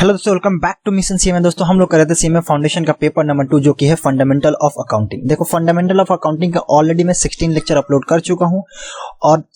Hello दोस्तों, welcome back to mission CMA. दोस्तों हम लोग कर रहे थे सीएमए फाउंडेशन का पेपर नंबर 2 जो कि है फंडामेंटल ऑफ अकाउंटिंग। देखो फंडामेंटल ऑफ अकाउंटिंग का ऑलरेडी मैं 16 लेक्चर अपलोड कर चुका हूं और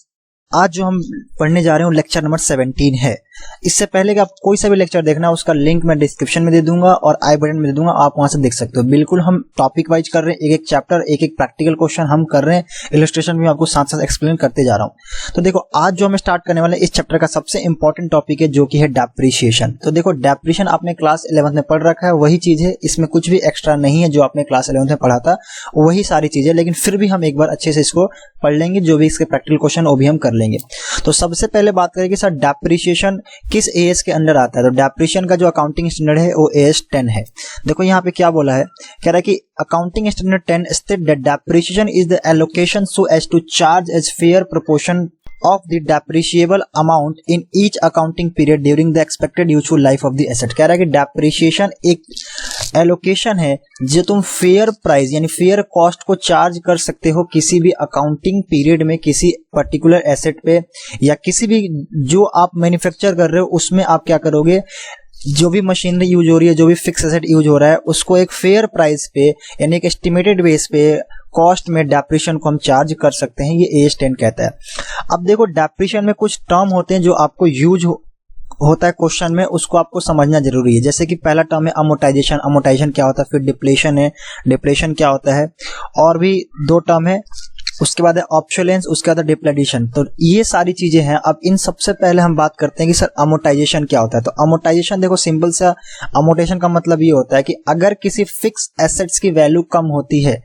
आज जो हम पढ़ने जा रहे हैं लेक्चर नंबर 17 है। इससे पहले कि आप कोई सा भी लेक्चर देखना उसका लिंक मैं डिस्क्रिप्शन में दे दूंगा और आई बटन में दे दूंगा, आप वहां से देख सकते हो। बिल्कुल हम टॉपिक वाइज कर रहे हैं, एक एक चैप्टर एक एक प्रैक्टिकल क्वेश्चन हम कर रहे हैं, इलस्ट्रेशन भी आपको साथ साथ एक्सप्लेन करते जा रहा हूं। तो देखो आज जो हमें स्टार्ट करने वाले इस चैप्टर का सबसे इंपॉर्टेंट टॉपिक है जो कि है डेप्रिसिएशन। तो देखो डेप्रिसिएशन आपने क्लास 11th में पढ़ रखा है, वही चीज है, इसमें कुछ भी एक्स्ट्रा नहीं है। जो आपने क्लास 11th में पढ़ा था वही सारी चीजें, लेकिन फिर भी हम एक बार अच्छे से इसको पढ़ लेंगे। जो भी इसके प्रैक्टिकल क्वेश्चन वो भी हम कर लेंगे। तो सबसे पहले बात करें कि सर डेप्रिसिएशन किस एएस के अंडर आता है। तो डेप्रिसिएशन का जो अकाउंटिंग स्टैंडर्ड है वो AS 10 है। देखो यहाँ पे क्या बोला है, कह रहा है कि accounting standard 10 state that depreciation is the allocation so as to charge as fair proportion of the depreciable amount in each accounting period during the expected useful life of the asset। कह रहा है कि depreciation एक allocation है जो तुम fair price यानी fair cost को चार्ज कर सकते हो किसी भी अकाउंटिंग पीरियड में किसी पर्टिकुलर एसेट पे, या किसी भी जो आप मैन्युफैक्चर कर रहे हो उसमें आप क्या करोगे, जो भी मशीनरी यूज हो रही है, जो भी फिक्स एसेट यूज हो रहा है, उसको एक फेयर प्राइस पे यानी एक एस्टिमेटेड बेस पे कॉस्ट में डेप्रिसिएशन को हम चार्ज कर सकते हैं। ये AS 10 कहता है। अब देखो डेप्रिसिएशन में कुछ टर्म होते हैं जो आपको यूज होता है क्वेश्चन में, उसको आपको समझना जरूरी है। जैसे कि पहला टर्म है अमोर्टाइजेशन। अमोर्टाइजेशन क्या होता है, फिर डिप्लेशन है, डिप्लेशन क्या होता है, और भी दो टर्म है। उसके बाद है ऑब्सोलेंस, उसके बाद डिप्लेडिशन। तो ये सारी चीजें हैं। अब इन सबसे पहले हम बात करते हैं कि सर अमोर्टाइजेशन क्या होता है। तो अमोर्टाइजेशन देखो सिंपल सा अमोर्टाइजेशन का मतलब ये होता है कि अगर किसी फिक्स एसेट्स की वैल्यू कम होती है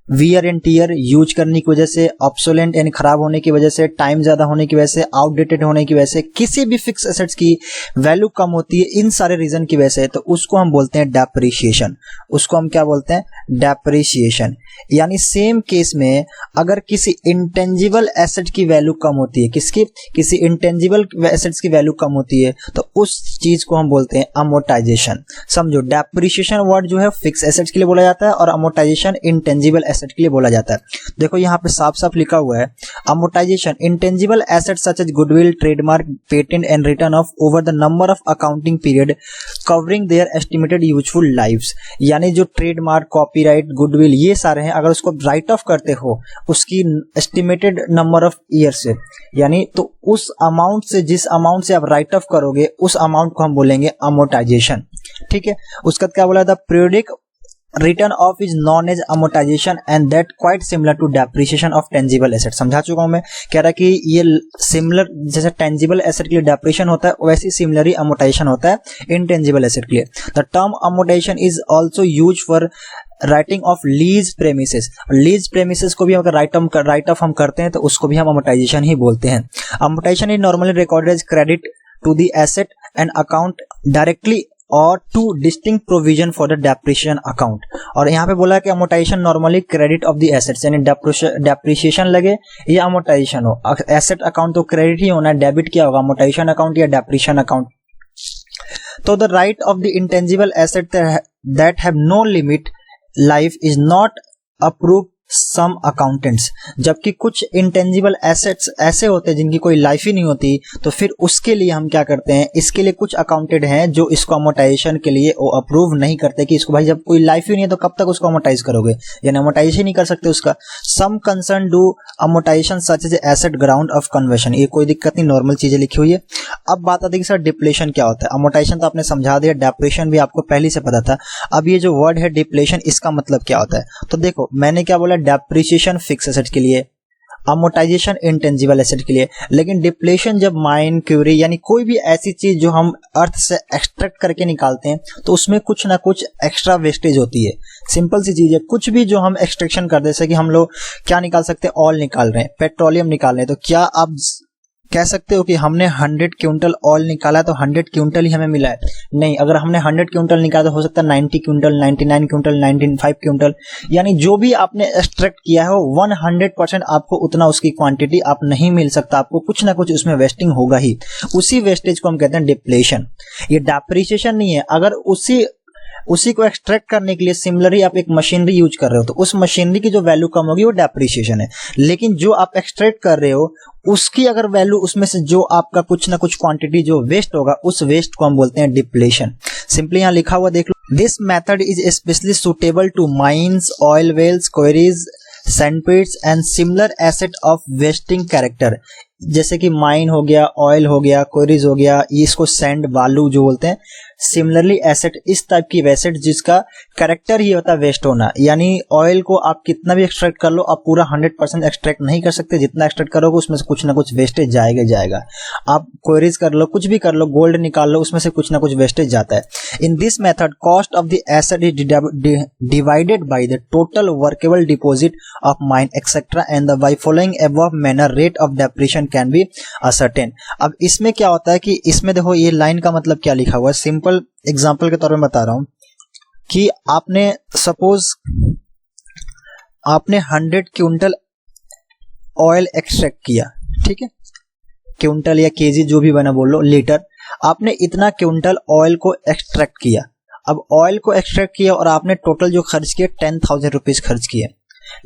वियर एंड टीयर यूज करने की वजह से, ऑब्सोलेंट यानी खराब होने की वजह से, टाइम ज्यादा होने की वजह से, आउटडेटेड होने की वजह से, किसी भी फिक्स एसेट्स की वैल्यू कम होती है इन सारे रीजन की वजह से, तो उसको हम बोलते हैं डेप्रिसिएशन। उसको हम क्या बोलते हैं, डेप्रिसिएशन। यानी सेम केस में अगर किसी इंटेंजिबल एसेट की वैल्यू कम होती है, किसी इंटेंजिबल एसेट्स की वैल्यू कम होती है, तो उस चीज को हम बोलते हैं अमोर्टाइजेशन। समझो डेप्रिसिएशन वर्ड जो है फिक्स एसेट्स के लिए बोला जाता है और अमोर्टाइजेशन इंटेंजिबल एसेट के लिए बोला जाता है। देखो यहाँ पे साफ साफ लिखा हुआ है, amortisation intangible asset such as goodwill, trademark, patent and written off over the number of accounting period covering their estimated useful lives. यानी जो ट्रेडमार्क, कॉपीराइट, गुडविल ये सारे हैं, अगर उसको राइट ऑफ करते हो उसकी एस्टिमेटेड नंबर ऑफ ईयर से, यानी तो उस अमाउंट से, जिस अमाउंट से आप राइट ऑफ करोगे उस अमाउंट को हम बोलेंगे अमोर्टाइजेशन। ठीक है। उसका क्या बोला था, periodic written off is known as amortisation and that quite similar to depreciation of tangible asset. समझा चुका हूं मैं। कह रहा है कि ये सिमिलर, जैसे टेंजिबल एसेट के लिए डेप्रिसिएशन होता है वैसे सिमिलर ही अमोर्टाइजेशन होता है इनटेंजिबल एसेट के लिए। The term amortisation is also use for writing of lease premises. Lease premises को भी अगर राइट ऑफ हम करते हैं तो उसको भी हम अमोर्टाइजेशन ही बोलते हैं। Amortisation is normally recorded as credit to the asset and account directly और to distinct provision for the depreciation account. और यहाँ पे बोला है कि amortisation normally credit of the assets, यानी डेप्रिसिएशन लगे या अमोर्टाइजेशन हो, एसेट अकाउंट तो क्रेडिट ही होना है, डेबिट क्या होगा, अमोर्टाइजेशन अकाउंट या डेप्रिसिएशन अकाउंट। तो the write off the intangible asset that have no limit life is not approve some accountants. जबकि कुछ इंटेंजिबल एसेट्स ऐसे होते हैं जिनकी कोई लाइफ ही नहीं होती, तो फिर उसके लिए हम क्या करते हैं, इसके लिए कुछ अकाउंटेंट हैं जो इसको अमोर्टाइजेशन के लिए वो अप्रूव नहीं करते कि इसको भाई जब कोई लाइफ ही नहीं है तो कब तक उसको अमोर्टाइज करोगे, यानी अमोर्टाइजेशन नहीं कर सकते उसका। Some concern do amortisation such as asset ground of conversion. ये कोई दिक्कत नहीं, नॉर्मल चीजें लिखी हुई है। अब बात आती है कि सर डिप्लेशन क्या होता है। अमोर्टाइजेशन तो आपने समझा दिया, डेप्रिसिएशन भी आपको पहले से पता था। अब ये जो वर्ड है डिप्लेशन, इसका मतलब क्या होता है। तो देखो मैंने क्या बोला, डेप्रिसिएशन फिक्स एसेट के लिए, अमोर्टाइजेशन इंटेंजिबल एसेट के लिए, लेकिन डिप्लेशन जब माइन, क्यूरी यानी कोई भी ऐसी चीज जो हम अर्थ से एक्सट्रैक्ट करके निकालते हैं तो उसमें कुछ ना कुछ एक्स्ट्रा वेस्टेज होती है। सिंपल सी चीज है, कुछ भी जो हम एक्सट्रैक्शन कर दे, जैसे कि हम लोग क्या निकाल सकते हैं, ऑयल निकाल रहे हैं, पेट्रोलियम निकाल रहे हैं, तो क्या आप कह सकते हो कि हमने 100 क्विंटल ऑयल निकाला तो 100 क्विंटल ही हमें मिला है? नहीं, अगर हमने 100 क्विंटल निकाला तो हो सकता है 90 क्विंटल, 99 क्विंटल, 95 क्विंटल, यानी जो भी आपने एक्सट्रैक्ट किया है वो 100% आपको उतना उसकी क्वांटिटी आप नहीं मिल सकता, आपको कुछ ना कुछ उसमें वेस्टिंग होगा ही। उसी वेस्टेज को हम कहते हैं डिप्लेशन। ये डेप्रिसिएशन नहीं है। अगर उसी को एक्सट्रैक्ट करने के लिए सिमिलरली आप एक मशीनरी यूज कर रहे हो तो उस मशीनरी की जो वैल्यू कम होगी वो डेप्रिसिएशन है। लेकिन जो आप एक्सट्रैक्ट कर रहे हो उसकी अगर वैल्यू, उसमें से जो आपका कुछ ना कुछ क्वांटिटी जो वेस्ट होगा, उस वेस्ट को हम बोलते हैं डिप्लेशन। सिंपली यहाँ लिखा हुआ देख लो, this method is specially suitable to mines, oil wells, quarries, sandpits and similar asset of wasting character. जैसे कि माइन हो गया, ऑयल हो गया, क्वेरीज हो गया, इसको सैंड बालू जो बोलते हैं। सिमिलरली एसेट इस टाइप की एसेट जिसका कैरेक्टर ही होता है वेस्ट होना, यानी ऑयल को आप कितना भी एक्सट्रैक्ट कर लो, आप पूरा 100% एक्सट्रैक्ट नहीं कर सकते। जितना एक्सट्रैक्ट करोगे उसमें से कुछ ना कुछ वेस्टेज जाएगा जाएगा। आप क्वेरीज कर लो, कुछ भी कर लो, गोल्ड निकाल लो, उसमें से कुछ ना कुछ वेस्टेज जाता है। In this method cost of the asset is divided by the total workable deposit of mine etcetera and by following above manner rate of depreciation can be ascertain. अब इसमें क्या होता है कि इसमें देखो ये लाइन का मतलब क्या लिखा हुआ है, सिंपल एग्जांपल के तौर पे बता रहा हूं कि आपने सपोज आपने 100 क्विंटल ऑयल एक्सट्रैक्ट किया, ठीक है, क्विंटल या केजी जो भी बना बोलो, लीटर, आपने इतना क्विंटल ऑयल को एक्सट्रैक्ट किया। अब ऑयल को एक्सट्रैक्ट किया और आपने टोटल जो खर्च किए 10,000 रुपीज खर्च किए,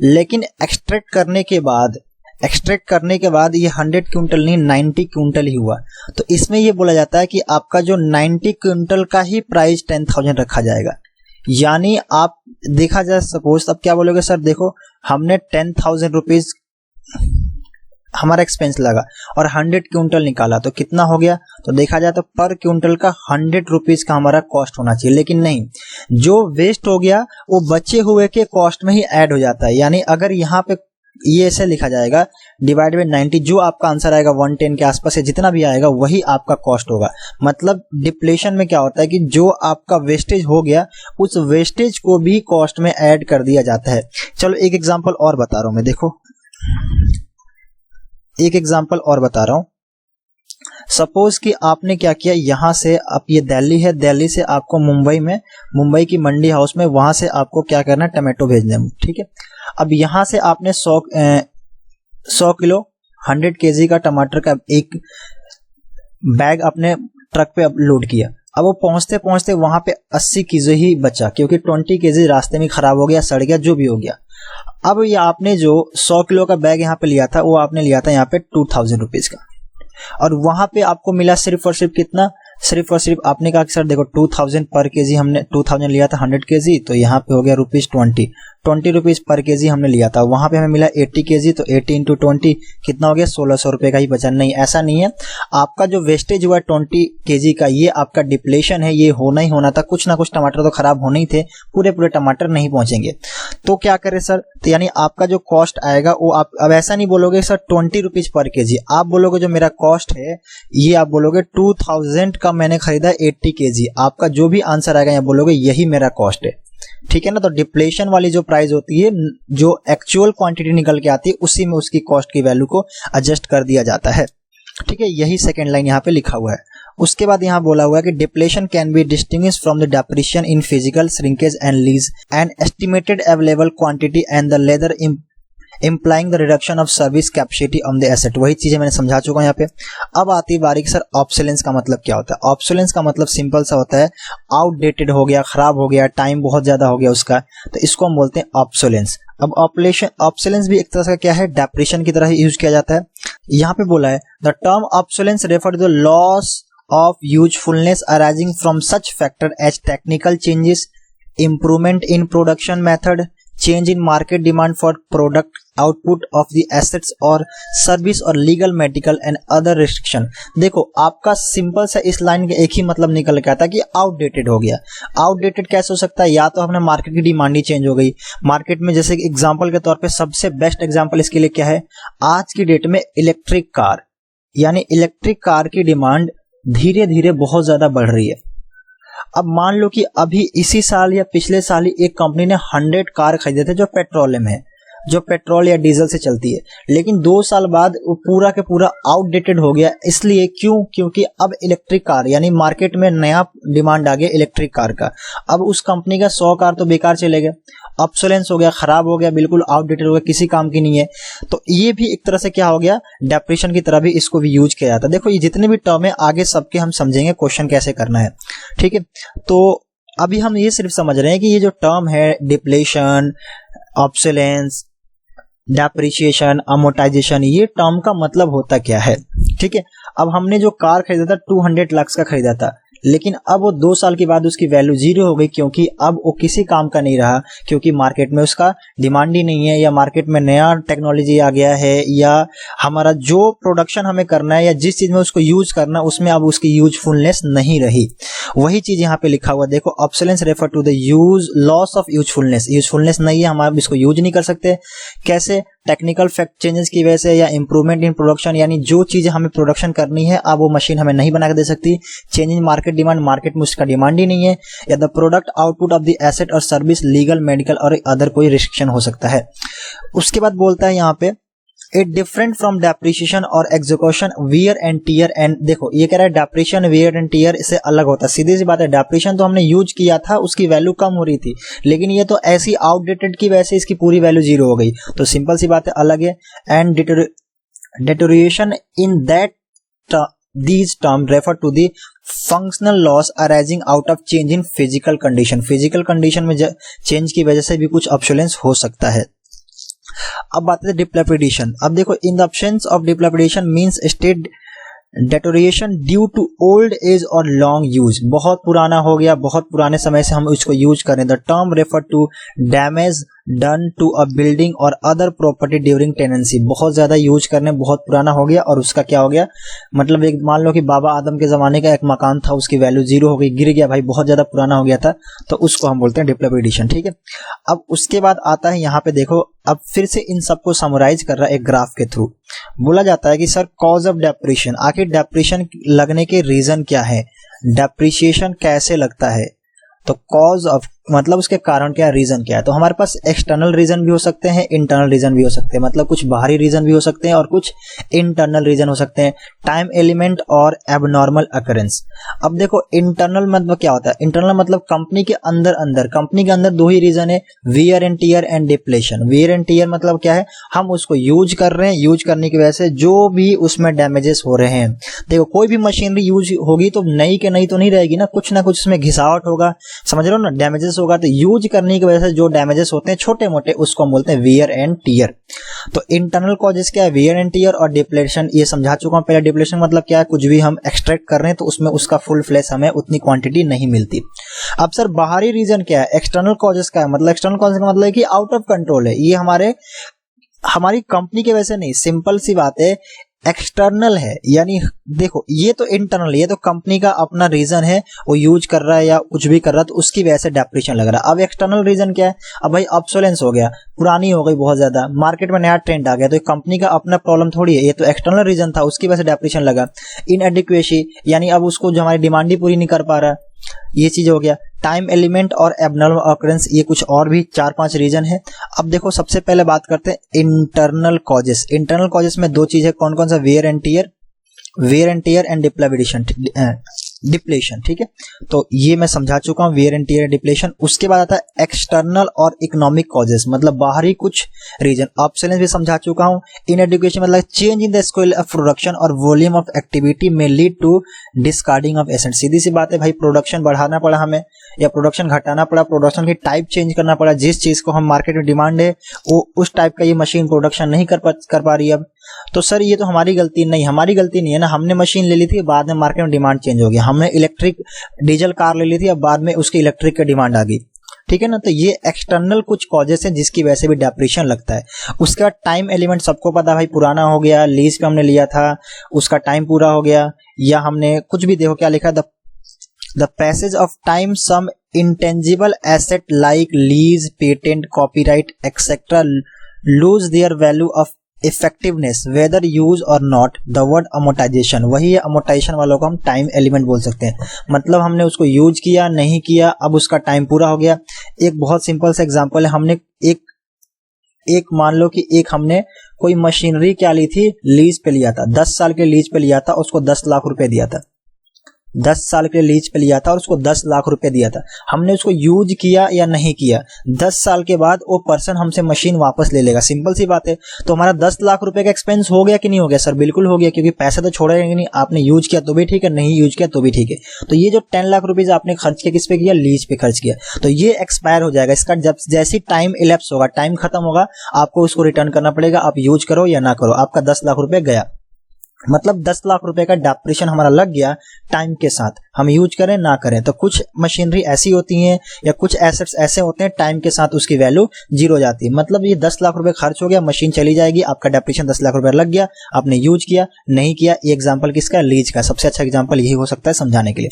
लेकिन एक्सट्रैक्ट करने के बाद ये 100 क्विंटल नहीं 90 क्विंटल ही हुआ। तो इसमें ये बोला जाता है कि आपका जो 90 क्विंटल का ही प्राइस 10,000 रखा जाएगा। यानी आप देखा जाए सपोज, अब क्या बोलोगे सर, देखो हमने 10,000 रुपीज हमारा एक्सपेंस लगा और 100 क्विंटल निकाला तो कितना हो गया, तो देखा जाए तो पर क्विंटल का 100 रुपीज का हमारा कॉस्ट होना चाहिए। लेकिन नहीं, जो वेस्ट हो गया वो बचे हुए के कॉस्ट में ही ऐड हो जाता है। यानी अगर यहाँ पे ये ऐसे लिखा जाएगा डिवाइड बाय 90, जो आपका आंसर आएगा 110 के आसपास से जितना भी आएगा वही आपका कॉस्ट होगा। मतलब डिप्लेशन में क्या होता है कि जो आपका वेस्टेज हो गया उस वेस्टेज को भी कॉस्ट में ऐड कर दिया जाता है। चलो एक एग्जांपल और बता रहा हूं मैं, देखो एक एग्जांपल और बता रहा हूं। सपोज कि आपने क्या किया, यहां से आप, ये दिल्ली है, दिल्ली से आपको मुंबई की मंडी हाउस में, वहां से आपको क्या करना है, टमाटो भेजने हैं, ठीक है। अब यहां से आपने 100 किलो 100 केजी का टमाटर का एक बैग अपने ट्रक पे लोड किया। अब वो पहुंचते पहुंचते वहां पे 80 केजी ही बचा, क्योंकि 20 केजी रास्ते में खराब हो गया, सड़ गया, जो भी हो गया। अब ये आपने जो 100 किलो का बैग यहाँ पे लिया था, वो आपने लिया था यहाँ पे 2000 रुपीज का, और वहां पे आपको मिला सिर्फ और सिर्फ कितना, सिर्फ और सिर्फ आपने कहा कि सर देखो 2000 पर केजी, हमने 2000 लिया था 100 केजी, तो यहाँ पे हो गया ₹20 रुपीज पर केजी हमने लिया था। वहां पे हमें मिला 80 केजी, तो 80 इंटू 20 कितना हो गया, 1600 रुपए का ही बचा। नहीं, ऐसा नहीं है, आपका जो वेस्टेज हुआ 20 केजी का, ये आपका डिप्लेशन है, ये होना ही होना था। कुछ ना कुछ टमाटर तो खराब होने ही थे, पूरे टमाटर नहीं पहुंचेंगे। तो क्या करें सर, तो यानी आपका जो कॉस्ट आएगा वो आप अब ऐसा नहीं बोलोगे सर 20 रुपीज पर केजी, आप बोलोगे जो मेरा कॉस्ट है ये आप बोलोगे 2000 का मैंने खरीदा 80 केजी, आपका जो भी आंसर आएगा यहाँ बोलोगे यही मेरा कॉस्ट है, ठीक है ना। तो डिप्लेशन वाली जो प्राइस होती है, जो एक्चुअल क्वांटिटी निकल के आती है, उसी में उसकी कॉस्ट की वैल्यू को एडजस्ट कर दिया जाता है, ठीक है। यही सेकंड लाइन यहाँ पे लिखा हुआ है। उसके बाद यहाँ बोला हुआ है कि depletion can be distinguished from the depreciation in physical shrinkage and lease and estimated available quantity and the leather implying the reduction of service capacity on the asset। वही चीजें मैंने समझा चुका हूं यहाँ पे। अब आती है बारीक सर ऑब्सोलेंस का मतलब क्या होता है। ऑब्सोलेंस का मतलब सिंपल सा होता है, आउटडेटेड हो गया, खराब हो गया, टाइम बहुत ज्यादा हो गया उसका, तो इसको हम बोलते हैं ऑब्सोलेंस। अब ऑब्सोलेंस भी एक तरह का क्या है, डेप्रिसिएशन की तरह ही यूज किया जाता है। यहाँ पे बोला है the term obsolescence refer to the loss of usefulness arising from such factor as technical changes, improvement in production method, change in market demand for product output of the assets और service और legal medical and other restriction. देखो आपका simple सा इस line का एक ही मतलब निकल के आता है कि आउटडेटेड हो गया। आउटडेटेड कैसे हो सकता है, या तो हमने मार्केट की डिमांड ही चेंज हो गई मार्केट में। जैसे एग्जांपल के तौर पे सबसे बेस्ट एग्जांपल इसके लिए क्या है, आज की डेट में इलेक्ट्रिक कार, यानी इलेक्ट्रिक कार की डिमांड धीरे धीरे बहुत ज्यादा बढ़ रही है। अब मान लो कि अभी इसी साल या पिछले साल ही एक कंपनी ने 100 कार खरीदे थे जो पेट्रोलियम है, जो पेट्रोल या डीजल से चलती है, लेकिन 2 साल बाद वो पूरा के पूरा आउटडेटेड हो गया। इसलिए क्योंकि अब इलेक्ट्रिक कार, यानी मार्केट में नया डिमांड आ गया इलेक्ट्रिक कार का। अब उस कंपनी का 100 कार तो बेकार चले गए, ऑब्सोलेंस हो गया, खराब हो गया, बिल्कुल आउटडेटेड हो गया, किसी काम की नहीं है। तो ये भी एक तरह से क्या हो गया, डेप्रिसिएशन की तरह भी इसको भी यूज किया जाता है। देखो ये जितने भी टर्म है आगे सबके हम समझेंगे क्वेश्चन कैसे करना है, ठीक है। तो अभी हम ये सिर्फ समझ रहे हैं कि ये जो टर्म है डिप्लेशन, ऑब्सोलेंस, डेप्रिसिएशन, अमोर्टाइजेशन, ये टर्म का मतलब होता क्या है, ठीक है। अब हमने जो कार खरीदा था 200 लाख का खरीदा था, लेकिन अब वो 2 साल के बाद उसकी वैल्यू 0 हो गई, क्योंकि अब वो किसी काम का नहीं रहा, क्योंकि मार्केट में उसका डिमांड ही नहीं है, या मार्केट में नया टेक्नोलॉजी आ गया है, या हमारा जो प्रोडक्शन हमें करना है या जिस चीज में उसको यूज करना है उसमें अब उसकी यूजफुलनेस नहीं रही। वही चीज यहाँ पे लिखा हुआ देखो, obsolescence refer to the use loss of usefulness. Usefulness नहीं है, हम अब इसको यूज नहीं कर सकते। कैसे? टेक्निकल फैक्ट चेंजेस की वजह से, या इंप्रूवमेंट इन प्रोडक्शन, यानी जो चीज हमें प्रोडक्शन करनी है अब वो मशीन हमें नहीं बना के दे सकती। Change in market demand, market में उसका डिमांड ही नहीं है। या the product output of the asset और सर्विस, लीगल, मेडिकल और अदर कोई रिस्ट्रिक्शन हो सकता है। उसके बाद बोलता है यहाँ पे इट डिफरेंट फ्रॉम डेप्रिसिएशन और execution wear and tear and, देखो ये कह रहा है डेप्रिसिएशन वियर एंड टीयर इससे अलग होता है। सीधी सी बात है, डेप्रिसिएशन तो हमने यूज किया था, उसकी वैल्यू कम हो रही थी, लेकिन ये तो ऐसी आउटडेटेड की वजह से इसकी पूरी वैल्यू 0 हो गई, तो सिंपल सी बात है अलग है। And deterioration in that these terms refer to the functional loss arising out of change in physical condition। Physical condition में चेंज की वजह से भी कुछ ऑब्सोलेंस हो सकता है। अब बात है डिप्लैपिडेशन। अब देखो, in the absence of dilapidation means state deterioration due to old age और लॉन्ग यूज, बहुत पुराना हो गया, बहुत पुराने समय से हम इसको यूज करें। The term refer to damage done to a building और अदर प्रॉपर्टी ड्यूरिंग टेनेंसी, बहुत ज्यादा यूज करने, बहुत पुराना हो गया और उसका क्या हो गया, मतलब एक मान लो कि बाबा आदम के जमाने का एक मकान था, उसकी वैल्यू 0 हो गई, गिर गया भाई, बहुत ज्यादा पुराना हो गया था, तो उसको हम बोलते हैं डिप्लैपिडेशन। ठीक है, अब उसके बाद आता है यहाँ पे देखो, अब फिर से इन सबको समराइज कर रहा है एक ग्राफ के थ्रू। बोला जाता है कि सर कॉज ऑफ डेप्रिसिएशन, आखिर डेप्रिसिएशन लगने के रीजन क्या है, डेप्रिसिएशन कैसे लगता है, तो कॉज ऑफ मतलब उसके कारण क्या, रीजन क्या है। तो हमारे पास एक्सटर्नल रीजन भी हो सकते हैं, इंटरनल रीजन भी हो सकते हैं, मतलब कुछ बाहरी रीजन भी हो सकते हैं और कुछ इंटरनल रीजन हो सकते हैं। टाइम एलिमेंट और एबनॉर्मल अकरेंस। अब देखो इंटरनल मतलब क्या होता है, इंटरनल मतलब कंपनी के अंदर कंपनी के अंदर 2 ही रीजन है, wear and tear and depletion. Wear and tear मतलब क्या है, हम उसको यूज कर रहे हैं, यूज करने की वजह से जो भी उसमें डैमेजेस हो रहे हैं। देखो कोई भी मशीनरी यूज होगी तो नई के नई तो नहीं रहेगी ना कुछ उसमें घिसावट होगा, समझ रहे हो ना, डैमेजेस होगा। तो यूज करने की वजह से जो डैमेजेस होते हैं छोटे मोटे, उसको हम बोलते हैं वियर एंड टियर। तो इंटरनल कॉजेस क्या है, वियर एंड टियर और डिप्लेशन, ये समझा चुका हूं पहले। डिप्लेशन मतलब क्या है, कुछ भी हम एक्सट्रैक्ट कर रहे हैं तो उसमें उसका फुल फ्लैश हमें उतनी क्वांटिटी नहीं मिलती। अब सर बाहरी रीजन क्या है, एक्सटर्नल कॉजेस का है, मतलब एक्सटर्नल कॉजेस का मतलब है कि आउट ऑफ कंट्रोल है, ये हमारी कंपनी की वजह से नहीं, सिंपल सी बात है, एक्सटर्नल है। यानी देखो ये तो इंटरनल, ये तो कंपनी का अपना रीजन है, वो यूज कर रहा है या कुछ भी कर रहा है तो उसकी वजह से डेप्रिसिएशन लग रहा है। अब एक्सटर्नल रीजन क्या है, अब भाई ऑब्सोलेंस हो गया, पुरानी हो गई बहुत ज्यादा, मार्केट में नया ट्रेंड आ गया, तो कंपनी का अपना प्रॉब्लम थोड़ी है, ये तो एक्सटर्नल रीजन था, उसकी वजह से डेप्रिसिएशन लगा। इनएडिक्वेसी यानी अब उसको जो हमारी डिमांड ही पूरी नहीं कर पा रहा, ये चीज हो गया। टाइम एलिमेंट और एबनॉर्मल ऑकरेंस, ये कुछ और भी 4-5 रीजन है। अब देखो सबसे पहले बात करते हैं इंटरनल कॉजेस। इंटरनल कॉजेस में 2 चीज है, कौन कौन सा, wear and tear and depletion. ठीक है, तो ये मैं समझा चुका हूं, वियर एंड टियर डिप्लेशन। उसके बाद आता है एक्सटर्नल और इकोनॉमिक कॉजेस, मतलब बाहरी कुछ रीजन। ऑब्सोलेंस भी समझा चुका हूं। इनएडुकेशन मतलब change in the scale of production और वॉल्यूम ऑफ एक्टिविटी में lead to discarding of asset. सीधी सी बात है भाई, प्रोडक्शन बढ़ाना पड़ा हमें या प्रोडक्शन घटाना पड़ा, प्रोडक्शन की टाइप चेंज करना पड़ा, जिस चीज को हम मार्केट में डिमांड है वो उस टाइप का ये मशीन प्रोडक्शन नहीं कर पा रही है अब। तो सर ये तो हमारी गलती नहीं है ना, हमने मशीन ले ली थी, बाद में मार्केट में डिमांड चेंज हो गया, हमने इलेक्ट्रिक डीजल कार ले ली थी, अब बाद में उसकी इलेक्ट्रिक की डिमांड आ गई। ठीक है ना, तो ये एक्सटर्नल कुछ कॉजेस हैं जिसकी वजह से भी डेप्रिसिएशन लगता है। उसके बाद टाइम एलिमेंट, सबको पता भाई, पुराना हो गया, लीज पे हमने लिया था, उसका टाइम पूरा हो गया, या हमने कुछ भी, देखो क्या लिखा, the passage of time some intangible asset like lease, patent, copyright etcetera lose their value of effectiveness whether use और नॉट। द वर्ड अमोर्टाइजेशन, वही है अमोर्टाइजेशन वालों को हम टाइम एलिमेंट बोल सकते हैं, मतलब हमने उसको यूज किया, नहीं किया, अब उसका टाइम पूरा हो गया। एक बहुत सिंपल सा एग्जांपल है, हमने एक मान लो कि हमने कोई मशीनरी क्या ली थी, लीज पे लिया था, 10 साल के लीज पे लिया था, उसको 10 लाख रुपए दिया था, 10 साल के लीज पे लिया था और उसको 10 लाख रुपए दिया था। हमने उसको यूज किया या नहीं किया, 10 साल के बाद वो पर्सन हमसे मशीन वापस ले लेगा, सिंपल सी बात है। तो हमारा 10 लाख रुपए का एक्सपेंस हो गया कि नहीं हो गया, सर बिल्कुल हो गया, क्योंकि पैसा तो छोड़ेगा नहीं, आपने यूज किया तो भी ठीक है, नहीं यूज किया तो भी ठीक है। तो ये जो 10 लाख रुपीज आपने खर्च किया, किस पे किया, लीज पे खर्च किया, तो ये एक्सपायर हो जाएगा। इसका जब जैसी टाइम इलेप्स होगा, टाइम खत्म होगा, आपको उसको रिटर्न करना पड़ेगा, आप यूज करो या ना करो, आपका 10 लाख रुपए गया। मतलब 10 लाख रुपए का डेप्रिसिएशन हमारा लग गया टाइम के साथ, हम यूज करें ना करें। तो कुछ मशीनरी ऐसी होती हैं या कुछ एसेट्स ऐसे होते हैं टाइम के साथ उसकी वैल्यू जीरो हो जाती है। मतलब ये 10 लाख रुपए खर्च हो गया, मशीन चली जाएगी, आपका डेप्रिसिएशन 10 लाख रुपए लग गया, आपने यूज किया नहीं किया। ये एग्जाम्पल किसका, लीज का। सबसे अच्छा एग्जाम्पल यही हो सकता है समझाने के लिए।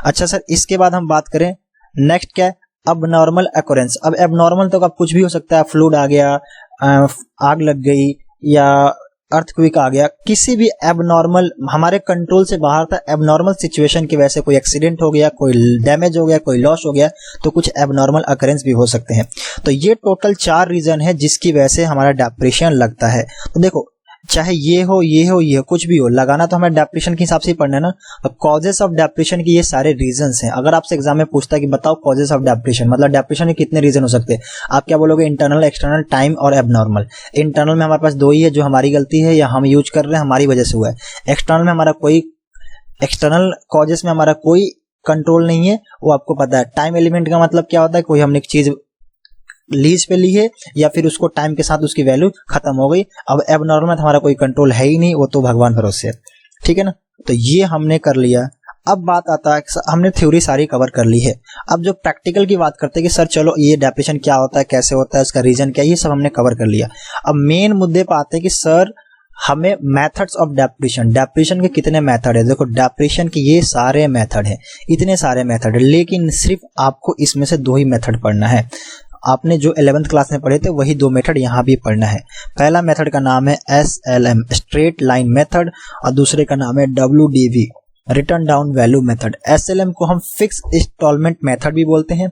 अच्छा सर, इसके बाद हम बात करें नेक्स्ट क्या है, अब नॉर्मल अकोरेंस। अब एबनॉर्मल तो अब कुछ भी हो सकता है, फ्लूड आ गया, आग लग गई या अर्थक्वेक आ गया, किसी भी एबनॉर्मल हमारे कंट्रोल से बाहर था, एबनॉर्मल सिचुएशन की वजह से कोई एक्सीडेंट हो गया, कोई डैमेज हो गया, कोई लॉस हो गया, तो कुछ एबनॉर्मल अकरेंस भी हो सकते हैं। तो ये टोटल 4 रीजन है जिसकी वजह से हमारा डेप्रिसिएशन लगता है। तो देखो चाहे ये हो ये हो ये हो, कुछ भी हो, लगाना तो हमें डेप्रिसिएशन के हिसाब से ही पढ़ना है ना। अब कॉजेस ऑफ डेप्रिसिएशन की ये सारे रीजंस हैं। अगर आपसे एग्जाम में पूछता है कि बताओ कॉजेस ऑफ डेप्रिसिएशन, मतलब डेप्रिसिएशन के कितने रीजन हो सकते हैं, आप क्या बोलोगे, इंटरनल, एक्सटर्नल, टाइम और एबनॉर्मल। इंटरनल में हमारे पास 2 ही है, जो हमारी गलती है या हम यूज कर रहे हैं हमारी वजह से हुआ है। एक्सटर्नल में हमारा कोई, एक्सटर्नल कॉजेस में हमारा कोई कंट्रोल नहीं है, वो आपको पता है। टाइम एलिमेंट का मतलब क्या होता है, कोई हमने एक चीज लीज पे ली है या फिर उसको टाइम के साथ उसकी वैल्यू खत्म हो गई। अब एबनॉर्मल में हमारा कोई कंट्रोल है ही नहीं, वो तो भगवान भरोसे है, ठीक है ना। तो ये हमने कर लिया। अब बात आता है, हमने थ्योरी सारी कवर कर ली है। अब जो प्रैक्टिकल की बात करते हैं कि सर चलो ये डेप्रिसिएशन क्या होता है, कैसे होता है, इसका रीजन क्या है, ये सब हमने कवर कर लिया। अब मेन मुद्दे पे आते हैं कि सर हमें मेथड्स ऑफ डेप्रिसिएशन, डेप्रिसिएशन के कितने मेथड है। देखो डेप्रिसिएशन के ये सारे मेथड है, इतने सारे मेथड है, लेकिन सिर्फ आपको इसमें से 2 ही मेथड पढ़ना है। आपने जो 11th क्लास में पढ़े थे वही 2 मेथड यहाँ भी पढ़ना है। पहला मेथड का नाम है SLM, स्ट्रेट लाइन मेथड, और दूसरे का नाम है WDV, return down value method. SLM को हम फिक्स इंस्टॉलमेंट मेथड भी बोलते हैं,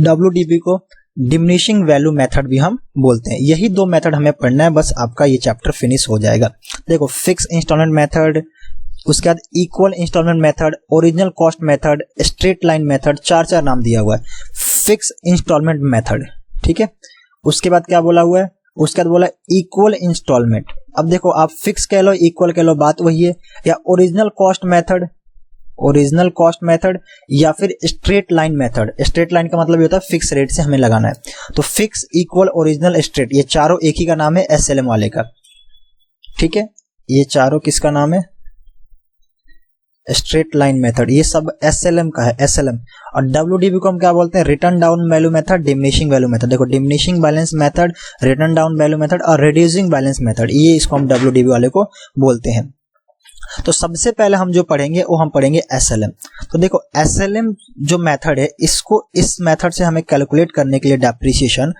WDV को डिमिनिशिंग वैल्यू मेथड भी हम बोलते हैं। यही 2 मेथड हमें पढ़ना है, बस आपका ये चैप्टर फिनिश हो जाएगा। देखो फिक्स इंस्टॉलमेंट मेथड, उसके बाद equal instalment method, original cost method, straight line method, 4 नाम दिया हुआ है। फिक्स इंस्टॉलमेंट मेथड, ठीक है। उसके बाद क्या बोला हुआ है, उसके बाद बोला इक्वल इंस्टॉलमेंट। अब देखो आप फिक्स कह लो, इक्वल कह लो, बात वही है। या original cost method, original cost method, या फिर straight line method. Straight line का मतलब ये होता है फिक्स रेट से हमें लगाना है। तो फिक्स, इक्वल, ओरिजिनल, स्ट्रेट, ये चारों एक ही का नाम है SLM वाले का, ठीक है। ये चारों किसका नाम है, स्ट्रेट लाइन मेथड, ये सब SLM का है, SLM। और WDV को हम क्या बोलते हैं, written down value method, diminishing value method. देखो diminishing balance method, written down value method और रिड्यूसिंग बैलेंस मेथड, ये इसको हम WDV वाले को बोलते हैं। तो सबसे पहले हम जो पढ़ेंगे वो हम पढ़ेंगे SLM। तो देखो SLM जो मेथड है, इसको, इस मेथड से हमें कैलकुलेट करने के लिए डेप्रिसिएशन,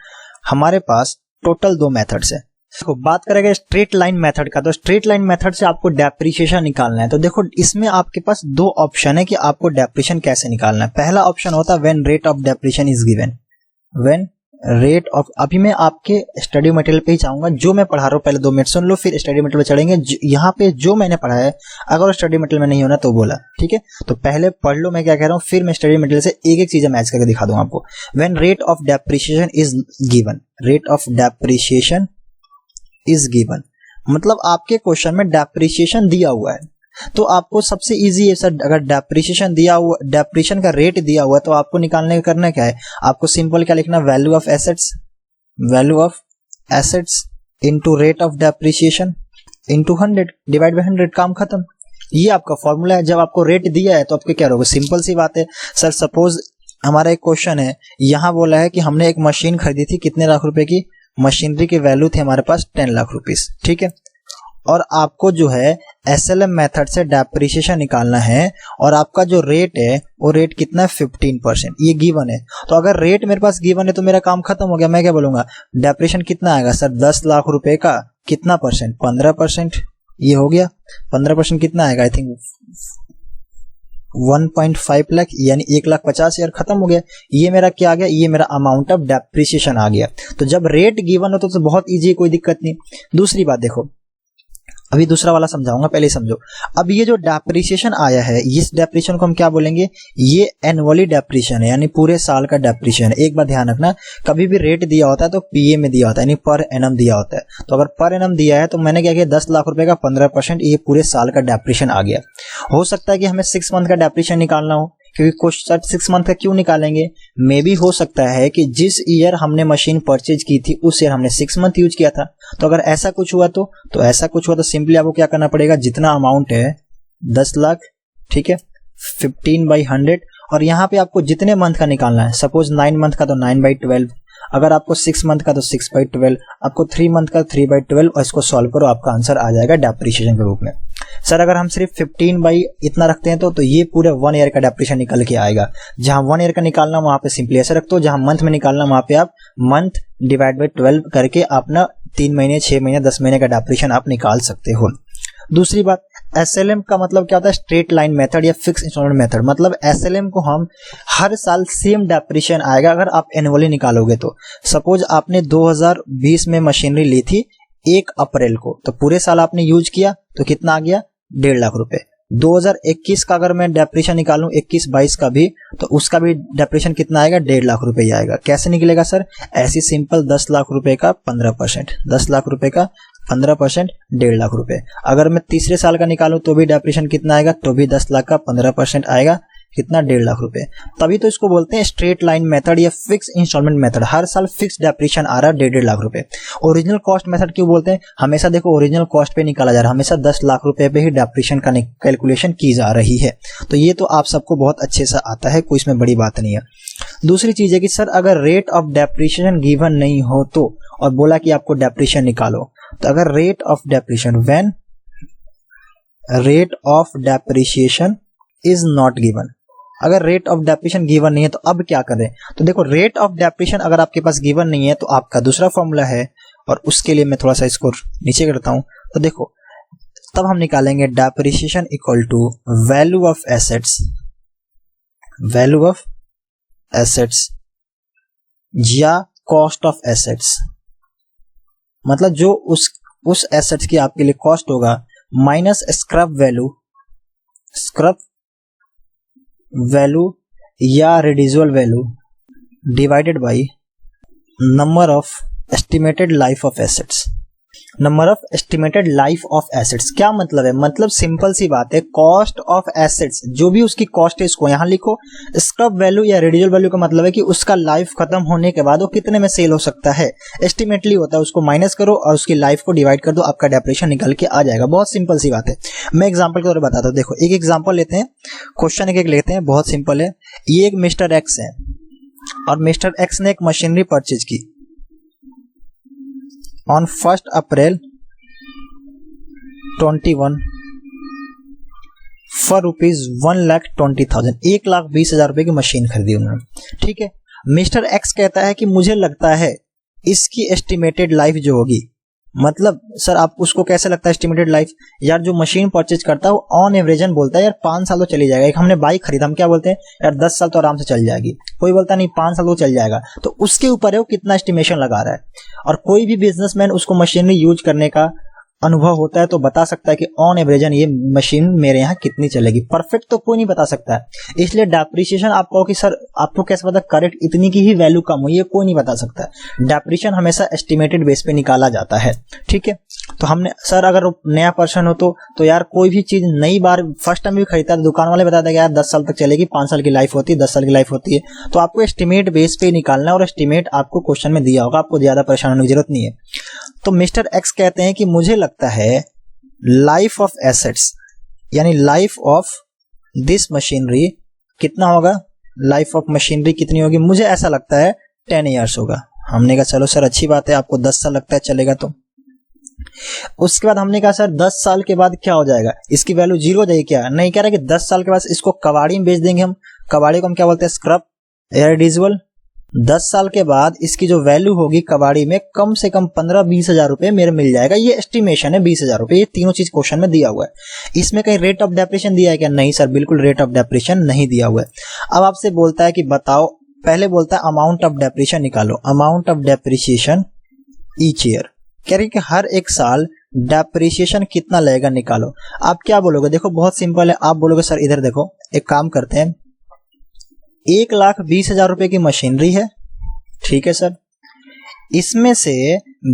हमारे पास टोटल 2 मेथड्स है। देखो बात करेंगे स्ट्रेट लाइन मेथड का, तो स्ट्रेट लाइन मेथड से आपको डेप्रिसिएशन निकालना है। तो देखो इसमें आपके पास 2 ऑप्शन है कि आपको डेप्रिसिएशन कैसे निकालना है। पहला ऑप्शन होता है when rate of depreciation is given, when rate of, अभी मैं आपके स्टडी मटेरियल पे ही जाऊंगा, जो मैं पढ़ा रहा हूँ पहले 2 मिनट सुन लो, फिर स्टडी मटेरियल पे चढ़ेंगे। यहाँ पे जो मैंने पढ़ा है, अगर स्टडी मटेरियल में नहीं होना तो बोला, ठीक है। तो पहले पढ़ लो मैं क्या कह रहा हूँ, फिर मैं स्टडी मटेरियल से एक एक चीज मैच करके दिखा दूंगा आपको। When rate of depreciation is given, rate of depreciation is given, मतलब आपके क्वेश्चन में डेप्रिसिएशन दिया हुआ है, तो आपको सबसे इजी है सर, अगर डेप्रिसिएशन दिया हुआ, डेप्रिसिएशन का रेट दिया हुआ है, तो आपको निकालने का करना क्या है, आपको सिंपल क्या लिखना, value of assets, value of assets into rate of depreciation into 100 divide by 100, काम खत्म। ये आपका फॉर्मूला है। जब आपको रेट दिया है तो आपको क्या होगा, सिंपल सी बात है सर। सपोज हमारा एक क्वेश्चन है, यहाँ बोला है कि हमने एक मशीन खरीदी थी, कितने लाख रुपए की, मशीनरी की वैल्यू थी हमारे पास 10 लाख रुपीस, ठीक है। और आपको जो है SLM मेथड से डेप्रिसिएशन निकालना है, और आपका जो रेट है वो रेट कितना है, 15%, ये गिवन है। तो अगर रेट मेरे पास गिवन है तो मेरा काम खत्म हो गया। मैं क्या बोलूंगा, डेप्रिसिएशन कितना आएगा सर, 10 लाख रुपए का कितना परसेंट, 15%, ये हो गया। 15% कितना आएगा, आई थिंक 1.5 लाख, यानी 1,50,000, खत्म हो गया। ये मेरा क्या आ गया, ये मेरा अमाउंट ऑफ डेप्रिसिएशन आ गया। तो जब रेट गिवन हो तो बहुत इजी है, कोई दिक्कत नहीं। दूसरी बात देखो, अभी दूसरा वाला समझाऊंगा, पहले समझो। अब ये जो डेप्रिसिएशन आया है, इस डेप्रिसिएशन को हम क्या बोलेंगे, ये एनुअली डेप्रिसिएशन है, यानी पूरे साल का डेप्रिसिएशन है। एक बात ध्यान रखना, कभी भी रेट दिया होता है तो PA में दिया होता है, यानी पर एनम दिया होता है। तो अगर पर एनम दिया है तो मैंने क्या किया, 10 लाख रुपए का 15%, ये पूरे साल का डेप्रिसिएशन आ गया। हो सकता है कि हमें 6 मंथ का डेप्रिसिएशन निकालना हो, क्योंकि क्वेश्चन 6 मंथ का क्यों निकालेंगे, मे बी हो सकता है कि जिस ईयर हमने मशीन परचेज की थी उस ईयर हमने 6 मंथ यूज किया था। तो अगर ऐसा कुछ हुआ तो ऐसा कुछ हुआ तो सिंपली आपको क्या करना पड़ेगा, जितना अमाउंट है 10 लाख, ठीक है, 15/100, और यहाँ पे आपको जितने मंथ का निकालना है, सपोज 9 मंथ का तो 9/12, अगर आपको 6 मंथ का तो 6/12, आपको 3 मंथ का 3/12, और इसको सॉल्व करो, आपका आंसर आ जाएगा डेप्रिसिएशन के रूप में। सर अगर हम सिर्फ 15 बाई इतना रखते हैं तो ये पूरे 1 ईयर का डेप्रिसिएशन निकल के आएगा। जहां 1 ईयर का निकालना वहां पे सिंपली ऐसे रखते हो, जहां मंथ में निकालना वहां पे आप मंथ डिवाइड बाई 12 करके अपना 3 महीने, 6 महीने, 10 महीने का डेप्रिसिएशन आप निकाल सकते हो। दूसरी बात, एसएलएम का मतलब क्या होता है, स्ट्रेट लाइन मेथड या फिक्स इंस्टॉलमेंट मेथड। मतलब एसएलएम को हम हर साल सेम डेप्रिसिएशन आएगा अगर आप एनुअली निकालोगे तो। सपोज आपने 2020 में मशीनरी ली थी 1 अप्रैल को, तो पूरे साल आपने यूज किया तो कितना आ गया, 1.5 लाख रुपए। 2021 का अगर मैं डेप्रिसिएशन निकालूं 21-22 का भी, तो उसका भी डेप्रिसिएशन कितना आएगा, 1.5 लाख रुपए ही आएगा। कैसे निकलेगा सर, ऐसी सिंपल 10 लाख रुपए का 15%, 10 लाख रुपए का 15%, 1.5 लाख रुपए। अगर मैं तीसरे साल का निकालूं तो भी डेप्रिसिएशन कितना आएगा, तो भी 10 लाख का 15% आएगा, कितना, 1.5 लाख रुपए। तभी तो इसको बोलते हैं स्ट्रेट लाइन मेथड या फिक्स इंस्टॉलमेंट मेथड। हर साल फिक्स डेप्रिसिएशन आ रहा है 1.5 लाख रुपए। ओरिजिनल कॉस्ट मेथड क्यों बोलते हैं, हमेशा देखो ओरिजिनल कॉस्ट पे निकाला जा रहा है, हमेशा 10 लाख रुपए पे ही डेप्रिसिएशन का कैलकुलेशन की जा रही है। तो ये तो आप सबको बहुत अच्छे से आता है, कोई इसमें बड़ी बात नहीं है। दूसरी चीज है कि सर अगर रेट ऑफ डेप्रिसिएशन गिवन नहीं हो तो, और बोला कि आपको डेप्रिसिएशन निकालो, तो अगर rate of depreciation, when rate of depreciation is not given, अगर रेट ऑफ डेप्रिसिएशन गिवन नहीं है तो अब क्या करें। तो देखो रेट ऑफ डेप्रिसिएशन अगर आपके पास गिवन नहीं है तो आपका दूसरा फॉर्मूला है, और उसके लिए मैं थोड़ा सा इसको नीचे करता हूं। तो देखो तब हम निकालेंगे depreciation equal to value of assets, value of assets या कॉस्ट ऑफ एसेट्स। मतलब जो उस एसेट्स की आपके लिए कॉस्ट होगा minus scrap value, scrap value या residual value divided by number of estimated life of assets. Number of estimated life of assets क्या मतलब है, मतलब सिंपल सी बात है, कॉस्ट ऑफ एसेट्स जो भी उसकी कॉस्ट है इसको यहां लिखो। स्क्रैप वैल्यू या रेडिजुअल वैल्यू का मतलब है कि उसका लाइफ खत्म होने के बाद वो कितने में सेल हो सकता है, एस्टिमेटली होता है, उसको माइनस करो और उसकी लाइफ को डिवाइड कर दो, आपका डेप्रिसिएशन निकल के आ जाएगा। बहुत सिंपल सी बात है। मैं एग्जाम्पल के तौर पर बताता हूँ। देखो एक एग्जाम्पल लेते हैं, क्वेश्चन एक लेते हैं, बहुत सिंपल है। ये एक मिस्टर एक्स है और मिस्टर एक्स ने एक मशीनरी परचेज की ऑन 1 अप्रैल 21 फॉर रुपीज 1,20,000, 1,20,000 रुपए की मशीन खरीदी उन्होंने। ठीक है, मिस्टर एक्स कहता है कि मुझे लगता है इसकी एस्टिमेटेड लाइफ जो होगी, मतलब सर आप उसको कैसे लगता है एस्टिमेटेड लाइफ, यार जो मशीन परचेज करता है वो ऑन एवरेजन बोलता है यार 5 साल तो चली जाएगा। एक हमने बाइक खरीदा, हम क्या बोलते हैं यार 10 साल तो आराम से चल जाएगी, कोई बोलता नहीं 5 साल तो चल जाएगा। तो उसके ऊपर है वो कितना एस्टिमेशन लगा रहा है। और कोई भी बिजनेसमैन उसको मशीनरी यूज करने का अनुभव होता है तो बता सकता है कि ऑन एवरेजन ये मशीन मेरे यहाँ कितनी चलेगी। परफेक्ट तो कोई नहीं बता सकता है, इसलिए डेप्रिसिएशन आप कहो कि सर आपको कैसे पता करेक्ट इतनी की ही वैल्यू कम हुई, ये कोई नहीं बता सकता। डेप्रिसिएशन हमेशा एस्टिमेटेड बेस पे निकाला जाता है। ठीक है, तो हमने सर अगर नया पर्सन हो तो यार कोई भी चीज नई बार फर्स्ट टाइम भी खरीदता है, दुकान वाले बताते हैं यार 10 साल तक चलेगी, 5 साल की लाइफ होती है, 10 साल की लाइफ होती है। तो आपको एस्टिमेट बेस पे निकालना है और एस्टिमेट आपको क्वेश्चन में दिया होगा, आपको ज्यादा परेशान होने की जरूरत नहीं है। तो मिस्टर एक्स कहते हैं कि मुझे लगता है लाइफ ऑफ एसेट्स यानी लाइफ ऑफ दिस मशीनरी कितना होगा, लाइफ ऑफ मशीनरी कितनी होगी, मुझे ऐसा लगता है 10 ईयर्स होगा। हमने कहा चलो सर अच्छी बात है, आपको 10 साल लगता है चलेगा। तो उसके बाद हमने कहा सर 10 साल के बाद क्या हो जाएगा, इसकी वैल्यू 0 हो जाएगी क्या, नहीं कह रहा कि 10 साल के बाद इसको कबाड़ी में बेच देंगे हम। कबाड़ी को हम क्या बोलते हैं, स्क्रैप या रेडिजुअल। 10 साल के बाद इसकी जो वैल्यू होगी कबाड़ी में कम से कम 15-20 हजार रुपए मेरे मिल जाएगा, ये एस्टिमेशन है 20 हजार रुपए। ये तीनों चीज क्वेश्चन में दिया हुआ है। इसमें कहीं रेट ऑफ डेप्रिसिएशन दिया है क्या, नहीं सर बिल्कुल रेट ऑफ डेप्रिसिएशन नहीं दिया हुआ है। अब आपसे बोलता है कि बताओ, पहले बोलता है अमाउंट ऑफ डेप्रिसिएशन निकालो, amount of depreciation each year, कह रही कि हर एक साल डेप्रिसिएशन कितना लगेगा निकालो। आप क्या बोलोगे, देखो बहुत सिंपल है, आप बोलोगे सर इधर देखो एक काम करते हैं, 1,20,000 रुपए की मशीनरी है, ठीक है सर, इसमें से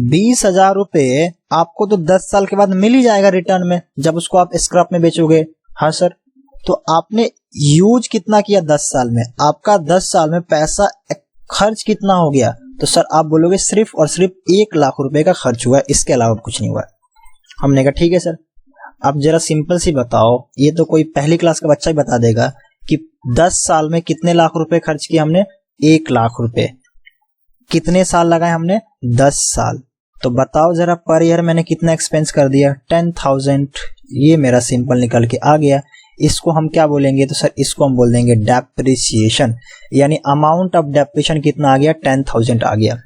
20,000 रुपए आपको तो 10 साल के बाद मिल ही जाएगा रिटर्न में जब उसको आप स्क्रैप में बेचोगे। हाँ सर, तो आपने यूज कितना किया 10 साल में, आपका 10 साल में पैसा खर्च कितना हो गया, तो सर आप बोलोगे सिर्फ और सिर्फ 1 लाख रुपए का खर्च हुआ है, इसके अलावा कुछ नहीं हुआ है। हमने कहा ठीक है सर, अब जरा सिंपल सी बताओ, ये तो कोई पहली क्लास का बच्चा ही बता देगा कि 10 साल में कितने लाख रुपए खर्च किए हमने, 1 लाख रुपए। कितने साल लगाए हमने, 10 साल। तो बताओ जरा पर ईयर मैंने कितना एक्सपेंस कर दिया, 10,000। ये मेरा सिंपल निकल के आ गया। इसको हम क्या बोलेंगे, तो सर इसको हम बोल देंगे डेप्रिसिएशन, यानी अमाउंट ऑफ डेप्रिसिएशन कितना आ गया, 10,000 आ गया।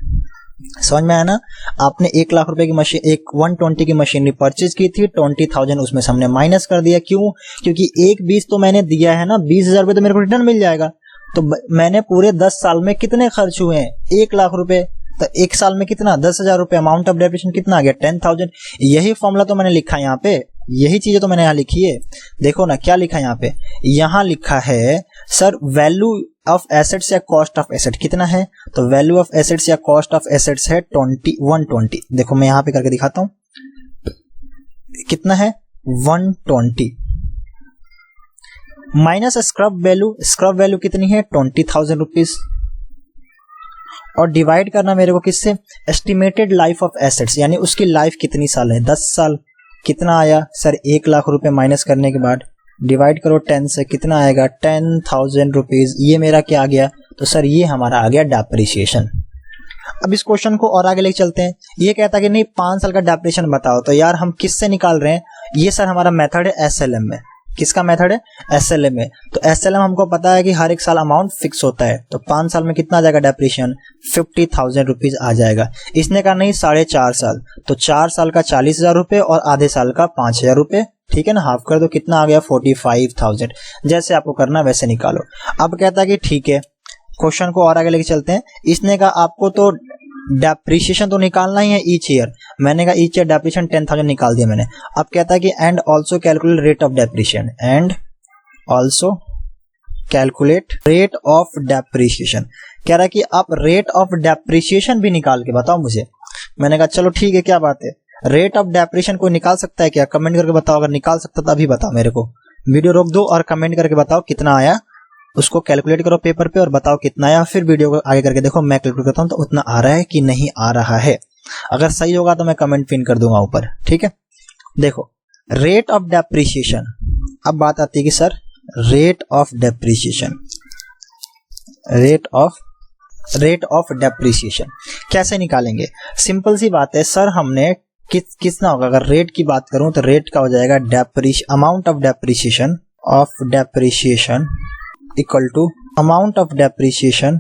समझ में आया ना। आपने 1 लाख रुपए की मशीन, एक 120 की मशीनरी परचेज की थी, 20,000 उसमें से हमने माइनस कर दिया। क्यों, क्योंकि 1,20 तो मैंने दिया है ना, 20,000 रुपए तो मेरे को रिटर्न मिल जाएगा। तो मैंने पूरे 10 साल में कितने खर्च हुए हैं, 1 लाख रुपए, तो 1 साल में कितना, 10,000 रुपए। अमाउंट ऑफ डेप्रिसिएशन कितना आ गया, 10,000। यही फॉर्मूला तो मैंने लिखा है यहाँ पे, यही चीजें तो मैंने यहाँ लिखी है। देखो ना क्या लिखा है यहाँ पे, यहाँ लिखा है सर वैल्यू ऑफ एसेट्स या कॉस्ट ऑफ एसेट कितना है, तो वैल्यू ऑफ एसेट्स या कॉस्ट ऑफ एसेट्स है 120। देखो मैं यहाँ पे करके दिखाता हूँ, कितना है 120 माइनस स्क्रब वैल्यू कितनी है 20,000 रुपीज, और डिवाइड करना मेरे को किससे, एस्टिमेटेड लाइफ ऑफ एसेट्स, यानी उसकी लाइफ कितनी साल है, 10 साल। कितना आया सर, 1 लाख रुपए माइनस करने के बाद डिवाइड करो 10 से, कितना आएगा 10,000 रुपीज। ये मेरा क्या आ गया, तो सर ये हमारा आ गया डेप्रिसिएशन। अब इस क्वेश्चन को और आगे लेके चलते हैं। ये कहता है कि नहीं 5 साल का डेप्रिसिएशन बताओ, तो यार हम किससे निकाल रहे हैं, ये सर हमारा मेथड है एसएलएम में। किसका मेथड है, एसएलएम में। तो एसएलएम हमको पता है कि हर एक साल अमाउंट फिक्स होता है, तो 5 साल में कितना आ जाएगा डेप्रिसिएशन, 50,000 रुपीज आ जाएगा। इसने कहा नहीं 4.5 साल, तो 4 साल का 40,000 रुपए और आधे साल का 5,000 रुपए, ठीक है ना, हाफ कर दो, कितना आ गया 45,000। जैसे आपको करना वैसे निकालो। अब कहता है कि ठीक है, क्वेश्चन को और आगे लेके चलते हैं। इसने कहा आपको तो डेप्रिसिएशन तो निकालना ही है ईच ईयर, मैंने कहा ईच ईयर डेप्रिसिएशन 10,000 निकाल दिया मैंने। अब कहता है कि and also calculate rate of depreciation, and also calculate rate of depreciation. कह रहा है कि आप रेट ऑफ डेप्रिसिएशन भी निकाल के बताओ मुझे। मैंने कहा चलो ठीक है, क्या बात है, रेट ऑफ डेप्रिसिएशन कोई निकाल सकता है क्या, कमेंट करके बताओ, अगर निकाल सकता तो अभी बताओ मेरे को। वीडियो रोक दो और कमेंट करके बताओ कितना आया, उसको कैलकुलेट करो पेपर पे और बताओ कितना आया। फिर वीडियो को आगे करके देखो मैं कैलकुलेट करता हूँ तो उतना आ रहा है कि नहीं आ रहा है। अगर सही होगा तो मैं कमेंट पिन कर दूंगा ऊपर, ठीक है। देखो रेट ऑफ डेप्रिसिएशन, अब बात आती है कि sir rate of depreciation, rate of depreciation कैसे निकालेंगे। सिंपल सी बात है सर, हमने कितना होगा, अगर रेट की बात करूं तो रेट का हो जाएगा amount of depreciation equal to amount of depreciation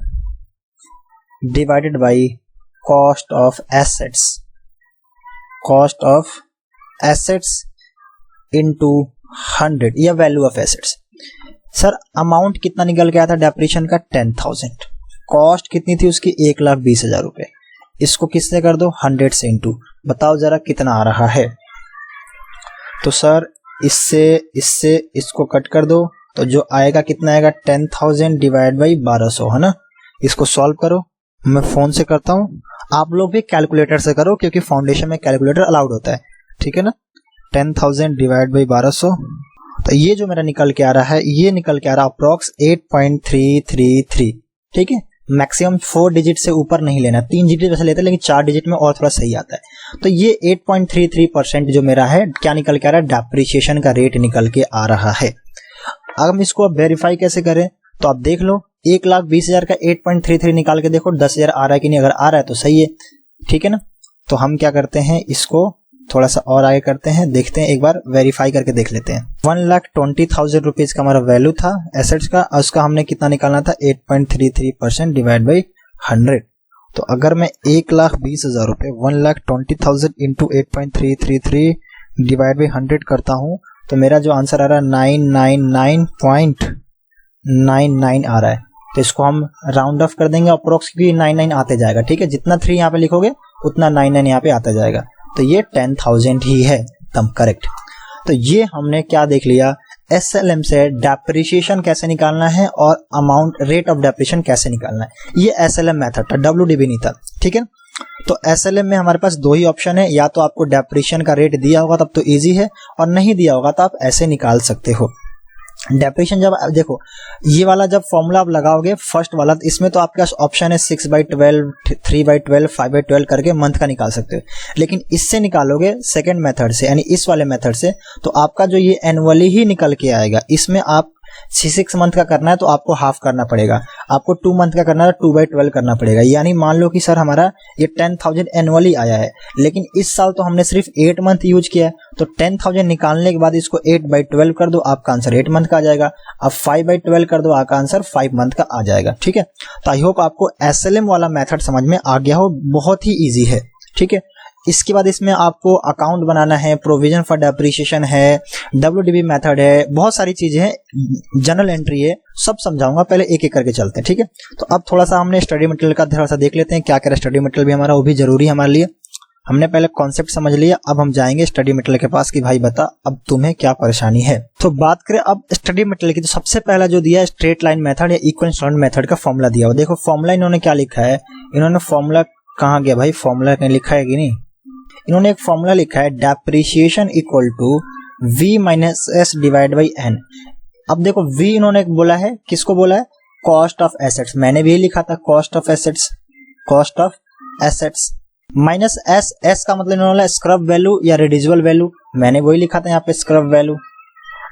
divided by cost of assets into 100 या value of assets. Sir amount कितना निकल के आया था डेप्रिसिएशन का 10,000, कॉस्ट कितनी थी उसकी 1,20,000 रुपए। इसको किससे कर दो 100 से इनटू, बताओ जरा कितना आ रहा है। तो सर इससे इसको कट कर दो, तो जो आएगा कितना आएगा 10,000 डिवाइड बाई 1200, है ना। इसको सॉल्व करो, मैं फोन से करता हूँ, आप लोग भी कैलकुलेटर से करो क्योंकि फाउंडेशन में कैलकुलेटर अलाउड होता है, ठीक है ना। 10,000 डिवाइड बाई 1200, तो ये जो मेरा निकल के आ रहा है, ये निकल के आ रहा है अप्रोक्स 8.333, ठीक है। मैक्सिमम 4 डिजिट से ऊपर नहीं लेना, 3 डिजिट वैसे लेते हैं लेकिन 4 डिजिट में और थोड़ा सही आता है। तो ये 8.33% जो मेरा है क्या निकल के आ रहा है, डेप्रिसिएशन का रेट निकल के आ रहा है। अब हम इसको वेरीफाई कैसे करें, तो आप देख लो 1,20,000 का 8.33 निकाल के देखो 10,000 आ रहा है कि नहीं, अगर आ रहा है तो सही है, ठीक है ना। तो हम क्या करते हैं, इसको थोड़ा सा और आगे करते हैं, देखते हैं, एक बार वेरीफाई करके देख लेते हैं। 1,20,000 रुपीज का हमारा वैल्यू था एसेट्स का, उसका हमने कितना निकालना था 8.33% डिवाइड बाई 100। तो अगर मैं 1,20,000 रुपए 1,20,000 इंटू 8.333 डिवाइड बाई 100 करता हूँ तो मेरा जो आंसर आ रहा है 999.99 आ रहा है। तो इसको हम राउंड ऑफ कर देंगे, अप्रोक्स भी 99 आते जाएगा, ठीक है। जितना 3 यहाँ पे लिखोगे उतना 99 यहाँ पे आता जाएगा। तो ये 10,000 ही है एकदम करेक्ट। तो ये हमने क्या देख लिया, एसएलएम से डेप्रिसिएशन कैसे निकालना है और अमाउंट रेट ऑफ डेप्रिसिएशन कैसे निकालना है। ये एसएलएम मेथड था, डब्ल्यूडीबी नहीं था, ठीक है। तो एसएलएम में हमारे पास 2 ही ऑप्शन है, या तो आपको डेप्रिसिएशन का रेट दिया होगा तब तो इजी है, और नहीं दिया होगा तो आप ऐसे निकाल सकते हो। डेप्रिसिएशन जब देखो ये वाला जब फॉर्मूला आप लगाओगे फर्स्ट वाला, तो इसमें तो आपके पास ऑप्शन है 6/12, 3/12, 5/12 करके मंथ का निकाल सकते हो। लेकिन इससे निकालोगे सेकंड मेथड से, यानी इस वाले मेथड से, तो आपका जो ये एनुअली ही निकल के आएगा। इसमें आप 6 मंथ का करना है तो आपको हाफ करना पड़ेगा, आपको 2 मंथ का करना है तो 2/12 करना पड़ेगा। यानी मान लो कि सर हमारा ये 10,000 एनुअली आया है, लेकिन इस साल तो हमने सिर्फ 8 मंथ यूज किया है, तो 10,000 निकालने के बाद इसको 8/12 कर दो, आपका आंसर 8 मंथ का आ जाएगा। अब 5/12 कर दो, आपका आंसर 5 मंथ का आ जाएगा। ठीक है, तो आई होप आपको SLM वाला मेथड समझ में आ गया हो, बहुत ही ईजी है। ठीक है, इसके बाद इसमें आपको अकाउंट बनाना है, प्रोविजन फॉर डेप्रिसिएशन है, WDV मेथड है, बहुत सारी चीजें हैं, जर्नल एंट्री है, सब समझाऊंगा। पहले एक एक करके चलते हैं। ठीक है, तो अब थोड़ा सा हमने स्टडी मटेरियल का थोड़ा सा देख लेते हैं, क्या क्या स्टडी मटेरियल भी हमारा, वो भी जरूरी है हमारे लिए। हमने पहले कॉन्सेप्ट समझ लिया, अब हम जाएंगे स्टडी मटेरियल के पास कि भाई बता अब तुम्हें क्या परेशानी है। तो बात करें अब स्टडी मटेरियल की, तो सबसे पहला जो दिया है स्ट्रेट लाइन मेथड या इक्वल इंस्टॉलमेंट मेथड का फॉर्मूला दिया हुआ। देखो फॉर्मूला इन्होंने क्या लिखा है, इन्होंने फॉर्मूला कहाँ गया भाई, फॉर्मूला कहीं लिखा है कि नहीं, इन्होंने एक फॉर्मूला लिखा है depreciation equal to V minus S divide by N. अब देखो V इन्होंने बोला है, किसको बोला है, कॉस्ट ऑफ एसेट्स, मैंने भी लिखा था cost of assets, cost of assets minus S, S का मतलब इन्होंने स्क्रब वैल्यू या रिड्यूसिबल वैल्यू, मैंने वही लिखा था यहाँ पे स्क्रब वैल्यू,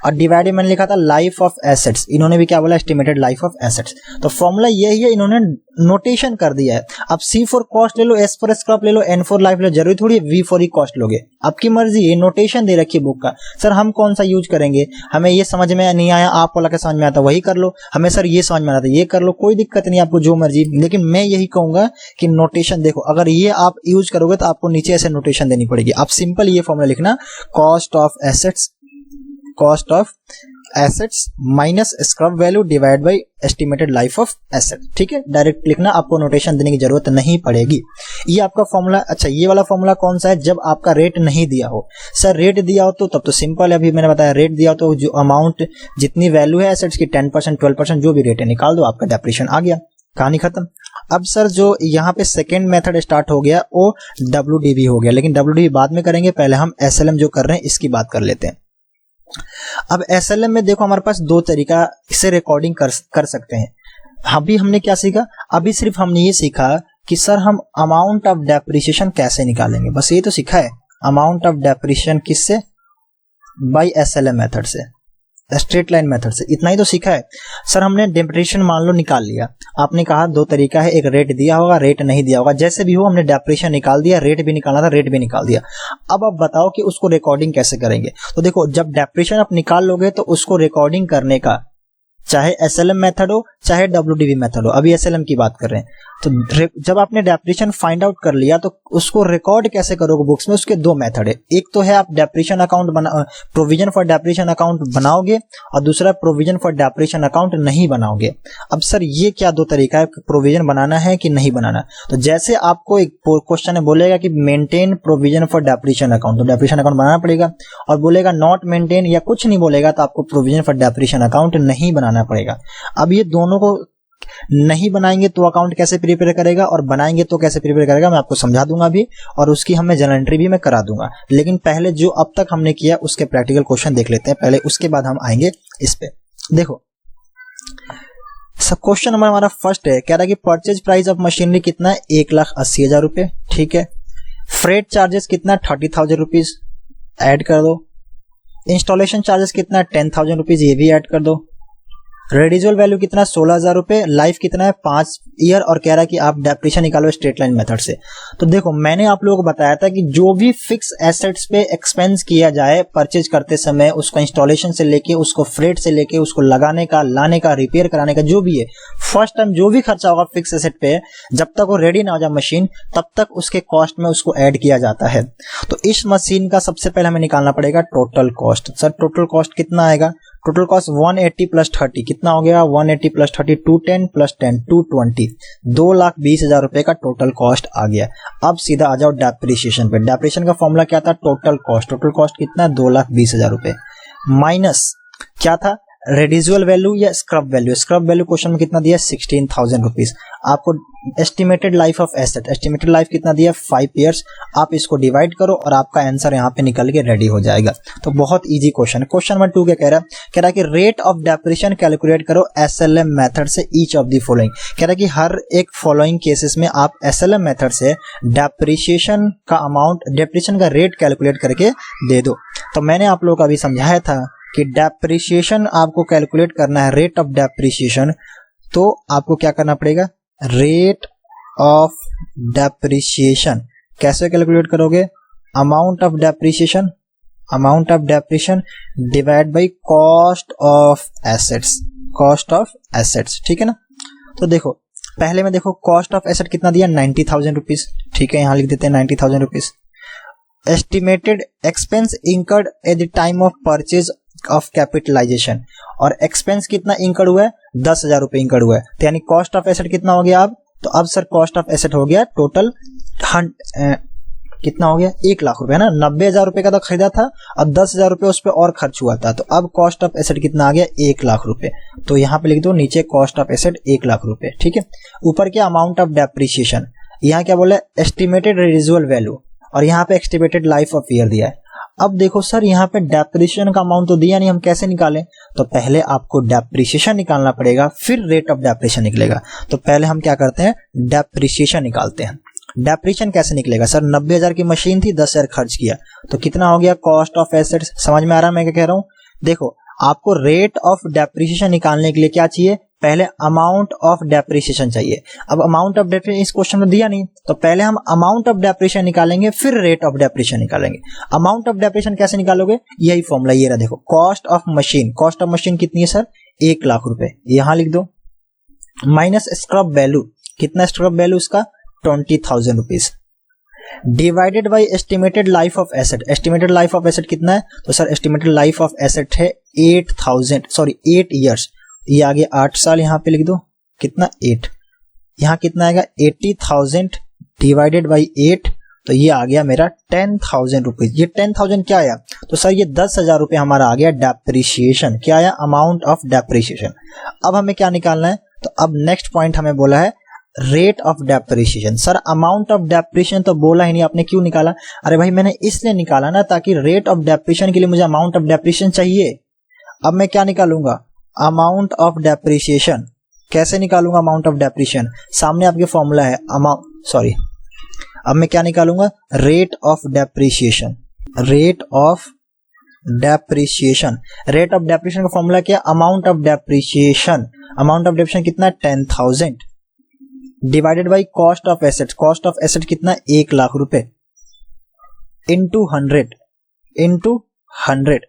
और डिवाइड मैंने लिखा था लाइफ ऑफ एसेट्स, इन्होंने भी क्या बोला, एस्टिमेटेड लाइफ ऑफ एसेट्स। तो फॉर्मूला यही है, इन्होंने नोटेशन कर दिया है। अब C फॉर कॉस्ट ले लो, S फॉर स्क्रैप ले लो, N फॉर लाइफ ले लो, जरूरी थोड़ी V फॉर ही कॉस्ट लोगे, आपकी मर्जी, ये नोटेशन दे रखी है बुक का। सर हम कौन सा यूज करेंगे, हमें ये समझ में नहीं आया, आप वाला के समझ में आता वही कर लो, हमें सर ये समझ में आता ये कर लो, कोई दिक्कत नहीं, आपको जो मर्जी। लेकिन मैं यही कहूंगा कि नोटेशन देखो, अगर ये आप यूज करोगे तो आपको नीचे ऐसे नोटेशन देनी पड़ेगी। आप सिंपल ये फॉर्मूला लिखना, cost of assets, cost of assets minus scrap value divide by estimated life of asset. ठीक है, डायरेक्ट लिखना, आपको नोटेशन देने की जरूरत नहीं पड़ेगी। ये आपका फॉर्मूला। अच्छा, ये वाला फॉर्मूला कौन सा है, जब आपका रेट नहीं दिया हो। सर रेट दिया हो तो तब तो सिंपल है, अभी मैंने बताया, रेट दिया हो तो जो अमाउंट, जितनी वैल्यू है एसेट्स की 10%, 12%, जो भी रेट है निकाल दो, आपका डेप्रिसिएशन आ गया, कहानी खत्म। अब सर जो यहाँ पे सेकेंड मेथड स्टार्ट हो गया वो WDV हो गया, लेकिन WDV बाद में करेंगे, पहले हम SLM जो कर रहे हैं इसकी बात कर लेते हैं। अब SLM में देखो हमारे पास दो तरीका से रिकॉर्डिंग कर सकते हैं। अभी हमने क्या सीखा, अभी सिर्फ हमने ये सीखा कि सर हम अमाउंट ऑफ डेप्रिसिएशन कैसे निकालेंगे, बस ये तो सीखा है, अमाउंट ऑफ डेप्रिसिएशन किससे, बाय SLM मेथड से, स्ट्रेट लाइन मेथड से, इतना ही तो सीखा है। सर हमने डेप्रिसिएशन मान लो निकाल लिया, आपने कहा दो तरीका है, एक रेट दिया होगा, रेट नहीं दिया होगा, जैसे भी हो हमने डेप्रिसिएशन निकाल दिया, रेट भी निकालना था, रेट भी निकाल दिया। अब आप बताओ कि उसको रिकॉर्डिंग कैसे करेंगे। तो देखो जब डेप्रिसिएशन आप निकाल लोगे तो उसको रिकॉर्डिंग करने का, चाहे SLM मेथड हो चाहे WDV मेथड हो, अभी SLM की बात कर रहे हैं, तो जब आपने डेप्रिसिएशन फाइंड आउट कर लिया तो उसको रिकॉर्ड कैसे करोगे बुक्स में, उसके दो मेथड है। एक तो है आप depreciation account provision for depreciation account बनाओगे, और दूसरा प्रोविजन फॉर डेप्रिसिएशन अकाउंट नहीं बनाओगे। अब सर ये क्या दो तरीका है, प्रोविजन बनाना है कि नहीं बनाना। तो जैसे आपको एक क्वेश्चन बोलेगा कि maintain provision for depreciation account, तो डेप्रिसिएशन अकाउंट बनाना पड़ेगा, और बोलेगा नॉट मेंटेन या कुछ नहीं बोलेगा तो आपको प्रोविजन फॉर डेप्रिसिएशन अकाउंट नहीं बनाना पड़ेगा। अब ये दोनों को नहीं बनाएंगे तो अकाउंट कैसे प्रिपेयर करेगा, और बनाएंगे तो कैसे प्रिपेयर करेगा, मैं आपको समझा दूंगा अभी, और उसकी हमें जर्नल एंट्री भी मैं करा दूंगा। लेकिन पहले जो अब तक हमने किया उसके प्रैक्टिकल क्वेश्चन देख लेते हैं पहले, उसके बाद हम आएंगे इस पे। देखो सब क्वेश्चन नंबर हमारा फर्स्ट है, कह रहा है कि परचेज प्राइस ऑफ मशीनरी कितना है, 1,80,000 रुपए। ठीक है, फ्रेट चार्जेस कितना, 30,000 रुपीज, ऐड कर दो। इंस्टॉलेशन चार्जेस कितना है, 10,000 रुपीज, ये भी ऐड कर दो। रेडिजुअल वैल्यू कितना, 16,000 रुपए। लाइफ कितना है, 5 ईयर, और कह रहा है कि आप डेप्रिसिएशन निकालो स्ट्रेट लाइन मेथड से। तो देखो मैंने आप लोगों को बताया था कि जो भी फिक्स एसेट्स पे एक्सपेंस किया जाए परचेज करते समय, उसको इंस्टॉलेशन से लेके, उसको फ्रेट से लेके, उसको लगाने का, लाने का, रिपेयर कराने का, जो भी है फर्स्ट टाइम जो भी खर्चा होगा फिक्स एसेट पे, जब तक वो रेडी ना हो जाए मशीन तब तक उसके कॉस्ट में उसको ऐड किया जाता है। तो इस मशीन का सबसे पहले हमें निकालना पड़ेगा total cost. Sir total cost कितना आएगा, टोटल कॉस्ट 180 प्लस 30 कितना हो गया, 180 प्लस 30 210 प्लस 10 220, 2,20,000 रुपए का टोटल कॉस्ट आ गया। अब सीधा आ जाओ डेप्रिसिएशन पे। डेप्रिसिएशन का फॉर्मूला क्या था, टोटल कॉस्ट, टोटल कॉस्ट कितना, 2,20,000 रुपए, माइनस क्या था, रेडिजुअल वैल्यू या scrub value. Scrub value question में कितना दिया, 16,000 रुपीज। आपको estimated life of asset, estimated life कितना दिया, 5 ईयर्स। आप इसको डिवाइड करो और आपका आंसर यहाँ पे निकल के रेडी हो जाएगा। तो बहुत इजी क्वेश्चन है। क्वेश्चन नंबर 2 क्या कह रहा है, कह रहा है कि रेट ऑफ डेप्रिसिएशन कैलकुलेट करो SLM मेथड से ईच ऑफ द फॉलोइंग। कह रहा है कि हर एक फॉलोइंग केसेस में आप SLM मेथड से डेप्रिसिएशन का अमाउंट, डेप्रिसिएशन का रेट कैलकुलेट करके दे दो। तो मैंने आप लोगों को अभी समझाया था कि डेप्रिसिएशन आपको कैलकुलेट करना है, रेट ऑफ डेप्रिसिएशन। तो आपको क्या करना पड़ेगा, रेट ऑफ डेप्रिसिएशन कैसे कैलकुलेट करोगे, amount of depreciation, amount of depreciation divide by cost of assets, cost of assets, ठीक है ना। तो देखो पहले में देखो कॉस्ट ऑफ एसेट कितना दिया, 90,000 रुपीज, ठीक है, यहां लिख देते हैं 90,000 rupees. Estimated expense incurred at the time of purchase of capitalisation, और एक्सपेंस कितना इंकर्ड हुआ है, 10,000 रुपए इंकर्ड हुआ है। तो यानी कॉस्ट ऑफ एसेट कितना हो गया अब, तो अब सर कॉस्ट ऑफ एसेट हो गया टोटल कितना हो गया, 1 लाख रुपए, है ना। 90,000 रुपए का तो खरीदा था और 10,000 रुपए उस पर और खर्च हुआ था। तो अब कॉस्ट ऑफ एसेट कितना आ गया, 1 लाख रुपए। तो यहाँ पे लिख दो नीचे कॉस्ट ऑफ एसेट 1 लाख रुपए, ठीक है। ऊपर क्या, अमाउंट ऑफ डेप्रिसिएशन, यहाँ क्या बोला, एस्टिमेटेड रेजिजुअल वैल्यू, और यहाँ पे एस्टिमेटेड लाइफ ऑफ ईयर दिया है। अब देखो सर यहाँ पे डेप्रिसिएशन का अमाउंट तो दिया नहीं, हम कैसे निकालें, तो पहले आपको डेप्रिसिएशन निकालना पड़ेगा, फिर रेट ऑफ डेप्रिसिएशन निकलेगा। तो पहले हम क्या करते हैं, डेप्रिसिएशन निकालते हैं। डेप्रिसिएशन कैसे निकलेगा, सर 90,000 की मशीन थी, 10,000 खर्च किया, तो कितना हो गया, कॉस्ट ऑफ एसेट्स। समझ में आ रहा है मैं क्या कह रहा हूँ। देखो आपको रेट ऑफ डेप्रिसिएशन निकालने के लिए क्या चाहिए, पहले अमाउंट ऑफ डेप्रिसिएशन चाहिए। अब अमाउंट ऑफ डेप्रिसिएशन इस क्वेश्चन में दिया नहीं, तो पहले हम अमाउंट ऑफ डेप्रिसिएशन निकालेंगे, फिर रेट ऑफ डेप्रिसिएशन निकालेंगे। अमाउंट ऑफ डेप्रिसिएशन कैसे निकालोगे, यही फॉर्मूला ये रहा, देखो cost of machine, cost of machine कितनी है सर, 1 लाख रुपए, यहां लिख दो, माइनस स्क्रब वैल्यू, कितना स्क्रब वैल्यू उसका, 20,000 rupees, divided by estimated life of asset. Estimated life of asset कितना है, तो sir estimated life of asset है 8 ईयर्स, ये आगे 8 साल, यहाँ पे लिख दो कितना, 8, यहाँ कितना आएगा 80,000 डिवाइडेड बाई 8, तो ये आ गया मेरा 10,000 रुपीज। ये 10,000 क्या आया, तो सर ये 10,000 रुपए हमारा आ गया डेप्रिसिएशन, क्या आया, अमाउंट ऑफ डेप्रिसिएशन। अब हमें क्या निकालना है, तो अब नेक्स्ट पॉइंट हमें बोला है rate of depreciation. Sir amount of depreciation तो बोला ही नहीं, आपने क्यों निकाला, अरे भाई मैंने इसलिए निकाला ना ताकि रेट ऑफ डेप्रिसिएशन के लिए मुझे अमाउंट ऑफ डेप्रिसिएशन चाहिए। अब मैं क्या निकालूंगा, अमाउंट ऑफ डेप्रिसिएशन। कैसे निकालूंगा अमाउंट ऑफ डेप्रिसिएशन, सामने आपके फॉर्मूला है अब मैं क्या निकालूंगा, rate of depreciation, rate of depreciation. Rate of depreciation का फॉर्मूला क्या, amount of depreciation, amount of depreciation कितना, 10,000 divided by cost of asset, cost of asset कितना, 1 लाख रुपए, इंटू 100।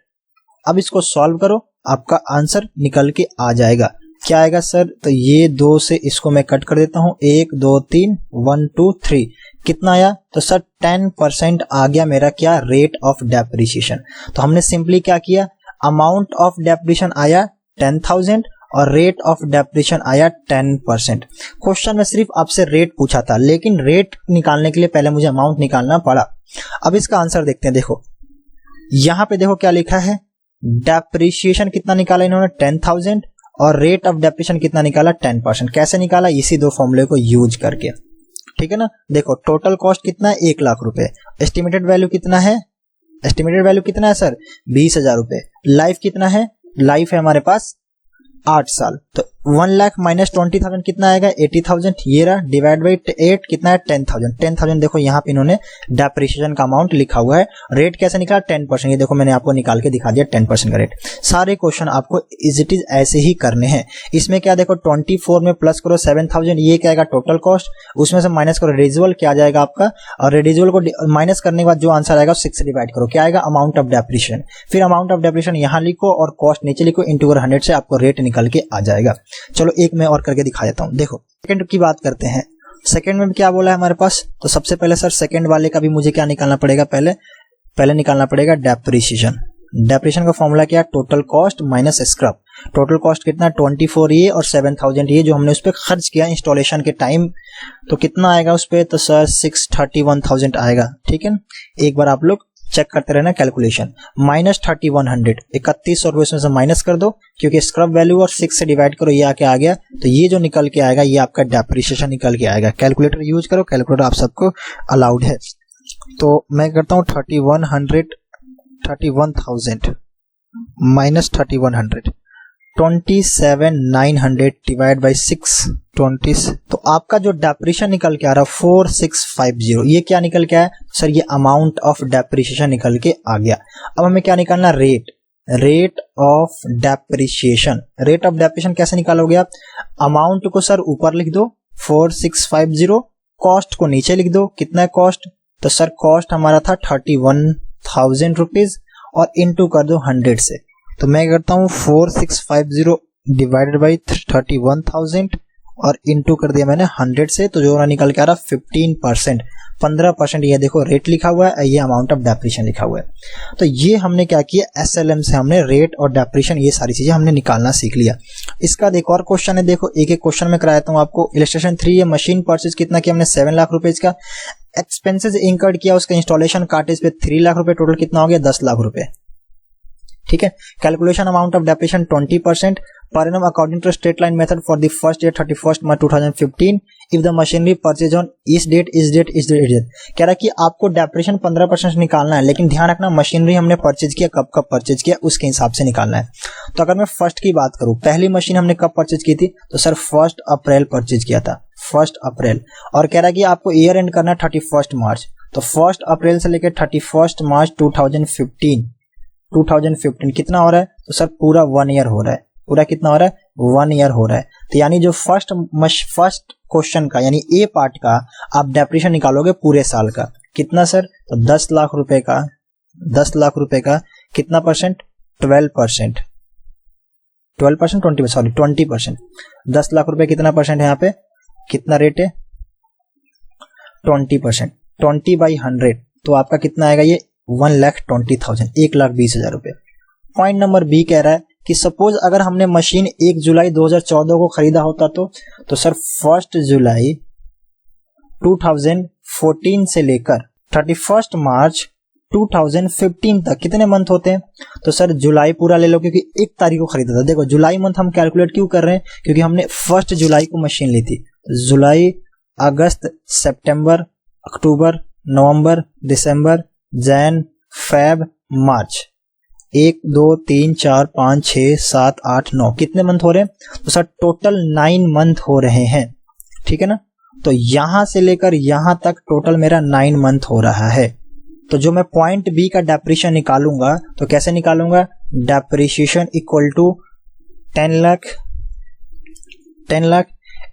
अब इसको सॉल्व करो, आपका आंसर निकल के आ जाएगा। क्या आएगा सर, तो ये 2 से इसको मैं कट कर देता हूं, 1 2 3 1 2 3, कितना आया, तो सर 10% आ गया मेरा क्या, रेट ऑफ डेप्रिसिएशन। तो हमने सिंपली क्या किया, अमाउंट ऑफ डेप्रिसिएशन आया 10,000 और रेट ऑफ डेप्रिसिएशन आया 10%। क्वेश्चन में सिर्फ आपसे रेट पूछा था, लेकिन रेट निकालने के लिए पहले मुझे अमाउंट निकालना पड़ा। अब इसका आंसर देखते हैं। देखो यहां पे देखो क्या लिखा है, डेप्रिसिएशन कितना निकाला इन्होंने, 10,000, और रेट ऑफ डेप्रिसिएशन कितना निकाला, 10%। कैसे निकाला, इसी 2 फॉर्मूले को यूज करके, ठीक है ना। देखो टोटल कॉस्ट कितना है, 1 लाख रुपए, एस्टिमेटेड वैल्यू कितना है, एस्टिमेटेड वैल्यू कितना है सर, 20,000 रुपए, लाइफ कितना है, लाइफ है हमारे पास 8 साल, तो 1 लाख माइनस 20,000 कितना आएगा, 80,000, ये रहा, डिवाइड बाई 8 कितना है, 10,000। 10,000 देखो यहाँ पे इन्होंने डेप्रिसिएशन का अमाउंट लिखा हुआ है। रेट कैसे निकला, 10%, ये देखो मैंने आपको निकाल के दिखा दिया 10% का रेट। सारे क्वेश्चन आपको इज इट इज ऐसे ही करने हैं। इसमें क्या देखो 24 में प्लस करो 7,000, ये क्या आएगा टोटल कॉस्ट, उसमें से माइनस करो रेडिजुअल, क्या आ जाएगा आपका, और रेडिजुअल को माइनस करने के बाद जो आंसर आएगा 6 से डिवाइड करो, क्या आएगा, अमाउंट ऑफ डेप्रिसिएशन। फिर अमाउंट ऑफ डेप्रिसिएशन यहाँ लिखो और कॉस्ट नीचे लिखो, इंटू 100 से आपको रेट निकल के आ जाएगा। चलो एक मैं और करके दिखा देता हूं। देखो सेकंड की बात करते हैं, सेकंड में क्या बोला है हमारे पास, तो सबसे पहले सर सेकंड वाले का भी मुझे क्या निकालना पड़ेगा, पहले निकालना पड़ेगा डेप्रिसिएशन। डेप्रिसिएशन का फॉर्मूला क्या है, total cost minus scrub. Total cost कितना, 24 ये और 7,000 ये जो हमने उस पर खर्च किया इंस्टॉलेशन के टाइम, तो कितना आएगा उस पर, तो सर 631,000 आएगा। ठीक है, एक बार आप लोग चेक करते रहना कैलकुलेशन। -3100 3100 रुपये इसमें से माइनस कर दो, क्योंकि स्क्रब वैल्यू और 6 से डिवाइड करो, ये आके आ गया। तो ये जो निकल के आएगा ये आपका डेप्रिसिएशन निकल के आएगा। कैलकुलेटर यूज करो, कैलकुलेटर आप सबको अलाउड है। तो मैं करता हूँ 3100 31,000 माइनस 3100 27,900 डिवाइड बाई 6 तो आपका जो डेप्रिसिएशन निकल के आ रहा है 4650। ये क्या निकल के आया सर? ये अमाउंट ऑफ डेप्रिसिएशन निकल के आ गया। अब हमें क्या निकालना? Rate of depreciation. Rate of depreciation कैसे निकालोगे आप? अमाउंट को सर ऊपर लिख दो 4650, कॉस्ट को नीचे लिख दो। कितना है कॉस्ट? तो सर कॉस्ट हमारा था 31,000 रुपीज और इनटू कर दो 100 से। तो मैं करता हूँ 4650 डिवाइडेड बाई 31,000 और इनटू कर दिया मैंने 100 से। तो जो निकल के आ रहा 15%। ये देखो रेट लिखा हुआ है, ये अमाउंट ऑफ डेप्रिसिएशन लिखा हुआ है। तो ये हमने क्या किया, SLM से हमने रेट और डेप्रिसिएशन ये सारी चीजें हमने निकालना सीख लिया। इसका एक और क्वेश्चन है, देखो एक एक क्वेश्चन में कराता हूँ आपको। इलस्ट्रेशन 3 है, मशीन परचेज कितना किया हमने? 7 लाख रुपए का। एक्सपेंसेस इंकर्ड किया, उसका इंस्टॉलेशन कार्टेज पे 3 लाख रुपए, टोटल कितना हो गया? 10 लाख रुपए। ठीक है। Calculation amount of depreciation 20% per annum according to straight line method for the first year 31 March 2015 if the machinery purchase on इस डेट कह रहा है कि आपको डेप्रिसिएशन 15% निकालना है, लेकिन ध्यान रखना मशीनरी हमने परचेज किया कब परचेज किया उसके हिसाब से निकालना है। तो अगर मैं फर्स्ट की बात करूं, पहली मशीन हमने कब परचेज की थी? तो सर 1 अप्रैल परचेज किया था, 1 अप्रैल। और कह रहा है कि आपको ईयर एंड करना है 31 मार्च। तो 1 अप्रैल से लेकर 31 मार्च 2015 कितना हो रहा है? तो सर पूरा 1 ईयर हो रहा है। पूरा कितना हो रहा है? 1 ईयर हो रहा है। तो यानी जो फर्स्ट क्वेश्चन का यानी ए पार्ट का आप डेप्रिसिएशन निकालोगे पूरे साल का, कितना सर? तो 10 लाख रुपए का 10 लाख रुपए का कितना परसेंट? 12%। 20%। 10 लाख रुपए कितना परसेंट है यहाँ पे? कितना रेट है? 20%। 20/100 तो आपका कितना आएगा? ये 1,20,000 1,20,000 रुपए। पॉइंट नंबर बी कह रहा है कि सपोज अगर हमने मशीन 1 जुलाई 2014 को खरीदा होता तो सर 1 जुलाई 2014 से लेकर 31 मार्च 2015 तक कितने मंथ होते हैं? तो सर जुलाई पूरा ले लो, क्योंकि 1 तारीख को खरीदा था। देखो जुलाई मंथ हम कैलकुलेट क्यों कर रहे हैं? क्योंकि हमने 1 जुलाई को मशीन ली थी। जुलाई, अगस्त, सितंबर, अक्टूबर, नवंबर, दिसंबर, जैन, फेब, मार्च, 1 2 3 4 5 6 7 8 9 कितने मंथ हो रहे हैं? तो सर टोटल 9 मंथ हो रहे हैं। ठीक है ना। तो यहां से लेकर यहां तक टोटल मेरा 9 मंथ हो रहा है। तो जो मैं पॉइंट बी का डेप्रिसिएशन निकालूंगा तो कैसे निकालूंगा? Depreciation equal to 10 lakh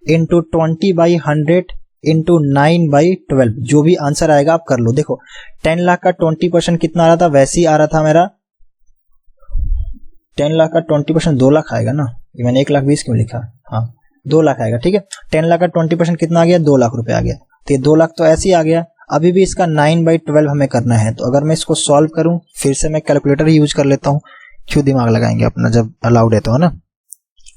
into 20/100 into 9/12। जो भी आंसर आएगा आप कर लो। देखो 10 लाख का 20% कितना आ रहा था? वैसे ही आ रहा था मेरा 10 लाख का 20% 2 लाख आएगा ना। ये मैंने 1,20,000 क्यों लिखा? हाँ 2 लाख आएगा। ठीक है। 10 लाख का 20% कितना आ गया? 2 लाख रुपए आ गया। तो ये 2 लाख तो ऐसे ही आ गया। अभी भी इसका 9/12 हमें करना है। तो अगर मैं इसको सॉल्व करूं, फिर से मैं कैलकुलेटर ही यूज कर लेता हूं, क्यों दिमाग लगाएंगे अपना जब अलाउड है तो, है ना।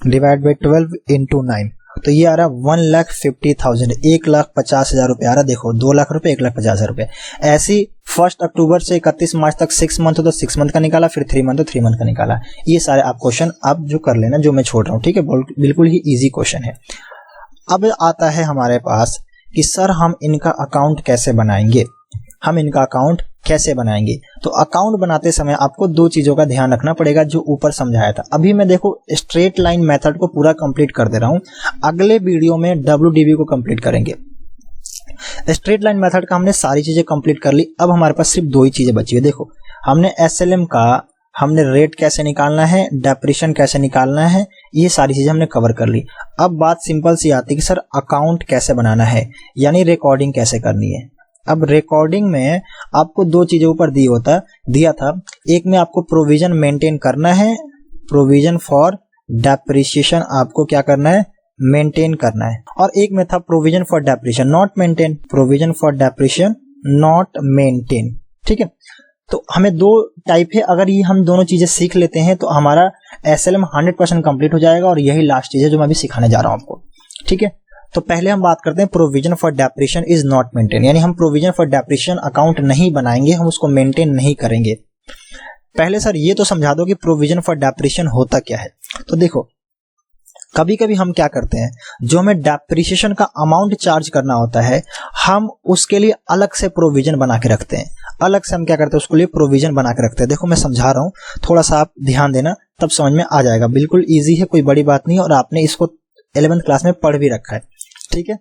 डिवाइड बाई 12 इंटू 9 तो ये आ रहा 1,50,000 1,50,000 रुपए आ रहा। देखो 2 लाख रुपए 1,50,000 रुपए। ऐसी 1 अक्टूबर से 31 मार्च तक 6 मंथ हो तो 6 मंथ का निकाला, फिर 3 मंथ तो 3 मंथ का निकाला। ये सारे आप क्वेश्चन आप जो कर लेना, जो मैं छोड़ रहा हूँ। ठीक है। बिल्कुल ही इजी क्वेश्चन है। अब आता है हमारे पास कि सर हम इनका अकाउंट कैसे बनाएंगे। तो अकाउंट बनाते समय आपको 2 चीजों का ध्यान रखना पड़ेगा जो ऊपर समझाया था। अभी मैं देखो स्ट्रेट लाइन मेथड को पूरा कंप्लीट कर दे रहा हूं। अगले वीडियो में WDV को कंप्लीट करेंगे। स्ट्रेट लाइन मेथड का हमने सारी चीजें कंप्लीट कर ली। अब हमारे पास सिर्फ 2 ही चीजें बची है। देखो हमने SLM का हमने रेट कैसे निकालना है, डेप्रिसिएशन कैसे निकालना है, ये सारी चीजें हमने कवर कर ली। अब बात सिंपल सी आती है कि सर अकाउंट कैसे बनाना है, यानी रिकॉर्डिंग कैसे करनी है। अब रिकॉर्डिंग में आपको 2 चीजें ऊपर दिया था। एक में आपको प्रोविजन मेंटेन करना है, प्रोविजन फॉर डेप्रिसिएशन आपको क्या करना है? मेंटेन करना है। और एक में था provision for depreciation not maintain, provision for depreciation not maintain. ठीक है। तो हमें 2 टाइप है। अगर ये हम दोनों चीजें सीख लेते हैं तो हमारा SLM 100% कंप्लीट हो जाएगा। और यही लास्ट चीज है जो मैं अभी सिखाने जा रहा हूं आपको। ठीक है। तो पहले हम बात करते हैं provision for depreciation is not maintain, यानी हम प्रोविजन फॉर डेप्रिसिएशन अकाउंट नहीं बनाएंगे, हम उसको मेंटेन नहीं करेंगे। पहले सर ये तो समझा दो कि प्रोविजन फॉर डेप्रिसिएशन होता क्या है। तो देखो कभी कभी हम क्या करते हैं, जो हमें डेप्रिसिएशन का अमाउंट चार्ज करना होता है हम उसके लिए अलग से प्रोविजन बना के रखते हैं, अलग से हम क्या करते हैं उसके लिए प्रोविजन बना के रखते हैं। देखो मैं समझा रहा हूँ, थोड़ा सा आप ध्यान देना तब समझ में आ जाएगा, बिल्कुल इजी है, कोई बड़ी बात नहीं, और आपने इसको 11th क्लास में पढ़ भी रखा है, ठीक है।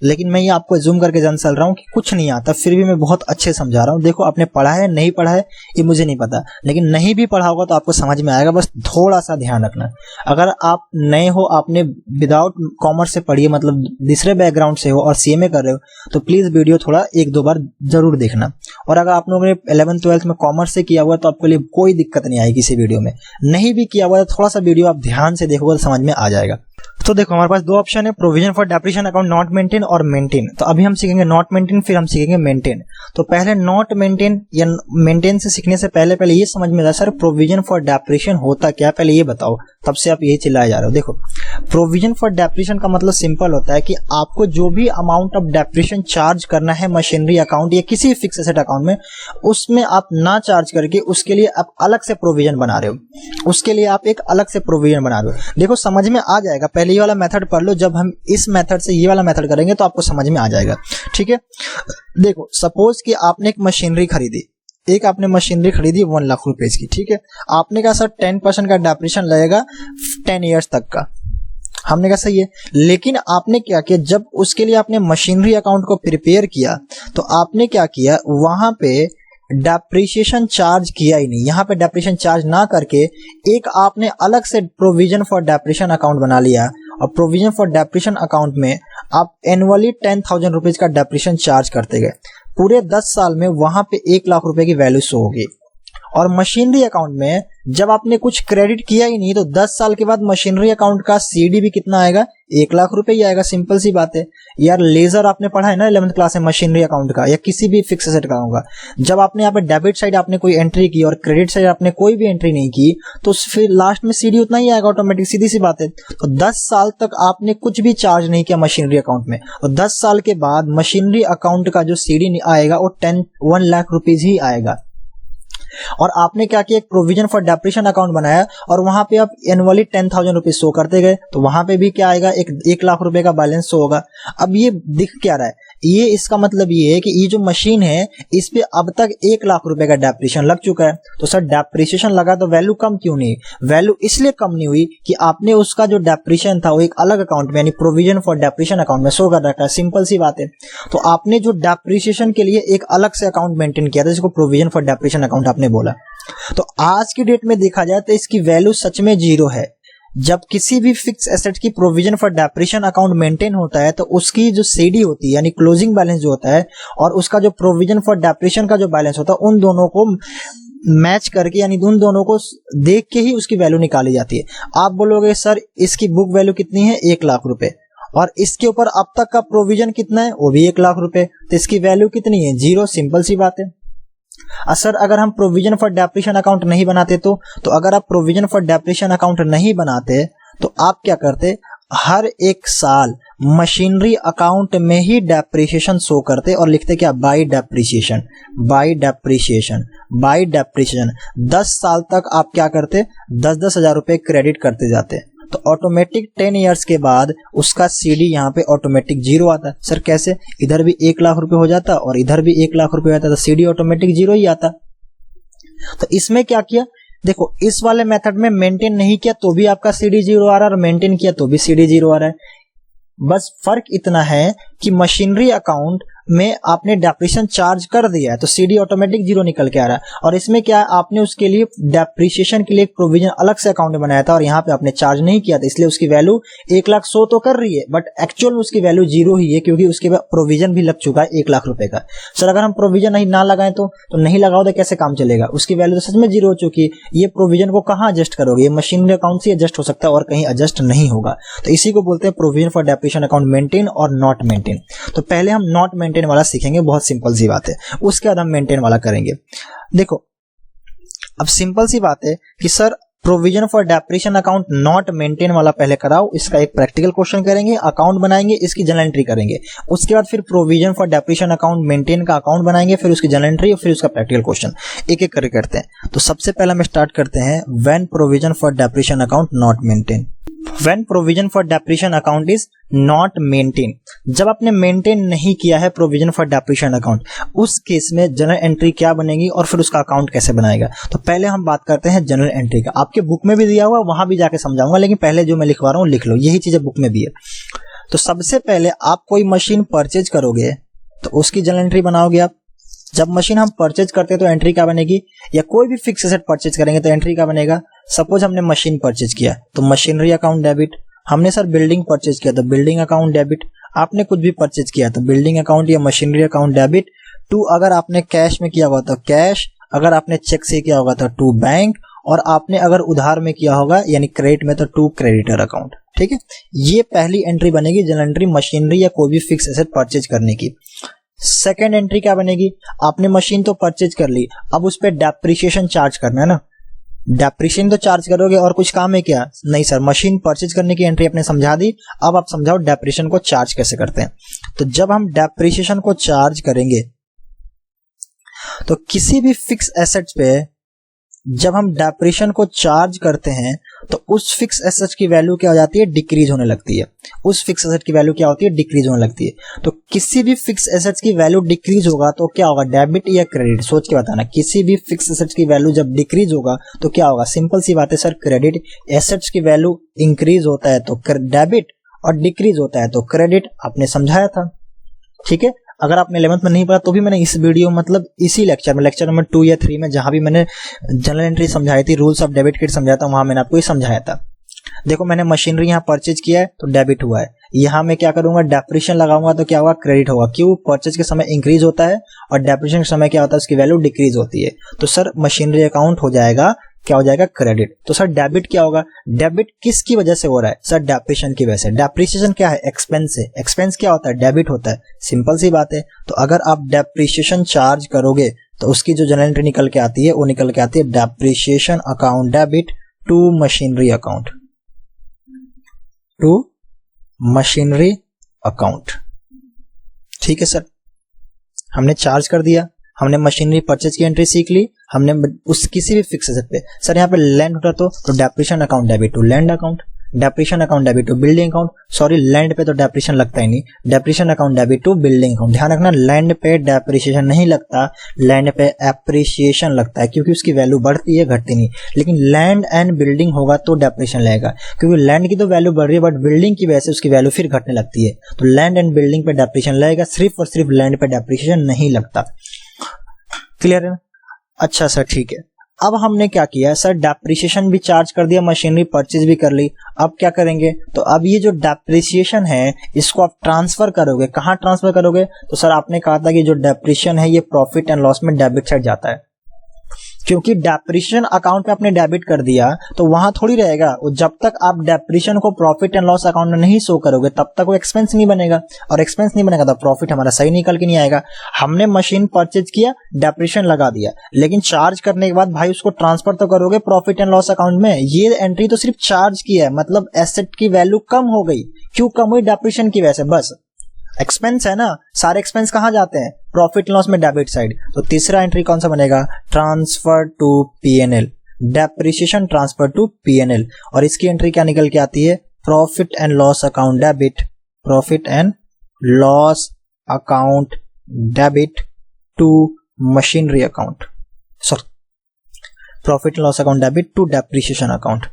लेकिन मैं ये आपको जूम करके जान चल रहा हूँ कि कुछ नहीं आता, फिर भी मैं बहुत अच्छे समझा रहा हूँ। देखो आपने पढ़ा है नहीं पढ़ा है ये मुझे नहीं पता, लेकिन नहीं भी पढ़ा होगा तो आपको समझ में आएगा, बस थोड़ा सा ध्यान रखना। अगर आप नए हो, आपने विदाउट कॉमर्स से पढ़ी है, मतलब दूसरे बैकग्राउंड से हो और सीएमए कर रहे हो, तो प्लीज वीडियो थोड़ा 1-2 बार जरूर देखना। और अगर आप लोगों ने 11th 12th में कॉमर्स से किया हुआ तो आपके लिए कोई दिक्कत नहीं आएगी किसी वीडियो में, नहीं भी किया हुआ तो थोड़ा सा वीडियो आप ध्यान से देखोगे तो समझ में आ जाएगा। तो देखो हमारे पास 2 ऑप्शन है, provision for depreciation account not maintain और मेंटेन। तो अभी हम सीखेंगे नॉट मेंटेन, फिर हम सीखेंगे मेंटेन। तो पहले नॉट मेंटेन या मेंटेन से सीखने से पहले ये समझ में आता है सर प्रोविजन फॉर डेप्रिसिएशन होता क्या, पहले ये बताओ, तब से आप यही चिल्लाए जा रहे हो। देखो प्रोविजन फॉर डेप्रिसिएशन का मतलब सिंपल होता है कि आपको जो भी अमाउंट ऑफ डेप्रिसिएशन चार्ज करना है मशीनरी अकाउंट या किसी फिक्स एसेट अकाउंट में, उसमें आप ना चार्ज करके उसके लिए आप अलग से प्रोविजन बना रहे हो, उसके लिए आप एक अलग से प्रोविजन बना रहे हो। देखो समझ में आ जाएगा, पहले ये वाला मेथड पढ़ लो, जब हम इस मेथड से ये वाला मेथड करेंगे तो आपको समझ में आ जाएगा, ठीक है। देखो सपोज कि आपने एक मशीनरी खरीदी, एक आपने मशीनरी खरीदी 1 लाख रुपए की, ठीक है। आपने कहा सर 10% का डेप्रिसिएशन लगेगा 10 ईयर्स तक का, हमने कहा सही है। लेकिन आपने क्या किया, जब उसके लिए आपने मशीनरी अकाउंट को प्रिपेयर किया तो आपने क्या किया, वहां पे डेप्रिसिएशन चार्ज किया ही नहीं। यहाँ पे डेप्रिसिएशन चार्ज ना करके एक आपने अलग से प्रोविजन फॉर डेप्रिसिएशन अकाउंट बना लिया, और प्रोविजन फॉर डेप्रिसिएशन अकाउंट में आप एनुअली 10,000 रुपीज का डेप्रिसिएशन चार्ज करते गए। पूरे 10 साल में वहां पे 1 लाख रुपए की वैल्यू शो होगी। और मशीनरी अकाउंट में जब आपने कुछ क्रेडिट किया ही नहीं तो 10 साल के बाद मशीनरी अकाउंट का सीडी भी कितना आएगा, 1 लाख रुपए ही आएगा। सिंपल सी बात है यार, लेजर आपने पढ़ा है ना 11th क्लास में मशीनरी अकाउंट का या किसी भी फिक्स एसेट का होगा। जब आपने यहाँ पे डेबिट साइड आपने कोई एंट्री की और क्रेडिट साइड आपने कोई भी एंट्री नहीं की तो फिर लास्ट में सीडी उतना ही आएगा ऑटोमेटिक, सीधी सी बात है। तो 10 साल तक आपने कुछ भी चार्ज नहीं किया मशीनरी अकाउंट में, और 10 साल के बाद मशीनरी अकाउंट का जो सीडी आएगा वो 1 लाख रुपीज ही आएगा। और आपने क्या किया, एक प्रोविजन फॉर डेप्रिसिएशन अकाउंट बनाया और वहां पे आप एनुअली 10,000 रुपीज शो करते गए, तो वहां पे भी क्या आएगा, 1 लाख रुपए का बैलेंस शो होगा। अब ये दिख क्या रहा है, ये इसका मतलब ये है कि ये जो मशीन है इस पे अब तक 1 लाख रुपए का डेप्रिसिएशन लग चुका है। तो सर डेप्रिसिएशन लगा तो वैल्यू कम क्यों नहीं, वैल्यू इसलिए कम नहीं हुई कि आपने उसका जो डेप्रिसिएशन था वो एक अलग अकाउंट में यानी प्रोविजन फॉर डेप्रिसिएशन अकाउंट में शो कर रखा है। सिंपल सी बात है। तो आपने जो डेप्रिसिएशन के लिए एक अलग से अकाउंट मेंटेन किया था जिसको प्रोविजन फॉर डेप्रिसिएशन अकाउंट आपने बोला, तो आज की डेट में देखा जाए तो इसकी वैल्यू सच में 0 है। जब किसी भी फिक्स एसेट की provision for depreciation account maintain होता है तो उसकी जो सीडी होती है यानी क्लोजिंग बैलेंस जो होता है और उसका जो प्रोविजन फॉर डेप्रिसिएशन का जो बैलेंस होता है, उन दोनों को मैच करके यानी उन दोनों को देख के ही उसकी वैल्यू निकाली जाती है। आप बोलोगे सर इसकी बुक वैल्यू कितनी है, 1 लाख रुपए, और इसके ऊपर अब तक का प्रोविजन कितना है, वो भी 1 लाख रुपए, तो इसकी वैल्यू कितनी है, 0। सिंपल सी बात है। सर अगर हम प्रोविजन फॉर डेप्रिसिएशन अकाउंट नहीं बनाते तो अगर आप प्रोविजन फॉर डेप्रिसिएशन अकाउंट नहीं बनाते तो आप क्या करते, हर एक साल मशीनरी अकाउंट में ही डेप्रिसिएशन शो करते और लिखते क्या, bye depreciation, bye depreciation, bye depreciation. 10 साल तक आप क्या करते, 10-10 हजार रुपए क्रेडिट करते जाते, तो ऑटोमेटिक 10 इयर्स के बाद उसका सीडी यहाँ पे ऑटोमेटिक 0 आता। सर कैसे, इधर भी 1 लाख रुपए हो जाता और इधर भी 1 लाख रुपए आता, तो सीडी ऑटोमेटिक 0 ही आता। तो इसमें क्या किया, देखो इस वाले मेथड में मेंटेन नहीं किया तो भी आपका सीडी 0 आ रहा है और मेंटेन किया तो भी सीडी 0 आ रहा है। बस फर्क इतना है कि मशीनरी अकाउंट में आपने डेप्रिसिएशन चार्ज कर दिया है तो सीडी ऑटोमेटिक 0 निकल के आ रहा है, और इसमें क्या है, आपने उसके लिए डेप्रिसिएशन के लिए एक प्रोविजन अलग से अकाउंट में बनाया था और यहाँ पे आपने चार्ज नहीं किया था, इसलिए उसकी वैल्यू 1 लाख 100 तो कर रही है बट एक्चुअल में उसकी वैल्यू 0 ही है क्योंकि उसके बाद प्रोविजन भी लग चुका है 1 लाख रुपए का। सर अगर हम प्रोविजन नहीं ना लगाए तो नहीं लगाओ तो कैसे काम चलेगा, उसकी वैल्यू तो सच में 0 हो चुकी है। ये प्रोविजन को कहाँ एडजस्ट करोगे, ये मशीनरी अकाउंट से एडजस्ट हो सकता है और कहीं एडजस्ट नहीं होगा। तो इसी को बोलते हैं provision for depreciation account maintain और नॉट मेंटेन। तो पहले हम नॉट मेंटेन वाला सीखेंगे, बहुत सिंपल सी बात है, उसके बाद हम मेंटेन वाला करेंगे। देखो अब सिंपल सी बात है कि sir provision for depreciation account not maintain वाला पहले कराओ, इसका एक प्रैक्टिकल क्वेश्चन करेंगे, अकाउंट बनाएंगे, इसकी जर्नल एंट्री करेंगे, उसके बाद फिर provision for depreciation account maintain का अकाउंट बनाएंगे, फिर उसकी जर्नल एंट्री और फिर उसका प्रैक्टिकल क्वेश्चन एक एक करके करते हैं। तो सबसे पहला हम स्टार्ट करते हैं when provision for depreciation account not maintain. When provision for depreciation account is not maintain, जब आपने मेंटेन नहीं किया है प्रोविजन फॉर डेप्रिसिएशन अकाउंट, उस केस में जनरल एंट्री क्या बनेगी और फिर उसका अकाउंट कैसे बनाएगा। तो पहले हम बात करते हैं जनरल एंट्री का। आपके बुक में भी दिया हुआ, वहां भी जाके समझाऊंगा, लेकिन पहले जो मैं लिखवा रहा हूं लिख लो, यही चीजें बुक में भी है। तो सबसे पहले आप कोई मशीन परचेज करोगे तो उसकी जनरल एंट्री बनाओगे आप। जब मशीन हम परचेज करते हैं तो एंट्री क्या बनेगी, या कोई भी फिक्स एसेट परचेज करेंगे तो एंट्री क्या बनेगा। सपोज हमने मशीन परचेज किया तो मशीनरी अकाउंट डेबिट, हमने सर बिल्डिंग परचेज किया तो बिल्डिंग अकाउंट डेबिट, आपने कुछ भी परचेज किया तो बिल्डिंग अकाउंट या मशीनरी अकाउंट डेबिट। टू अगर आपने कैश में किया होगा तो कैश, अगर आपने चेक से किया होगा तो टू बैंक, और आपने अगर उधार में किया होगा यानी क्रेडिट में तो टू क्रेडिटर अकाउंट। ठीक है, ये पहली एंट्री बनेगी जनरल एंट्री मशीनरी या कोई भी फिक्स एसेट परचेज करने की। सेकेंड एंट्री क्या बनेगी, आपने मशीन तो परचेज कर ली, अब उस पर डेप्रिसिएशन चार्ज करना है ना। डेप्रिसिएशन तो चार्ज करोगे और कुछ काम है क्या, नहीं सर, मशीन परचेज करने की एंट्री आपने समझा दी, अब आप समझाओ डेप्रिसिएशन को चार्ज कैसे करते हैं। तो जब हम डेप्रिसिएशन को चार्ज करेंगे तो किसी भी फिक्स एसेट्स पे जब हम डेप्रिसिएशन को चार्ज करते हैं तो उस फिक्स एसेट की वैल्यू क्या हो जाती है, डिक्रीज होने लगती है। उस फिक्स एसेट की वैल्यू क्या होती है, डिक्रीज होने लगती है। तो किसी भी फिक्स एसेट्स की वैल्यू डिक्रीज होगा तो क्या होगा, डेबिट या क्रेडिट, सोच के बताना। किसी भी फिक्स एसेट्स की वैल्यू जब डिक्रीज होगा तो क्या होगा, सिंपल सी बात है सर, क्रेडिट। एसेट्स की वैल्यू इंक्रीज होता है तो डेबिट और डिक्रीज होता है तो क्रेडिट, आपने समझाया था। ठीक है, अगर आपने 11th में नहीं पढ़ा तो भी मैंने इस वीडियो मतलब इसी लेक्चर में, लेक्चर नंबर 2 या 3 में जहां भी मैंने जनरल एंट्री समझाई थी, रूल्स ऑफ डेबिट क्रेडिट समझाया था, वहां मैंने आपको ये समझाया था। देखो मैंने मशीनरी यहाँ परचेज किया है तो डेबिट हुआ है, यहाँ मैं क्या करूंगा, डेप्रिसिएशन लगाऊंगा तो क्या होगा, क्रेडिट होगा। क्यों, परचेज के समय इंक्रीज होता है और डेप्रिसिएशन के समय क्या होता है, उसकी वैल्यू डिक्रीज होती है। तो सर मशीनरी अकाउंट हो जाएगा, क्या हो जाएगा, क्रेडिट। तो सर डेबिट क्या होगा, डेबिट किसकी वजह से हो रहा है, सर डेप्रिसिएशन की वजह से। डेप्रिसिएशन क्या है, एक्सपेंस है, एक्सपेंस क्या होता है, डेबिट होता है, सिंपल सी बात है। तो अगर आप डेप्रिसिएशन चार्ज करोगे तो उसकी जो जनरल एंट्री निकल के आती है वो निकल के आती है depreciation account debit to machinery account, to machinery account. ठीक है सर, हमने चार्ज कर दिया, हमने मशीनरी परचेज की एंट्री सीख ली, हमने उस किसी भी फिक्स एसेट पे, सर यहाँ पे लैंड होता तो depreciation account debit to land account, depreciation account debit to building account, sorry land पे तो डेप्रिसिएशन लगता ही नहीं, depreciation account debit to building account. ध्यान रखना, लैंड पे डेप्रिसिएशन नहीं लगता, लैंड पे एप्रिसिएशन लगता है, क्योंकि उसकी वैल्यू बढ़ती है घटती नहीं। लेकिन लैंड एंड बिल्डिंग होगा तो डेप्रिसिएशन लगेगा, क्योंकि लैंड की तो वैल्यू बढ़ रही है बट बिल्डिंग की वजह से उसकी वैल्यू फिर घटने लगती है। तो लैंड एंड बिल्डिंग पे डेप्रिसिएशन लगेगा, सिर्फ और सिर्फ लैंड पे डेप्रिसिएशन नहीं लगता। क्लियर है, अच्छा सर ठीक है। अब हमने क्या किया सर, डेप्रिसिएशन भी चार्ज कर दिया, मशीनरी परचेज भी कर ली। अब क्या करेंगे, तो अब ये जो डेप्रिसिएशन है इसको आप ट्रांसफर करोगे, कहाँ ट्रांसफर करोगे, तो सर आपने कहा था कि जो डेप्रिसिएशन है ये प्रॉफिट एंड लॉस में डेबिट साइड जाता है, क्योंकि डेप्रिसिएशन अकाउंट पे आपने डेबिट कर दिया तो वहां थोड़ी रहेगा। जब तक आप डेप्रिसिएशन को प्रॉफिट एंड लॉस अकाउंट में नहीं शो करोगे तब तक वो एक्सपेंस नहीं बनेगा, और एक्सपेंस नहीं बनेगा तो प्रॉफिट हमारा सही निकल के नहीं आएगा। हमने मशीन परचेज किया, डेप्रिसिएशन लगा दिया, लेकिन चार्ज करने के बाद भाई उसको ट्रांसफर तो करोगे प्रॉफिट एंड लॉस अकाउंट में। ये एंट्री तो सिर्फ चार्ज की है, मतलब एसेट की वैल्यू कम हो गई। क्यों कम हुई, डेप्रिसिएशन की वजह से, बस। एक्सपेंस है ना, सारे एक्सपेंस कहां जाते हैं, प्रॉफिट लॉस में डेबिट साइड। तो तीसरा एंट्री कौन सा बनेगा, transfer to PNL, depreciation transfer to PNL. और इसकी एंट्री क्या निकल के आती है, profit and loss account debit, profit and loss account debit to machinery account, sorry profit and loss account debit to depreciation account,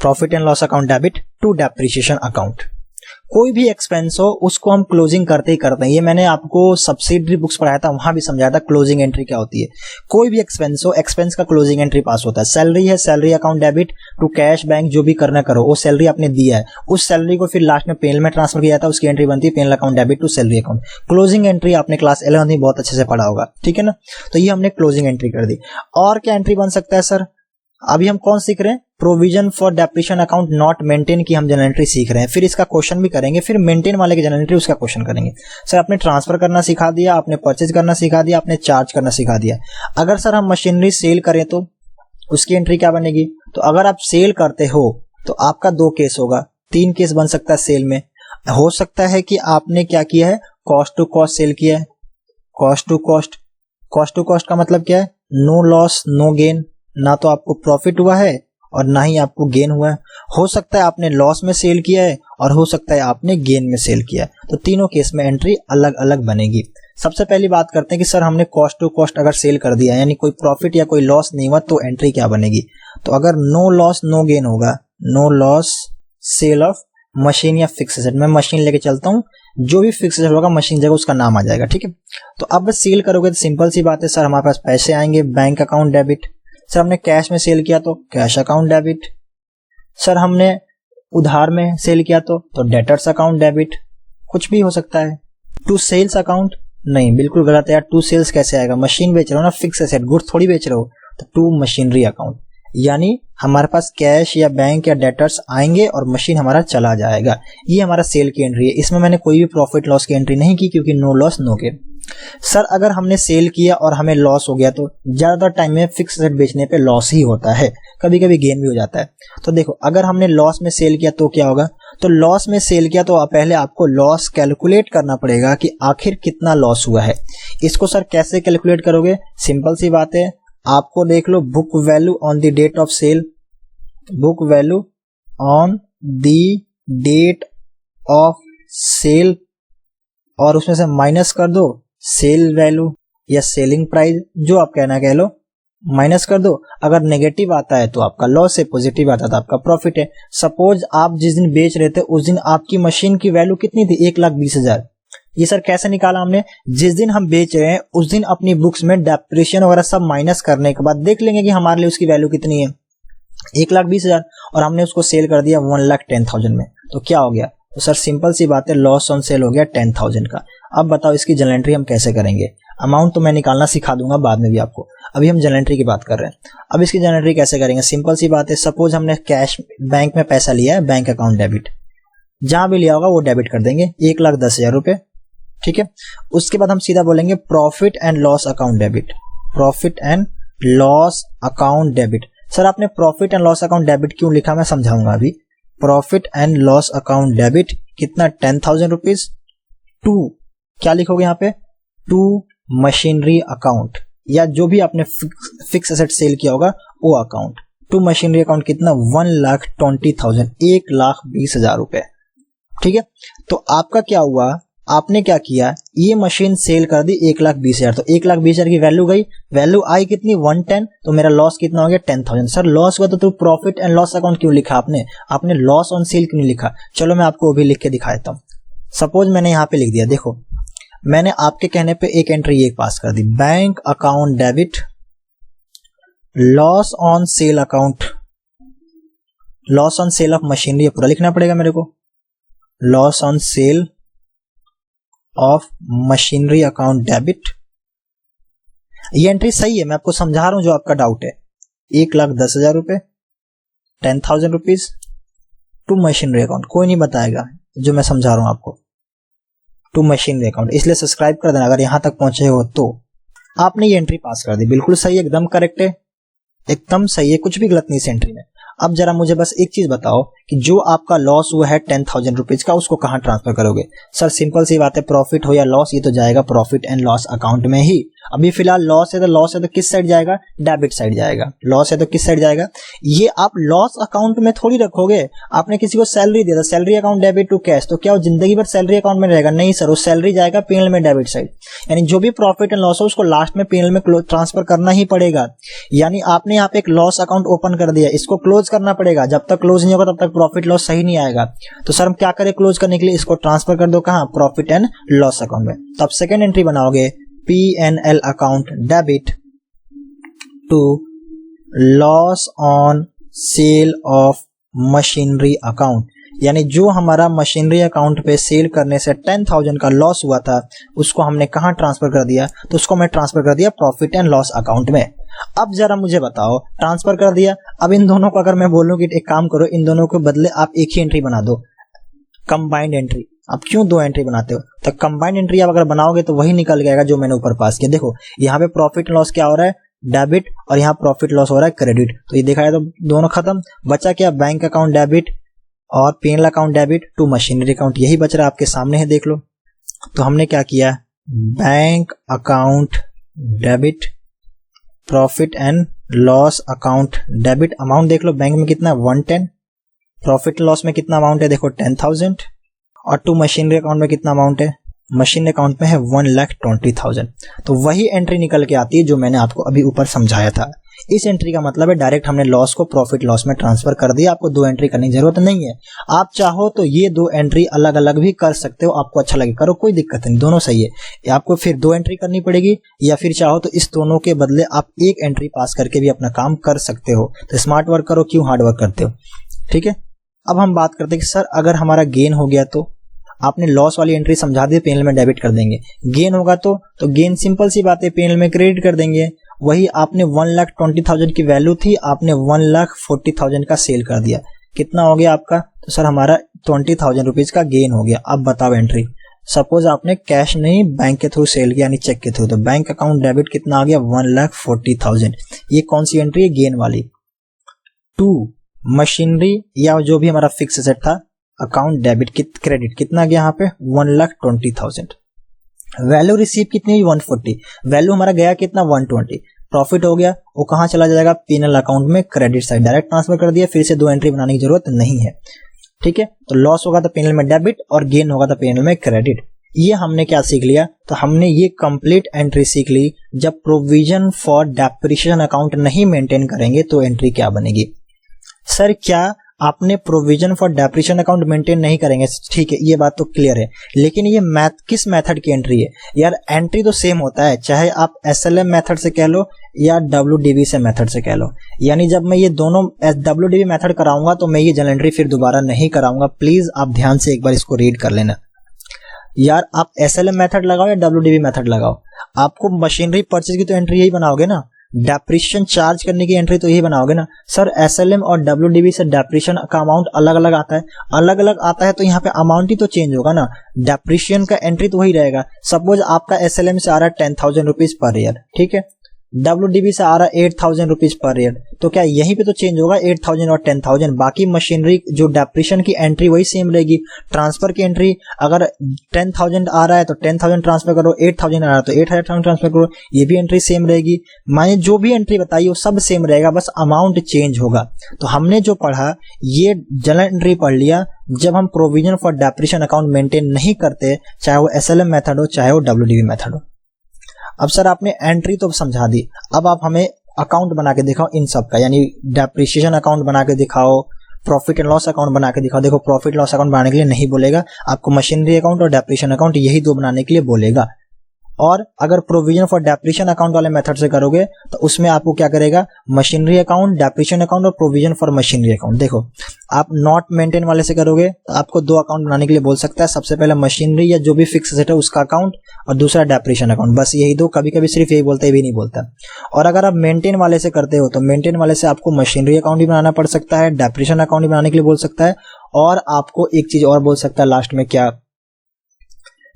profit and loss account debit to depreciation account. कोई भी expense हो उसको हम closing करते ही करते हैं। ये मैंने आपको सब्सिडरी बुक्स पढ़ाया था, वहां भी समझाया था क्लोजिंग एंट्री क्या होती है। कोई भी एक्सपेंस हो, एक्सपेंस का क्लोजिंग एंट्री पास होता है। सैलरी है, salary account debit to cash bank, जो भी करना करो, वो सैलरी आपने दिया है, उस सैलरी को फिर लास्ट में पेन में ट्रांसफर किया था, उसकी एंट्री बनती है पेन account debit to salary account. Closing entry आपने क्लास 11 में बहुत अच्छे से पढ़ा होगा, ठीक है ना। तो ये हमने क्लोजिंग एंट्री कर दी। और क्या एंट्री बन सकता है सर, अभी हम कौन सीख रहे हैं, provision for depreciation account not maintain की हम जनरल एंट्री सीख रहे हैं। फिर इसका क्वेश्चन भी करेंगे, फिर मेंटेन वाले की जनरल एंट्री उसका क्वेश्चन करेंगे। सर आपने ट्रांसफर करना सिखा दिया, आपने परचेज करना सिखा दिया, आपने चार्ज करना सिखा दिया। अगर सर हम मशीनरी सेल करें तो उसकी एंट्री क्या बनेगी, तो अगर आप सेल करते हो तो आपका 2 केस होगा, 3 केस बन सकता है सेल में। हो सकता है कि आपने क्या किया है, कॉस्ट टू कॉस्ट सेल किया है। Cost to cost, cost to cost का मतलब क्या है, नो लॉस नो गेन, ना तो आपको प्रॉफिट हुआ है और ना ही आपको गेन हुआ है। हो सकता है आपने लॉस में सेल किया है और हो सकता है आपने गेन में सेल किया है, तो तीनों केस में एंट्री अलग अलग बनेगी। सबसे पहली बात करते हैं कि सर हमने कॉस्ट टू कॉस्ट अगर सेल कर दिया यानी कोई प्रॉफिट या कोई लॉस नहीं हुआ तो एंट्री क्या बनेगी। तो अगर नो लॉस नो गेन होगा, no loss sale of machine या फिक्स एसेट, मैं मशीन लेके चलता हूँ, जो भी फिक्स एसेट होगा मशीन जगह उसका नाम आ जाएगा, ठीक है। तो अब सेल करोगे तो सिंपल सी बात है, सर हमारे पास पैसे आएंगे, बैंक अकाउंट डेबिट। सर हमने कैश में सेल किया तो कैश अकाउंट डेबिट। सर हमने उधार में सेल किया तो डेटर्स अकाउंट डेबिट। कुछ भी हो सकता है। टू सेल्स अकाउंट, नहीं बिल्कुल गलत है यार, टू सेल्स कैसे आएगा, मशीन बेच रहे हो ना, फिक्स एसेट गुड्स थोड़ी बेच रहे हो, तो टू मशीनरी अकाउंट, यानी हमारे पास कैश या बैंक या डेटर्स आएंगे और मशीन हमारा चला जाएगा। ये हमारा सेल की एंट्री है, इसमें मैंने कोई भी प्रॉफिट लॉस की एंट्री नहीं की क्योंकि no loss no gain. Sir अगर हमने सेल किया और हमें लॉस हो गया तो ज्यादातर टाइम में फिक्स एसेट बेचने पे लॉस ही होता है, कभी कभी गेन भी हो जाता है। तो देखो अगर हमने लॉस में सेल किया तो क्या होगा, तो लॉस में सेल किया तो पहले आपको लॉस कैलकुलेट करना पड़ेगा कि आखिर कितना लॉस हुआ है। इसको सर कैसे कैलकुलेट करोगे, सिंपल सी बात है, आपको देख लो book value on the date of sale, book value on the date of sale और उसमें से माइनस कर दो सेल वैल्यू या सेलिंग प्राइस, जो आप कहना कह लो, माइनस कर दो। अगर नेगेटिव आता है तो आपका लॉस है, पॉजिटिव आता है तो आपका प्रॉफिट है। सपोज आप जिस दिन बेच रहे थे उस दिन आपकी मशीन की वैल्यू कितनी थी, 1,20,000। ये सर कैसे निकाला हमने, जिस दिन हम बेच रहे हैं उस दिन अपनी बुक्स में डेप्रिसिएशन वगैरह सब माइनस करने के बाद देख लेंगे कि हमारे लिए उसकी वैल्यू कितनी है, 1,20,000, और हमने उसको सेल कर दिया 1,10,000 में, तो क्या हो गया, तो सर सिंपल सी बात है, लॉस ऑन सेल हो गया 10,000 का। अब बताओ इसकी जनरल एंट्री हम कैसे करेंगे। अमाउंट तो मैं निकालना सिखा दूंगा बाद में भी आपको, अभी हम जनरल एंट्री की बात कर रहे हैं। अब इसकी जनरल एंट्री कैसे करेंगे, सिंपल सी बात है, सपोज हमने कैश बैंक में पैसा लिया है, बैंक अकाउंट डेबिट, जहां भी लिया होगा वो डेबिट कर देंगे, 1,10,000 रुपए, ठीक है। उसके बाद हम सीधा बोलेंगे profit and loss account debit, profit and loss account debit. Sir आपने profit and loss account debit क्यों लिखा मैं समझाऊंगा अभी। Profit and loss account debit कितना, 10,000 रुपीज, टू क्या लिखोगे यहाँ पे, टू मशीनरी अकाउंट, या जो भी आपने फिक्स एसेट सेल किया होगा वो अकाउंट, टू मशीनरी अकाउंट कितना, 1,20,000, 1,20,000 रुपए, ठीक है। तो आपका क्या हुआ, आपने क्या किया, ये मशीन सेल कर दी 1,20,000, तो 1,20,000 की वैल्यू गई, वैल्यू आई कितनी 110, तो मेरा लॉस कितना हो गया 10,000। सर लॉस हुआ तो प्रॉफिट एंड लॉस अकाउंट क्यों लिखा आपने लॉस ऑन सेल क्यों नहीं लिखा। चलो मैं आपको अभी लिख के दिखा देता हूँ। सपोज मैंने यहाँ पे लिख दिया, देखो मैंने आपके कहने पे एक एंट्री ये पास कर दी, bank account debit, loss on sale account, loss on sale of machinery, पूरा लिखना पड़ेगा मेरे को, loss on sale of machinery account debit. ये एंट्री सही है, मैं आपको समझा रहा हूं जो आपका डाउट है, 1,10,000 रुपए, 10,000 रुपीज टू मशीनरी अकाउंट, कोई नहीं बताएगा जो मैं समझा रहा हूं आपको, टू मशीनरी अकाउंट, इसलिए सब्सक्राइब कर देना अगर यहां तक पहुंचे हो तो। आपने ये एंट्री पास कर दी, बिल्कुल सही है, एकदम करेक्ट है, एकदम सही है, कुछ भी गलत नहीं इस एंट्री में। अब जरा मुझे बस एक चीज बताओ कि जो आपका लॉस हुआ है 10,000 रुपीज का, उसको कहां ट्रांसफर करोगे। सर सिंपल सी बात है, प्रॉफिट हो या लॉस ये तो जाएगा प्रॉफिट एंड लॉस अकाउंट में ही। अभी फिलहाल लॉस है तो किस साइड जाएगा, डेबिट साइड जाएगा। लॉस है तो किस साइड जाएगा, ये आप लॉस अकाउंट में थोड़ी रखोगे। आपने किसी को सैलरी दिया था, salary account debit to cash, तो क्या वो जिंदगी भर सैलरी अकाउंट में रहेगा, नहीं सर, वो सैलरी जाएगा पीएनएल में डेबिट साइड, यानी जो भी प्रॉफिट एंड लॉस हो उसको लास्ट में पीएनएल में ट्रांसफर करना ही पड़ेगा। यानी आपने यहाँ पे एक लॉस अकाउंट ओपन कर दिया, इसको क्लोज करना पड़ेगा, जब तक क्लोज नहीं होगा तब तक प्रॉफिट लॉस सही नहीं आएगा। तो सर हम क्या करें क्लोज करने के लिए, इसको ट्रांसफर कर दो कहां, प्रॉफिट एंड लॉस अकाउंट में। तब सेकेंड एंट्री बनाओगे, P&L account debit to loss on sale of machinery account, यानी जो हमारा मशीनरी अकाउंट पे सेल करने से 10,000 का लॉस हुआ था उसको हमने कहां ट्रांसफर कर दिया, तो उसको मैं ट्रांसफर कर दिया प्रॉफिट एंड लॉस अकाउंट में। अब जरा मुझे बताओ, ट्रांसफर कर दिया, अब इन दोनों को अगर मैं बोलूं कि एक काम करो, इन दोनों के बदले आप एक ही एंट्री बना दो, कंबाइंड एंट्री। आप क्यों दो एंट्री बनाते हो, तो कंबाइंड एंट्री आप अगर बनाओगे तो वही निकल जाएगा जो मैंने ऊपर पास किया। देखो यहाँ पे प्रॉफिट लॉस क्या हो रहा है, डेबिट और यहाँ प्रॉफिट लॉस हो रहा है क्रेडिट। तो ये देखा जाए तो दोनों खत्म, बचा क्या, बैंक अकाउंट डेबिट और P&L account debit to machinery account, यही बच रहा है आपके सामने है, देख लो। तो हमने क्या किया, bank account debit, profit and loss account debit, amount देख लो बैंक में कितना 110, प्रॉफिट लॉस में कितना अमाउंट है देखो 10,000, और टू मशीनरी अकाउंट में कितना अमाउंट है, मशीन अकाउंट में है 1,20,000। तो वही एंट्री निकल के आती है जो मैंने आपको अभी ऊपर समझाया था। इस एंट्री का मतलब है डायरेक्ट हमने लॉस को प्रॉफिट लॉस में ट्रांसफर कर दिया, आपको दो एंट्री करने की जरूरत नहीं है। आप चाहो तो ये दो एंट्री अलग अलग भी कर सकते हो, आपको अच्छा लगे करो, कोई दिक्कत नहीं, दोनों सही है। आपको फिर दो एंट्री करनी पड़ेगी, या फिर चाहो तो इस दोनों के बदले आप एक एंट्री पास करके भी अपना काम कर सकते हो। तो स्मार्ट वर्क करो, क्यों हार्ड वर्क करते हो, ठीक है। अब हम बात करते हैं कि सर अगर हमारा गेन हो गया, तो आपने लॉस वाली एंट्री समझा दी, P&L में डेबिट कर देंगे। गेन होगा तो गेन सिंपल सी बात है, P&L में क्रेडिट कर देंगे। वही आपने 1,20,000 की वैल्यू थी, आपने 1,40,000 का सेल कर दिया, कितना हो गया आपका, तो सर हमारा 20,000 रुपीज का गेन हो गया। अब बताओ एंट्री, सपोज आपने कैश नहीं बैंक के थ्रू सेल किया, यानी चेक के थ्रू, तो बैंक अकाउंट डेबिट कितना आ गया 1,40,000, ये कौन सी एंट्री है, गेन वाली। टू मशीनरी या जो भी हमारा फिक्स एसेट था, अकाउंट डेबिट क्रेडिट कितना गया यहाँ पे 1,20,000, वैल्यू रिसीव कितनी 140, वैल्यू हमारा गया कितना 120, प्रॉफिट हो गया, वो कहाँ चला जाएगा P&L अकाउंट में क्रेडिट साइड, डायरेक्ट ट्रांसफर कर दिया, फिर से दो एंट्री बनाने की जरूरत नहीं है, ठीक है। तो लॉस होगा तो P&L में डेबिट और गेन होगा तो P&L में क्रेडिट। ये हमने क्या सीख लिया, तो हमने ये कंप्लीट एंट्री सीख ली। जब प्रोविजन फॉर डेप्रिसिएशन अकाउंट नहीं मेंटेन करेंगे तो एंट्री क्या बनेगी। सर क्या आपने provision for depreciation account maintain नहीं करेंगे, ठीक है, ये बात तो क्लियर है, लेकिन ये किस मेथड की एंट्री है यार, एंट्री तो सेम होता है, चाहे आप SLM मेथड से कह लो या WDV से मेथड से कह लो। यानी जब मैं ये दोनों WDV मेथड कराऊंगा तो मैं ये जनरल एंट्री फिर दोबारा नहीं कराऊंगा, प्लीज आप ध्यान से एक बार इसको रीड कर लेना यार। आप SLM मेथड लगाओ या WDV मेथड लगाओ, आपको मशीनरी परचेज की तो एंट्री यही बनाओगे ना, डेप्रिसिएशन चार्ज करने की एंट्री तो यही बनाओगे ना। सर SLM और WDV से डेप्रिसिएशन का अमाउंट अलग अलग आता है, अलग अलग आता है तो यहाँ पे अमाउंट ही तो चेंज होगा ना, डेप्रिसिएशन का एंट्री तो वही रहेगा। सपोज आपका SLM से आ रहा है 10,000 रुपीज पर ईयर, ठीक है, WDV से आ रहा है 8,000 रुपीज पर ईयर, तो क्या यहीं पे तो चेंज होगा 8,000 और 10,000, बाकी मशीनरी जो डेप्रिसिएशन की एंट्री वही सेम रहेगी। ट्रांसफर की एंट्री अगर 10,000 आ रहा है तो 10,000 ट्रांसफर करो, 8,000 आ रहा है तो 8,000 ट्रांसफर करो, ये भी एंट्री सेम रहेगी। मैंने जो भी एंट्री बताई वो सब सेम रहेगा, बस अमाउंट चेंज होगा। तो हमने जो पढ़ा ये जनरल एंट्री पढ़ लिया जब हम provision for depreciation account maintain नहीं करते, चाहे वो SLM मेथड हो चाहे वो WDV मेथड हो। अब सर आपने एंट्री तो समझा दी, अब आप हमें अकाउंट बना के दिखाओ इन सब का, यानी डेप्रिसिएशन अकाउंट बना के दिखाओ, प्रॉफिट एंड लॉस अकाउंट बना के दिखाओ। देखो प्रॉफिट लॉस अकाउंट बनाने के लिए नहीं बोलेगा आपको, मशीनरी अकाउंट और डेप्रिसिएशन अकाउंट यही दो बनाने के लिए बोलेगा। और अगर प्रोविजन फॉर डेप्रिसिएशन अकाउंट वाले मेथड से करोगे तो उसमें आपको क्या करेगा, मशीनरी अकाउंट, डेप्रिसिएशन अकाउंट और प्रोविजन फॉर मशीनरी अकाउंट। देखो आप नॉट मेंटेन वाले से करोगे तो आपको दो अकाउंट बनाने के लिए बोल सकता है, सबसे पहले मशीनरी या जो भी फिक्स एसेट है उसका अकाउंट और दूसरा डेप्रिसिएशन अकाउंट, बस यही दो। कभी कभी सिर्फ यही बोलता है, भी नहीं बोलता। और अगर आप मेंटेन वाले से करते हो तो मेंटेन वाले से आपको मशीनरी अकाउंट भी बनाना पड़ सकता है, डेप्रिसिएशन अकाउंट भी बनाने के लिए बोल सकता है, और आपको एक चीज और बोल सकता है लास्ट में, क्या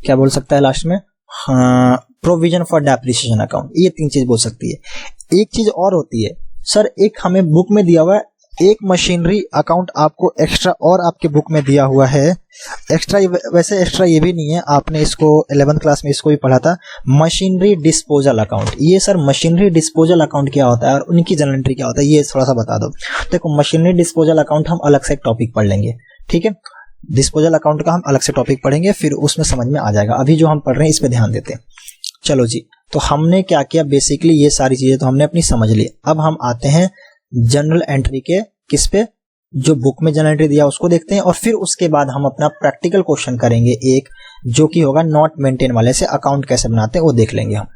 क्या बोल सकता है लास्ट में, हाँ, प्रोविजन फॉर डेप्रिसिएशन अकाउंट, ये तीन चीज बोल सकती है। एक चीज और होती है सर, एक हमें बुक में दिया हुआ है एक मशीनरी अकाउंट, आपको एक्स्ट्रा और आपके बुक में दिया हुआ है एक्स्ट्रा, वैसे एक्स्ट्रा ये भी नहीं है, आपने इसको 11th क्लास में इसको भी पढ़ा था, मशीनरी डिस्पोजल अकाउंट। ये सर मशीनरी डिस्पोजल अकाउंट क्या होता है और उनकी जनरल एंट्री क्या होता है, ये थोड़ा सा बता दो। देखो मशीनरी डिस्पोजल अकाउंट हम अलग से एक टॉपिक पढ़ लेंगे, ठीक है, डिस्पोजल अकाउंट का हम अलग से टॉपिक पढ़ेंगे, फिर उसमें समझ में आ जाएगा। अभी जो हम पढ़ रहे हैं इस पे ध्यान देते हैं। चलो जी, तो हमने क्या किया, बेसिकली ये सारी चीजें तो हमने अपनी समझ ली। अब हम आते हैं जनरल एंट्री के, किस पे, जो बुक में जनरल एंट्री दिया उसको देखते हैं, और फिर उसके बाद हम अपना प्रैक्टिकल क्वेश्चन करेंगे एक, जो कि होगा नॉट मेंटेन वाले से अकाउंट कैसे बनाते हैं वो देख लेंगे हम।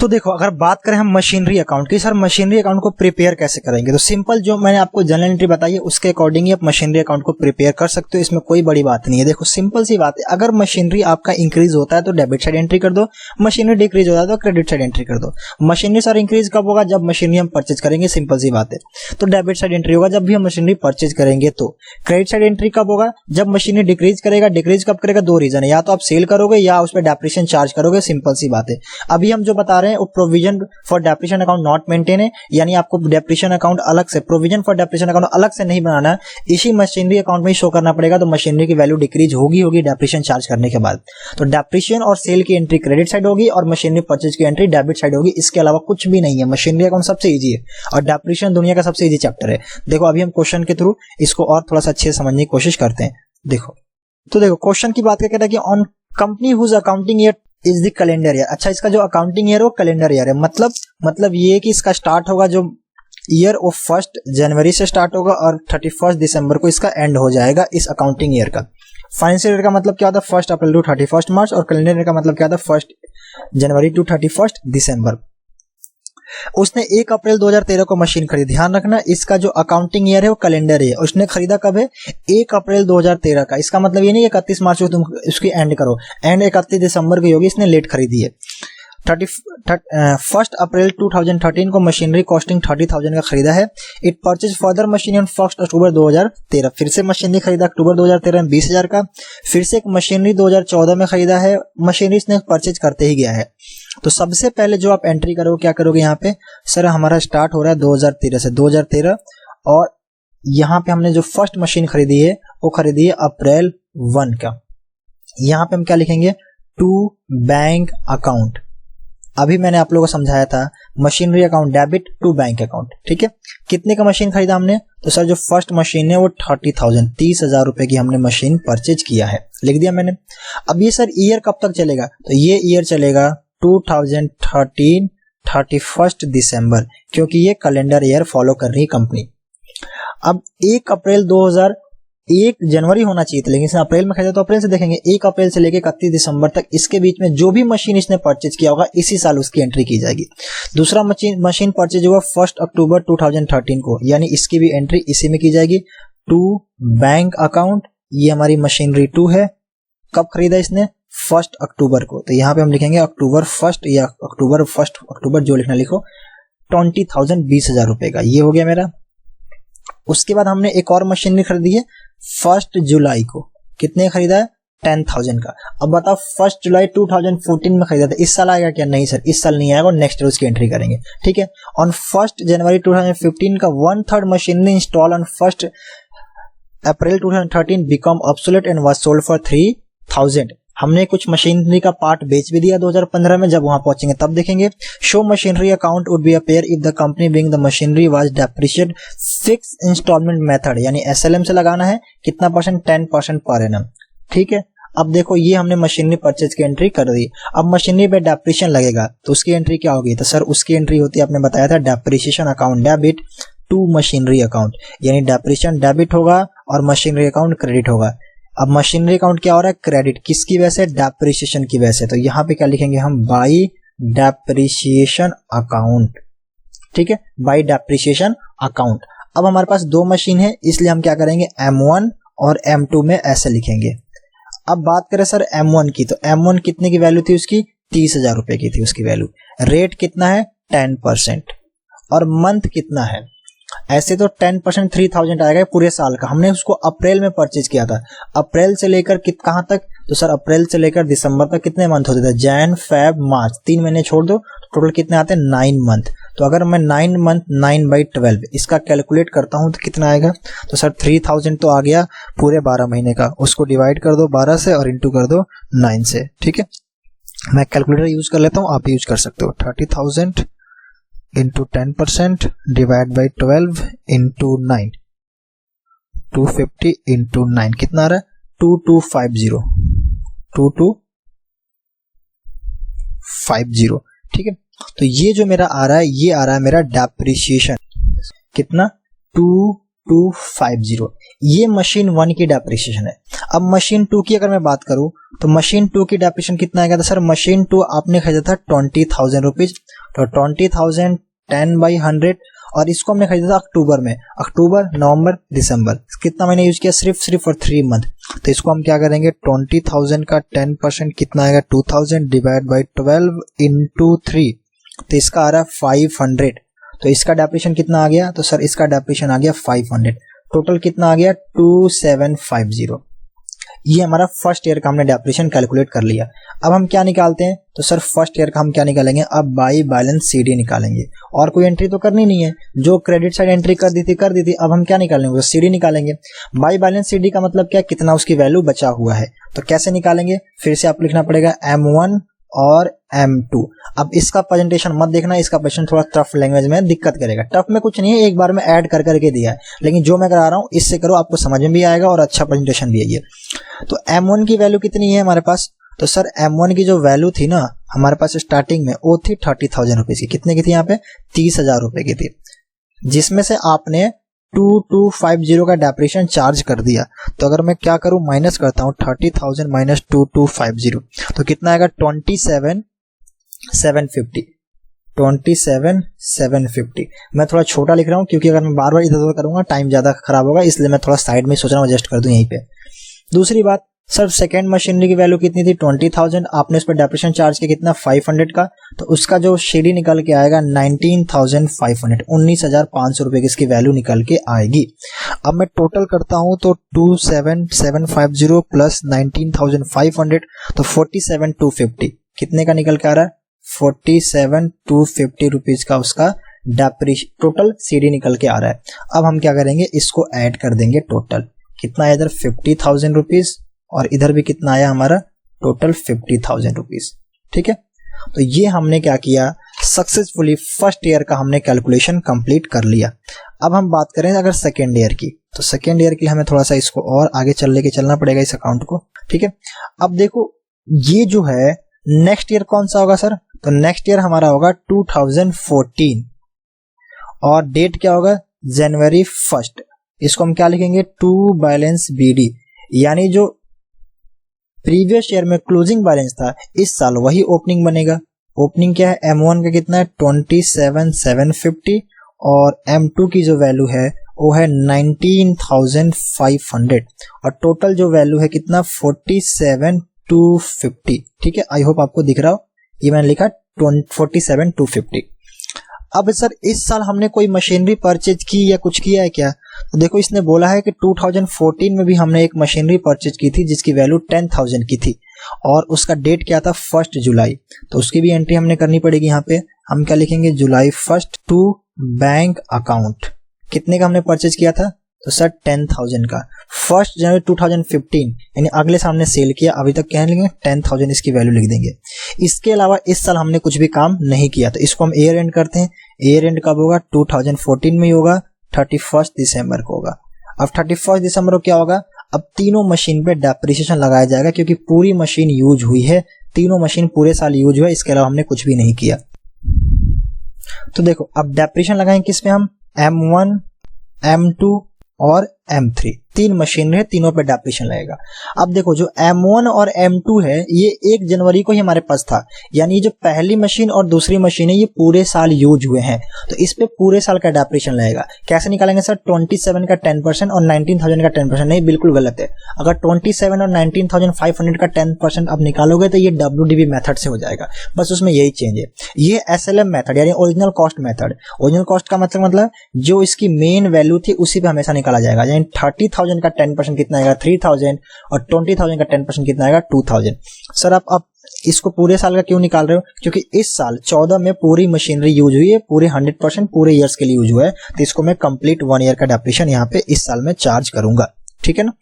तो देखो अगर बात करें हम मशीनरी अकाउंट की, सर मशीनरी अकाउंट को प्रिपेयर कैसे करेंगे, तो सिंपल जो मैंने आपको जनरल एंट्री बताई है उसके अकॉर्डिंग ही आप मशीनरी अकाउंट को प्रिपेयर कर सकते हो, इसमें कोई बड़ी बात नहीं है। देखो सिंपल सी बात है, अगर मशीनरी आपका इंक्रीज होता है तो डेबिट साइड एंट्री कर दो, मशीनरी डिक्रीज होता है तो क्रेडिट साइड एंट्री कर दो। मशीनरी सर इंक्रीज कब होगा, जब मशीनरी हम परचेज करेंगे, सिंपल सी बात है, तो डेबिट साइड एंट्री होगा। जब भी हम मशीनरी परचेज करेंगे तो क्रेडिट साइड एंट्री कब होगा, जब मशीनरी डिक्रीज करेगा। डिक्रीज कब करेगा, दो रीजन है, या तो आप सेल करोगे या उस पर डेप्रिसिएशन चार्ज करोगे, सिंपल सी बात है। अभी हम जो बता रहे रहे हैं वो provision for depreciation account not maintain है, यानी आपको डेप्रिसिएशन अकाउंट अलग से, प्रोविजन फॉर डेप्रिसिएशन अकाउंट अलग से नहीं बनाना है, इसी मशीनरी अकाउंट में ही शो करना पड़ेगा। तो मशीनरी की वैल्यू डिक्रीज होगी डेप्रिसिएशन चार्ज करने के बाद। तो डेप्रिसिएशन और सेल की एंट्री क्रेडिट साइड होगी और मशीनरी परचेज की एंट्री डेबिट साइड होगी, इसके अलावा कुछ भी नहीं है। मशीनरी अकाउंट सबसे ईजी है और डेप्रिसिएशन दुनिया का सबसे ईजी चैप्टर है। देखो अभी हम क्वेश्चन के थ्रू इसको और थोड़ा सा अच्छे से समझने की कोशिश करते हैं। देखो क्वेश्चन की बात करके कि on company whose accounting year is the calendar year. अच्छा, इसका जो अकाउंटिंग ईयर है वो कैलेंडर ईयर है, मतलब ये कि इसका स्टार्ट होगा जो ईयर वो 1 जनवरी से स्टार्ट होगा और 31 दिसंबर को इसका एंड हो जाएगा इस अकाउंटिंग ईयर का। फाइनेंशियल ईयर का मतलब क्या होता है 1 अप्रैल टू 31 मार्च, और कैलेंडर ईयर का मतलब क्या होता है 1 जनवरी टू 31 दिसंबर। उसने 1 अप्रैल 2013 को मशीन खरीदी। ध्यान रखना, इसका जो अकाउंटिंग ईयर है वो कैलेंडर है। उसने खरीदा कब है 1 अप्रैल 2013 का। इसका मतलब ये नहीं कि 31 मार्च को तुम उसकी एंड करो, एंड 31 दिसंबर की होगी, इसने लेट खरीदी है। 1 अप्रैल 2013 को मशीनरी कॉस्टिंग 30,000 का खरीदा है। It purchase further machine on 1 अक्टूबर 2013। फिर से मशीनरी खरीदा अक्टूबर 2013 में 20,000 का। फिर से एक मशीनरी 2014 में खरीदा है। मशीनरी इसने परचेज करते ही गया है। तो सबसे पहले जो आप एंट्री करोगे क्या करोगे यहाँ पे, सर हमारा स्टार्ट हो रहा है 2013 से, 2013, और यहाँ पे हमने जो फर्स्ट मशीन खरीदी है वो खरीदी है अप्रैल 1 का। यहाँ पे हम क्या लिखेंगे, टू बैंक अकाउंट। अभी मैंने आप लोगों को समझाया था machinery account debit to bank account, ठीक है। कितने का मशीन खरीदा हमने, तो सर जो फर्स्ट मशीन है वो 30,000 30,000 रुपए की हमने मशीन परचेज किया है, लिख दिया मैंने। अब ये सर ईयर कब तक चलेगा, तो ये ईयर चलेगा 2013 31 दिसंबर, क्योंकि ये कैलेंडर ईयर फॉलो कर रही है कंपनी। अब 1 जनवरी होना चाहिए था, लेकिन इसने अप्रैल में खरीदा तो अप्रैल से देखेंगे। 1 अप्रैल से लेकर 31 दिसंबर तक इसके बीच में जो भी मशीन इसने परचेज किया होगा इसी साल उसकी एंट्री की जाएगी। दूसरा मशीन परचेज हुआ 1 अक्टूबर 2013 को, यानी इसकी भी एंट्री इसी में की जाएगी। टू बैंक अकाउंट, ये हमारी मशीनरी 2 है। कब खरीदा इसने, 1 अक्टूबर को, तो यहाँ पे हम लिखेंगे अक्टूबर 1 या अक्टूबर 1 अक्टूबर जो लिखना लिखो। 20,000 20,000 रुपए का, ये हो गया मेरा। उसके बाद हमने एक और मशीनरी खरीदी है 1 जुलाई को। कितने खरीदा है, 10,000 का। अब बताओ 1 जुलाई 2014 में खरीदा था, इस साल आएगा क्या, नहीं सर इस साल नहीं आएगा, नेक्स्ट ईयर उसकी एंट्री करेंगे, ठीक है। ऑन 1 जनवरी 2015 का 1/3 machinery install on 1 April 2013 become obsolete and was sold for 3,000। हमने कुछ मशीनरी का पार्ट बेच भी दिया 2015 में, जब वहां पहुंचेंगे तब देखेंगे। Show machinery account would be appear if the company being the machinery was depreciated fixed instalment method, यानी एसएलएम से लगाना है कितना परसेंट, 10% पर एनम, ठीक है। अब देखो ये हमने मशीनरी परचेज की एंट्री कर दी। अब मशीनरी पे डेप्रिशिएशन लगेगा तो उसकी एंट्री क्या होगी, तो सर उसकी एंट्री होती है, आपने बताया था depreciation account debit to machinery account, यानी डेप्रिशिएशन डेबिट होगा और मशीनरी अकाउंट क्रेडिट होगा। अब मशीनरी अकाउंट क्या हो रहा है, क्रेडिट, किसकी वजह से, डेप्रिशिएशन की वजह से। तो यहाँ पे क्या लिखेंगे हम, बाई डेप्रिशिएशन अकाउंट, ठीक है, बाई डेप्रिशिएशन अकाउंट। अब हमारे पास 2 मशीन है, इसलिए हम क्या करेंगे, M1 और M2 में ऐसे लिखेंगे। अब बात करें सर M1 की, तो M1 कितने की वैल्यू थी उसकी, 30,000 रुपए की थी उसकी वैल्यू। रेट कितना है, 10%, और मंथ कितना है, ऐसे तो 10% 3,000 आएगा पूरे साल का। हमने उसको अप्रैल में परचेज किया था। अप्रैल से लेकर कहां तक, तो सर अप्रैल से लेकर दिसंबर तक कितने मंथ होते थे, जैन फेब मार्च, 3 महीने छोड़ दो, टोटल कितने आते हैं, 9 मंथ। तो अगर मैं 9 मंथ 9/12 इसका कैलकुलेट करता हूं तो कितना आएगा, तो सर 3,000 तो आ गया पूरे 12 महीने का। उसको डिवाइड कर दो 12 से और इंटू कर दो 9 से, ठीक है। मैं कैलकुलेटर यूज कर लेता हूं, आप यूज कर सकते हो। 30,000 into 10% divide by 12 into 9, 250 into 9 कितना आ रहा है, 2250, 2250, ठीक है। तो ये जो मेरा आ रहा है, ये आ रहा है मेरा डेप्रिशिएशन, कितना, 2250, ये मशीन 1 की डेप्रिशिएशन है। अब मशीन 2 की अगर मैं बात करूं तो मशीन 2 की डेप्रिशिएशन कितना आएगा, तो सर मशीन 2 आपने खरीदा था 20,000 रुपीज, तो 20,000 10/100, और इसको हमने खरीदा था अक्टूबर में, अक्टूबर नवंबर दिसंबर, कितना महीने यूज किया, सिर्फ और 3 मंथ। तो इसको हम क्या करेंगे, 20,000 का 10% कितना आएगा, 2,000 डिवाइड बाई 12 इंटू 3, तो इसका आ रहा है 500। तो इसका डेप्रिशिएशन कितना आ गया, तो सर इसका डेप्रिशिएशन आ गया 500, टोटल कितना आ गया 2750। ये हमारा फर्स्ट ईयर का हमने डेप्रिसिएशन कैलकुलेट कर लिया। अब हम क्या निकालते हैं, तो सर फर्स्ट ईयर का हम क्या निकालेंगे, अब बाई बैलेंस सीडी निकालेंगे। और कोई एंट्री तो करनी नहीं है, जो क्रेडिट साइड एंट्री कर दी थी। अब हम क्या निकालेंगे, सीडी निकालेंगे। बाई बैलेंस सीडी का मतलब क्या, कितना उसकी वैल्यू बचा हुआ है। तो कैसे निकालेंगे, फिर से आपको लिखना पड़ेगा M1 और M2। अब इसका प्रेजेंटेशन मत देखना, इसका प्रेजेंटेशन थोड़ा टफ लैंग्वेज में दिक्कत करेगा। टफ में कुछ नहीं है, एक बार में ऐड कर करके दिया है, लेकिन जो मैं करा रहा हूँ इससे करो, आपको समझ में भी आएगा और अच्छा प्रेजेंटेशन भी है ये। तो M1 की वैल्यू कितनी है हमारे पास, तो सर M1 की जो वैल्यू थी ना हमारे पास स्टार्टिंग में, वो थी 30,000 रुपीज की। कितने की थी यहाँ पे, 30,000 रुपए की थी, जिसमें से आपने 2250 का डेप्रिसिएशन चार्ज कर दिया। तो अगर मैं क्या करूं, माइनस करता हूं 30,000 माइनस 2250, तो कितना आएगा 27,750। 27,750। मैं थोड़ा छोटा लिख रहा हूं क्योंकि अगर मैं बार बार इधर उधर करूंगा टाइम ज्यादा खराब होगा, इसलिए मैं थोड़ा साइड में सोच रहा हूं एडजस्ट कर दूं यहीं पे। दूसरी बात, सर सेकेंड मशीनरी की वैल्यू कितनी थी, 20,000। आपने उस पर डेप्रिसिएशन चार्ज किया कितना, 500 का। तो उसका जो सीडी निकल के आएगा 19,500, 19,500 रुपए की इसकी वैल्यू निकल के आएगी। अब मैं टोटल करता हूं तो 27,750 प्लस 19,500, तो 47,250 कितने का निकल के आ रहा है, 47,250 रुपीज का उसका टोटल सीडी निकल के आ रहा है। अब हम क्या करेंगे, इसको ऐड कर देंगे टोटल, कितना है इधर 50,000 रुपीज और इधर भी कितना आया हमारा टोटल 50,000 रुपीज। ठीक है, तो ये हमने क्या किया, सक्सेसफुली फर्स्ट ईयर का हमने कैलकुलेशन कंप्लीट कर लिया। अब हम बात करें अगर सेकेंड ईयर की, तो सेकेंड ईयर के लिए हमें थोड़ा सा इसको और आगे चलना पड़ेगा इस अकाउंट को। ठीक है, अब देखो ये जो है नेक्स्ट ईयर कौन सा होगा सर, तो नेक्स्ट ईयर हमारा होगा 2014 और डेट क्या होगा, जनवरी 1। इसको हम क्या लिखेंगे, टू बैलेंस BD, यानी जो प्रीवियस ईयर में क्लोजिंग बैलेंस था इस साल वही ओपनिंग बनेगा। ओपनिंग क्या है, M1 का कितना है 27,750 और M2 की जो वैल्यू है वो है 19,500 और टोटल जो वैल्यू है कितना 47,250। ठीक है, आई होप आपको दिख रहा हो, ये मैंने लिखा 47,250। अब सर इस साल हमने कोई मशीनरी परचेज की या कुछ किया है क्या, तो देखो इसने बोला है कि 2014 में भी हमने एक मशीनरी परचेज की थी जिसकी वैल्यू 10,000 की थी और उसका डेट क्या था 1 जुलाई। तो उसकी भी एंट्री हमने करनी पड़ेगी। यहाँ पे हम क्या लिखेंगे, जुलाई 1 टू बैंक अकाउंट। कितने का हमने परचेज किया था, तो सर 10,000 का। 1 जनवरी 2015 यानी अगले साल हमने सेल किया, अभी तक क्या लिखेंगे 10,000 इसकी वैल्यू लिख देंगे। इसके अलावा इस साल हमने कुछ भी काम नहीं किया, तो इसको हम ईयर एंड करते हैं। ईयर एंड कब होगा, 2014 में ही होगा, 31 दिसंबर को होगा। अब 31 दिसंबर को क्या होगा, अब तीनों मशीन पे डेप्रिसिएशन लगाया जाएगा क्योंकि पूरी मशीन यूज हुई है, तीनों मशीन पूरे साल यूज हुआ, इसके अलावा हमने कुछ भी नहीं किया। तो देखो अब डेप्रिसिएशन लगाएंगे किस पे, हम M1, M2 और M3 तीन मशीन है, तीनों पे डेप्रिसिएशन लगेगा। अब देखो जो M1 और M2 है ये 1 जनवरी को ही हमारे पास था, यानी जो पहली मशीन और दूसरी मशीन है ये पूरे साल यूज हुए हैं, तो इस पे पूरे साल का डेप्रिसिएशन लगेगा। कैसे निकालेंगे सर, 27 का 10% और 19,000 का 10%, नहीं बिल्कुल गलत है। अगर 27 और 19,500 का 10% अब निकालोगे तो ये WDV मेथड से हो जाएगा, बस उसमें यही चेंज है। ये SLM मेथड यानी original cost method, original cost का मतलब जो इसकी मेन वैल्यू थी उसी पे हमेशा निकाला जाएगा, यानी 30,000 का 10% कितना आएगा 3,000 और 20,000 का 10% कितना आएगा 2,000। सर आप इसको पूरे साल का क्यों निकाल रहे हो, क्योंकि इस साल 14 में पूरी मशीनरी यूज हुई है, पूरे 100% पूरे ईयर्स के लिए यूज हुआ है, तो इसको मैं कंप्लीट 1 ईयर का डेप्रिसिएशन यहाँ पे इस साल में चार्ज करूंगा। ठीक है ना,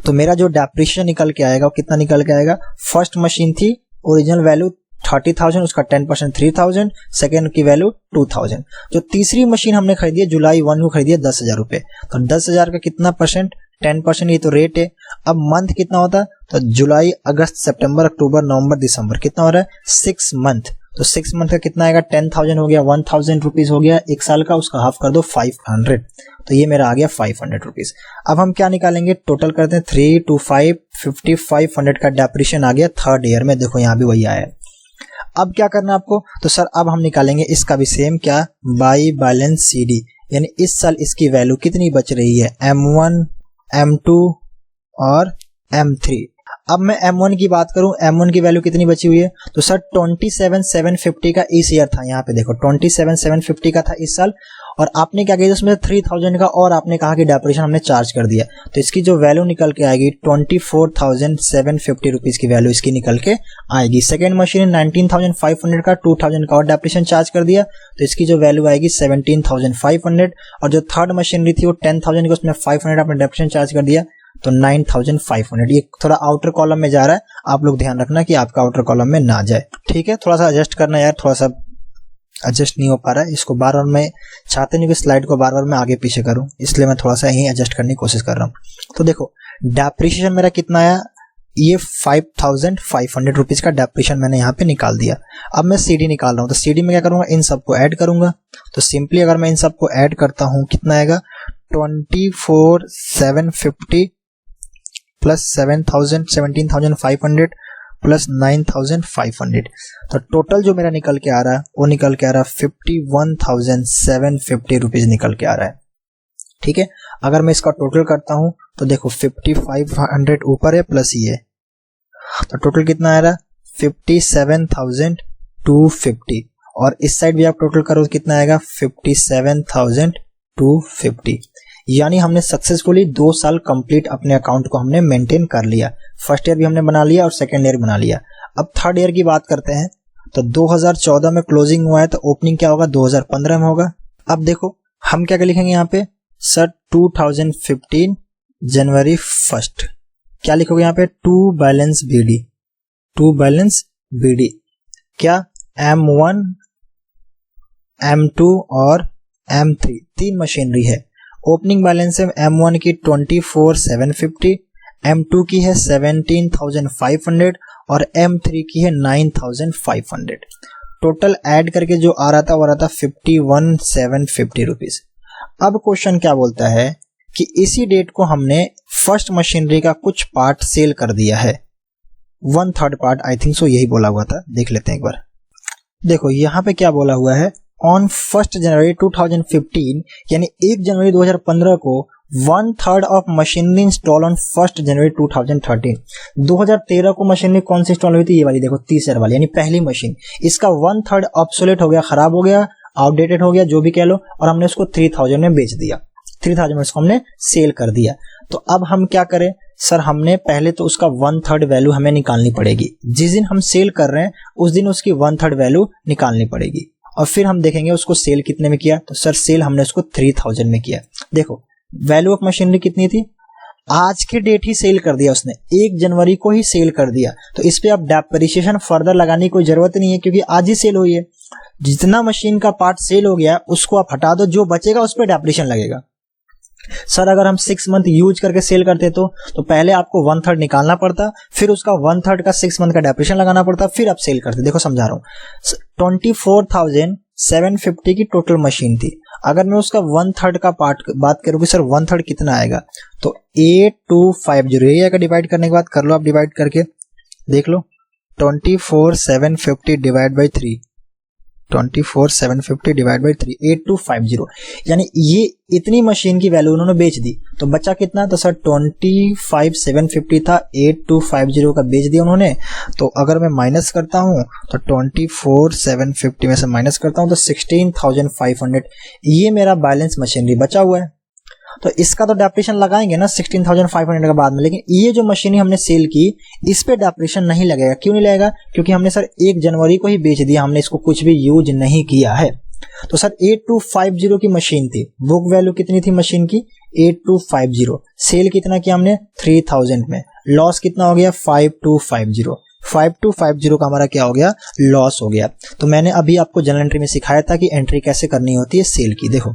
तो मेरा जो डेप्रिसिएशन निकल के आएगा वो कितना निकल के आएगा, फर्स्ट मशीन थी ओरिजिनल वैल्यू 30,000, उसका 10% 3,000, सेकेंड की वैल्यू 2,000। जो तीसरी मशीन हमने खरीदी है जुलाई 1 को खरीदी है 10,000 रुपए, तो 10,000 का कितना परसेंट, 10%, ये तो रेट है। अब मंथ कितना होता है, तो जुलाई, अगस्त, सितंबर, अक्टूबर, नवंबर, दिसंबर, कितना हो रहा है 6 मंथ, तो 6 मंथ का कितना आएगा 10,000 हो गया, 1,000 रुपीज हो गया एक साल का, उसका हाफ कर दो 500, तो ये मेरा आ गया 500 रुपीज। अब हम क्या निकालेंगे, टोटल करते हैं 3 to 5 5,500 का डेप्रिसिएशन आ गया थर्ड ईयर में, देखो यहाँ भी वही आया है। अब क्या करना है आपको, तो सर अब हम निकालेंगे इसका भी सेम क्या, बाई बैलेंस CD, यानी इस साल इसकी वैल्यू कितनी बच रही है, M1, M2 और M3। अब मैं M1 की बात करूं, M1 की वैल्यू कितनी बची हुई है, तो सर 27,750 का इस ईयर था, यहाँ पे देखो 27,750 का था इस साल, और आपने क्या किया उसमें 3000 का और आपने कहा कि डेप्रिसिएशन हमने चार्ज कर दिया, तो इसकी जो वैल्यू निकल के आएगी 24,750 रुपीज की वैल्यू इसकी निकल के आएगी। सेकेंड मशीन 19,500 का 2000 का और डेप्रिसिएशन चार्ज कर दिया, तो इसकी जो वैल्यू आएगी 17,500। और जो थर्ड मशीनरी थी वो 10,000 का, उसमें 500 आपने डेप्रिसिएशन चार्ज कर दिया, तो 9,500। ये थोड़ा आउटर कॉलम में जा रहा है, आप लोग ध्यान रखना कि आपका आउटर कॉलम में ना जाए, ठीक है। थोड़ा सा एडजस्ट करना यार, थोड़ा सा एडजस्ट नहीं हो पा रहा है, इसको बार बार मैं चाहते नहीं कि स्लाइड को बार बार मैं आगे पीछे करूं, इसलिए मैं थोड़ा सा यही एडजस्ट करने की कोशिश कर रहा हूं। तो देखो डेप्रिसिएशन मेरा कितना आया, ये 5,500 रुपीज का डेप्रिसिएशन मैंने यहाँ पे निकाल दिया। अब मैं सीडी निकाल रहा हूँ, तो सीडी में क्या करूंगा, इन सबको ऐड करूंगा। तो सिंपली अगर मैं इन सबको ऐड करता हूँ कितना आएगा, 24,750 प्लस 17,500 प्लस 9,500, तो टोटल जो मेरा निकल के आ रहा है वो निकल के आ रहा है 51,750 रुपीज निकल के आ रहा है, ठीक है। अगर मैं इसका टोटल करता हूं तो देखो 5,500 ऊपर है प्लस ये, तो टोटल कितना आ रहा है 57,250। और इस साइड भी आप टोटल करो तो कितना आएगा 57,250। यानी हमने सक्सेसफुली 2 साल कंप्लीट अपने अकाउंट को हमने मेंटेन कर लिया। फर्स्ट ईयर भी हमने बना लिया और सेकेंड ईयर बना लिया। अब थर्ड ईयर की बात करते हैं, तो 2014 में क्लोजिंग हुआ है, तो ओपनिंग क्या होगा 2015 में होगा। अब देखो हम क्या लिखेंगे यहाँ पे, सर 2015 जनवरी 1 क्या लिखोगे यहाँ पे, टू बैलेंस बीडी क्या M1 M2 और M3 तीन मशीनरी है। ओपनिंग बैलेंस है M1 की 24,750, M2 की है 17,500 और M3 की है 9,500। टोटल ऐड करके जो आ रहा था वो आ रहा था 51,750 रुपीज। अब क्वेश्चन क्या बोलता है कि इसी डेट को हमने फर्स्ट मशीनरी का कुछ पार्ट सेल कर दिया है, 1/3 पार्ट, आई थिंक सो यही बोला हुआ था, देख लेते हैं एक बार। देखो यहाँ पे क्या बोला हुआ है, ऑन 1 जनवरी 2015 यानी 1 जनवरी 2015 को 1/3 ऑफ मशीनरी इंस्टॉल ऑन 1 जनवरी 2013। 2013 को मशीनरी कौन सी इंस्टॉल हुई थी, ये वाली देखो 30 वाली, यानी पहली मशीन। इसका 1/3 ऑब्सोलेट हो गया, खराब हो गया, आउटडेटेड हो गया, जो भी कह लो, और हमने उसको 3000 में बेच दिया, 3000 में उसको हमने सेल कर दिया। तो अब हम क्या करें सर, हमने पहले तो उसका 1/3 वैल्यू हमें निकालनी पड़ेगी। जिस दिन हम सेल कर रहे हैं उस दिन उसकी 1/3 वैल्यू निकालनी पड़ेगी, और फिर हम देखेंगे उसको सेल कितने में किया। तो सर सेल हमने उसको 3000 में किया। देखो वैल्यू ऑफ मशीनरी कितनी थी, आज के डेट ही सेल कर दिया उसने, 1 जनवरी को ही सेल कर दिया, तो इस पे अब डेप्रिसिएशन फर्दर लगाने की कोई जरूरत नहीं है, क्योंकि आज ही सेल हुई है। जितना मशीन का पार्ट सेल हो गया उसको आप हटा दो, जो बचेगा उस पर डेप्रिसिएशन लगेगा। सर अगर हम 6 मंथ यूज करके सेल करते तो पहले आपको 1/3 निकालना पड़ता, फिर उसका 1/3 का 6 मंथ का डेप्रिसिएशन लगाना पड़ता, फिर आप सेल करते। देखो समझा रहा हूँ, 24,750 की टोटल मशीन थी। अगर मैं उसका 1/3 का पार्ट बात करूँ कि सर 1/3 कितना आएगा, तो 8250 ये आएगा। डिवाइड करने के बाद कर लो आप, डिवाइड करके देख लो, 24,750 डिवाइड बाई 3, 24,750 डिवाइड बाई 3, 8250। यानी ये इतनी मशीन की वैल्यू उन्होंने बेच दी, तो बचा कितना, तो सर 25,750 था, 8250 का बेच दिया उन्होंने। तो अगर मैं माइनस करता हूं तो 24,750 में से माइनस करता हूं तो 16,500 ये मेरा बैलेंस मशीनरी बचा हुआ है। तो इसका तो डेप्रिसिएशन लगाएंगे ना 16,500 के बाद में, लेकिन ये जो मशीनरी हमने सेल की इस पे डेप्रिसिएशन नहीं लगेगा। क्यों नहीं लगेगा, क्योंकि हमने सर 1 जनवरी को ही बेच दिया, हमने इसको कुछ भी यूज नहीं किया है। तो सर 8250 की मशीन थी, बुक वैल्यू कितनी थी मशीन की 8250, सेल कितना किया हमने 3000 में, लॉस कितना हो गया 5250, 5250 का हमारा क्या हो गया, लॉस हो गया। तो मैंने अभी आपको जनरल एंट्री में सिखाया था कि एंट्री कैसे करनी होती है सेल की। देखो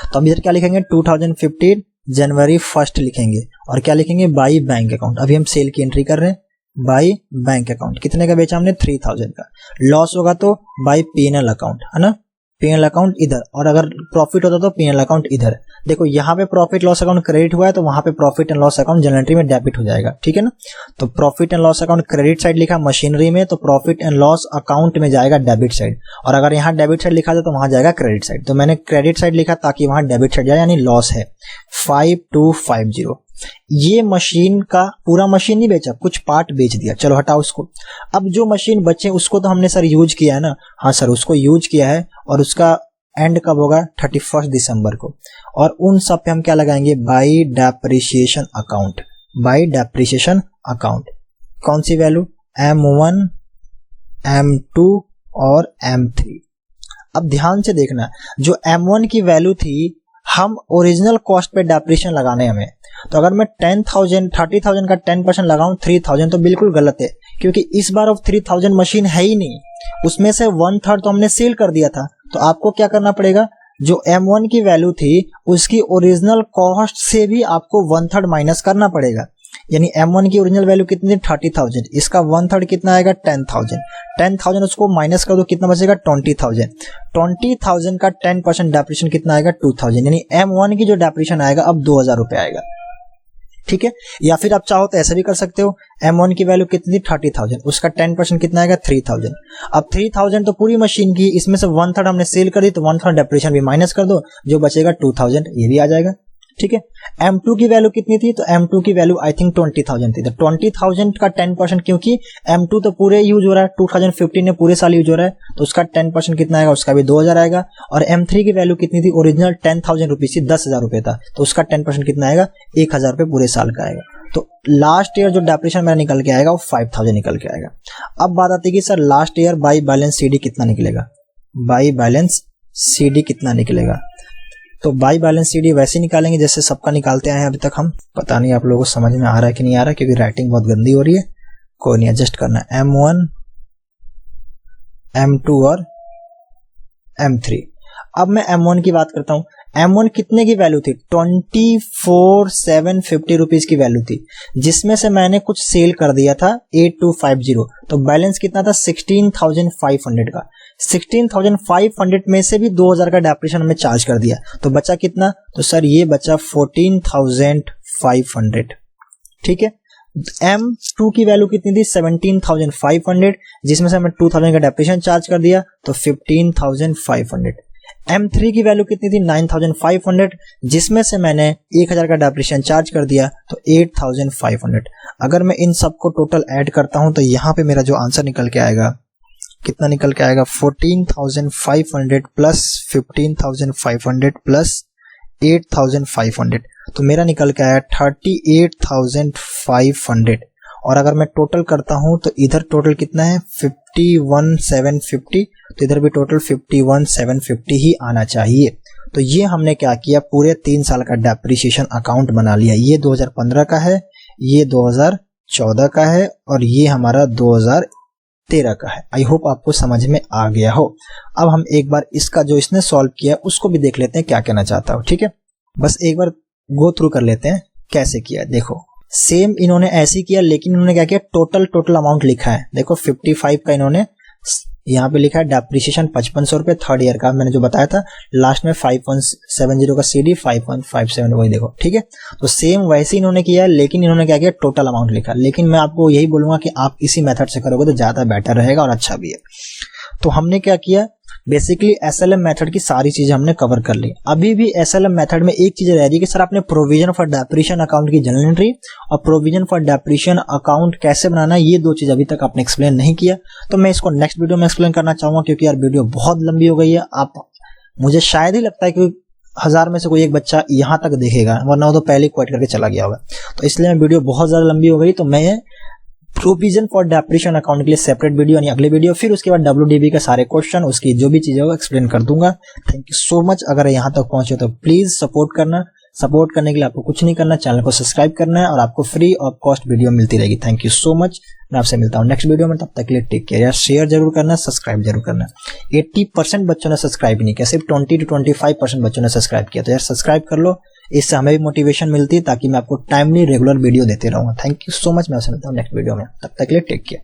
तो हम इधर क्या लिखेंगे, 2015 जनवरी 1 लिखेंगे, और क्या लिखेंगे, बाई बैंक अकाउंट। अभी हम सेल की एंट्री कर रहे हैं, बाई बैंक अकाउंट। कितने का बेचा हमने 3000 का। लॉस होगा तो बाई पीएनएल अकाउंट, है ना, पीएनएल अकाउंट इधर, और अगर प्रॉफिट होता तो पीएनएल अकाउंट इधर। देखो यहाँ पे प्रॉफिट लॉस अकाउंट क्रेडिट हुआ है, तो वहां पे profit and loss account general entry में डेबिट हो जाएगा, ठीक है ना। तो profit and loss account credit side लिखा मशीनरी में, तो प्रॉफिट एंड लॉस अकाउंट में जाएगा डेबिट साइड, और अगर यहाँ डेबिट साइड लिखा था तो वहां जाएगा क्रेडिट साइड। तो मैंने क्रेडिट साइड लिखा ताकि वहां डेबिट साइड जाए, यानी लॉस है 5250। ये मशीन का पूरा मशीन नहीं बेचा, कुछ पार्ट बेच दिया, चलो हटाओ उसको। अब जो मशीन बचे उसको तो हमने सर यूज किया है ना, हाँ सर उसको यूज किया है, और उसका एंड कब होगा 31 दिसंबर को। और उन सब पे हम क्या लगाएंगे, by depreciation account, by depreciation account. कौन सी वैल्यू, M1 M2 और M3। अब ध्यान से देखना, जो M1 की वैल्यू थी हम ओरिजिनल कॉस्ट पे डेप्रिसिएशन लगाने हमें, तो अगर मैं 30,000 का 10% लगाऊं 3,000 तो बिल्कुल गलत है, क्योंकि इस बार ऑफ 3,000 मशीन है ही नहीं, उसमें से 1/3 तो हमने सेल कर दिया था। तो आपको क्या करना पड़ेगा, जो M1 की वैल्यू थी उसकी ओरिजिनल कॉस्ट से भी आपको 1/3 माइनस करना पड़ेगा। यानी M1 की ओरिजिनल वैल्यू कितनी थी 30,000, इसका 1/3 कितना आएगा 10,000 उसको माइनस कर दो, कितना बचेगा 20,000 का 10% डेप्रिसिएशन कितना आएगा 2,000, यानी M1 की जो डेप्रिसिएशन आएगा अब 2,000 रुपए आएगा। ठीक है, या फिर आप चाहो तो ऐसा भी कर सकते हो, M1 की वैल्यू कितनी थी 30,000, उसका 10% कितना आएगा 3,000। अब 3,000 तो पूरी मशीन की, इसमें से 1/3 हमने सेल कर दी, तो 1/3 डेप्रिसिएशन भी माइनस कर दो, जो बचेगा 2,000, ये भी आ जाएगा। ठीक है, M2 की वैल्यू कितनी थी, तो M2 की वैल्यू आई थिंक 20,000 थी, तो 20,000 का 10%, क्योंकि M2 तो पूरे यूज हो रहा है, 2015 में पूरे साल यूज हो रहा है, तो उसका 10% कितना आएगा, उसका भी 2,000 आएगा। और M3 की वैल्यू कितनी थी, ओरिजिनल 10,000 रुपीज थी, 10,000 रुपए था, तो उसका 10% कितना आएगा 1,000 रुपए पूरे साल का आएगा। तो लास्ट ईयर जो डेप्रिसिएशन मेरा निकल के आएगा वो 5,000 निकल के आएगा। अब बात आती है कि sir last year by balance CD कितना निकलेगा, बाई बैलेंस CD कितना निकलेगा। तो बाई बैलेंस CD वैसे निकालेंगे जैसे सबका निकालते आए हैं अभी तक हम। पता नहीं आप लोगों को समझ में आ रहा है कि नहीं आ रहा है, क्योंकि राइटिंग बहुत गंदी हो रही है, कोई नहीं, एडजस्ट करना। M1 M2 और M3। अब मैं M1 की बात करता हूं। M1 कितने की वैल्यू थी, 24,750 रुपीज की वैल्यू थी, जिसमें से मैंने कुछ सेल कर दिया था 8,250, तो बैलेंस कितना था 16,500 का। 16,500 में से भी 2,000 का डेप्रिसिएशन हमें चार्ज कर दिया, तो बचा कितना, तो सर ये बचा 14,500। ठीक है, M2 की वैल्यू कितनी थी 17,500, जिसमें से हमें 2,000 का डेप्रिसिएशन चार्ज कर दिया, तो 15,500। M3 की वैल्यू कितनी थी 9,500, जिसमें से मैंने 1,000 का डेप्रिसिएशन चार्ज कर दिया, तो 8,500। अगर मैं इन सबको टोटल ऐड करता हूं तो यहाँ पे मेरा जो आंसर निकल के आएगा, कितना निकल के आएगा, 14,500 प्लस 15,500 प्लस 8,500, तो मेरा निकल के आया 38,500। और अगर मैं टोटल करता हूं तो इधर टोटल कितना है 51,750, तो इधर भी टोटल 51,750 ही आना चाहिए। तो ये हमने क्या किया, पूरे 3 साल का डेप्रिसिएशन अकाउंट बना लिया। ये 2015 का है, ये 2014 का है, और ये हमारा 2013 का है। आई होप आपको समझ में आ गया हो। अब हम एक बार इसका जो इसने सॉल्व किया उसको भी देख लेते हैं क्या कहना चाहता हूं। ठीक है, बस एक बार गो थ्रू कर लेते हैं कैसे किया। देखो सेम इन्होंने ऐसे किया, लेकिन इन्होंने क्या किया, टोटल अमाउंट लिखा है। देखो 55 का इन्होंने यहाँ पे लिखा है डेप्रिसिएशन 5500 रुपए थर्ड ईयर का, मैंने जो बताया था लास्ट में 5170 का CD 5157 वही देखो। ठीक है, तो सेम वैसे इन्होंने किया, लेकिन इन्होंने क्या किया, टोटल अमाउंट लिखा। लेकिन मैं आपको यही बोलूंगा कि आप इसी मेथड से करोगे तो ज्यादा बेटर रहेगा और अच्छा भी है। तो हमने क्या किया, बेसिकली SLM मेथड की सारी चीजें हमने कवर कर ली। अभी भी SLM मेथड में एक चीज रह रही है कि सर आपने प्रोविजन फॉर डेप्रिसिएशन अकाउंट की जनरल एंट्री और प्रोविजन फॉर डेप्रिसिएशन अकाउंट कैसे बनाना, ये दो चीज अभी तक आपने एक्सप्लेन नहीं किया। तो मैं इसको नेक्स्ट वीडियो में एक्सप्लेन करना चाहूंगा, क्योंकि यार वीडियो बहुत लंबी हो गई है। आप मुझे शायद ही लगता है कि 1000 में से कोई एक बच्चा यहाँ तक देखेगा, वरना वो तो पहले क्विट करके चला गया होगा। तो इसलिए वीडियो बहुत ज्यादा लंबी हो गई, तो मैं प्रोविजन फॉर डेप्रिसिएशन अकाउंट के लिए सेपरेट वीडियो यानी अगले वीडियो, फिर उसके बाद WDB के सारे क्वेश्चन, उसकी जो भी चीजें वो एक्सप्लेन कर दूंगा। Thank you so much. अगर यहाँ तक पहुंचे तो प्लीज सपोर्ट करना। सपोर्ट करने के लिए आपको कुछ नहीं करना, चैनल को सब्सक्राइब करना है और आपको फ्री ऑफ कॉस्ट वीडियो मिलती रहेगी। Thank you so much. मैं आपसे मिलता हूँ नेक्स्ट वीडियो में, तब तक के लिए टेक केयर। यार शेयर जरूर करना, सब्सक्राइब जरूर करना। 80% बच्चों ने सब्सक्राइब नहीं किया, सिर्फ 20 to 25% बच्चों ने सब्सक्राइब किया। तो यार सब्सक्राइब कर लो, इससे हमें भी मोटिवेशन मिलती है ताकि मैं आपको टाइमली रेगुलर वीडियो देते रहूंगा। Thank you so much. मैं आपसे मिलता हूँ नेक्स्ट वीडियो में, तब तक के लिए टेक केयर।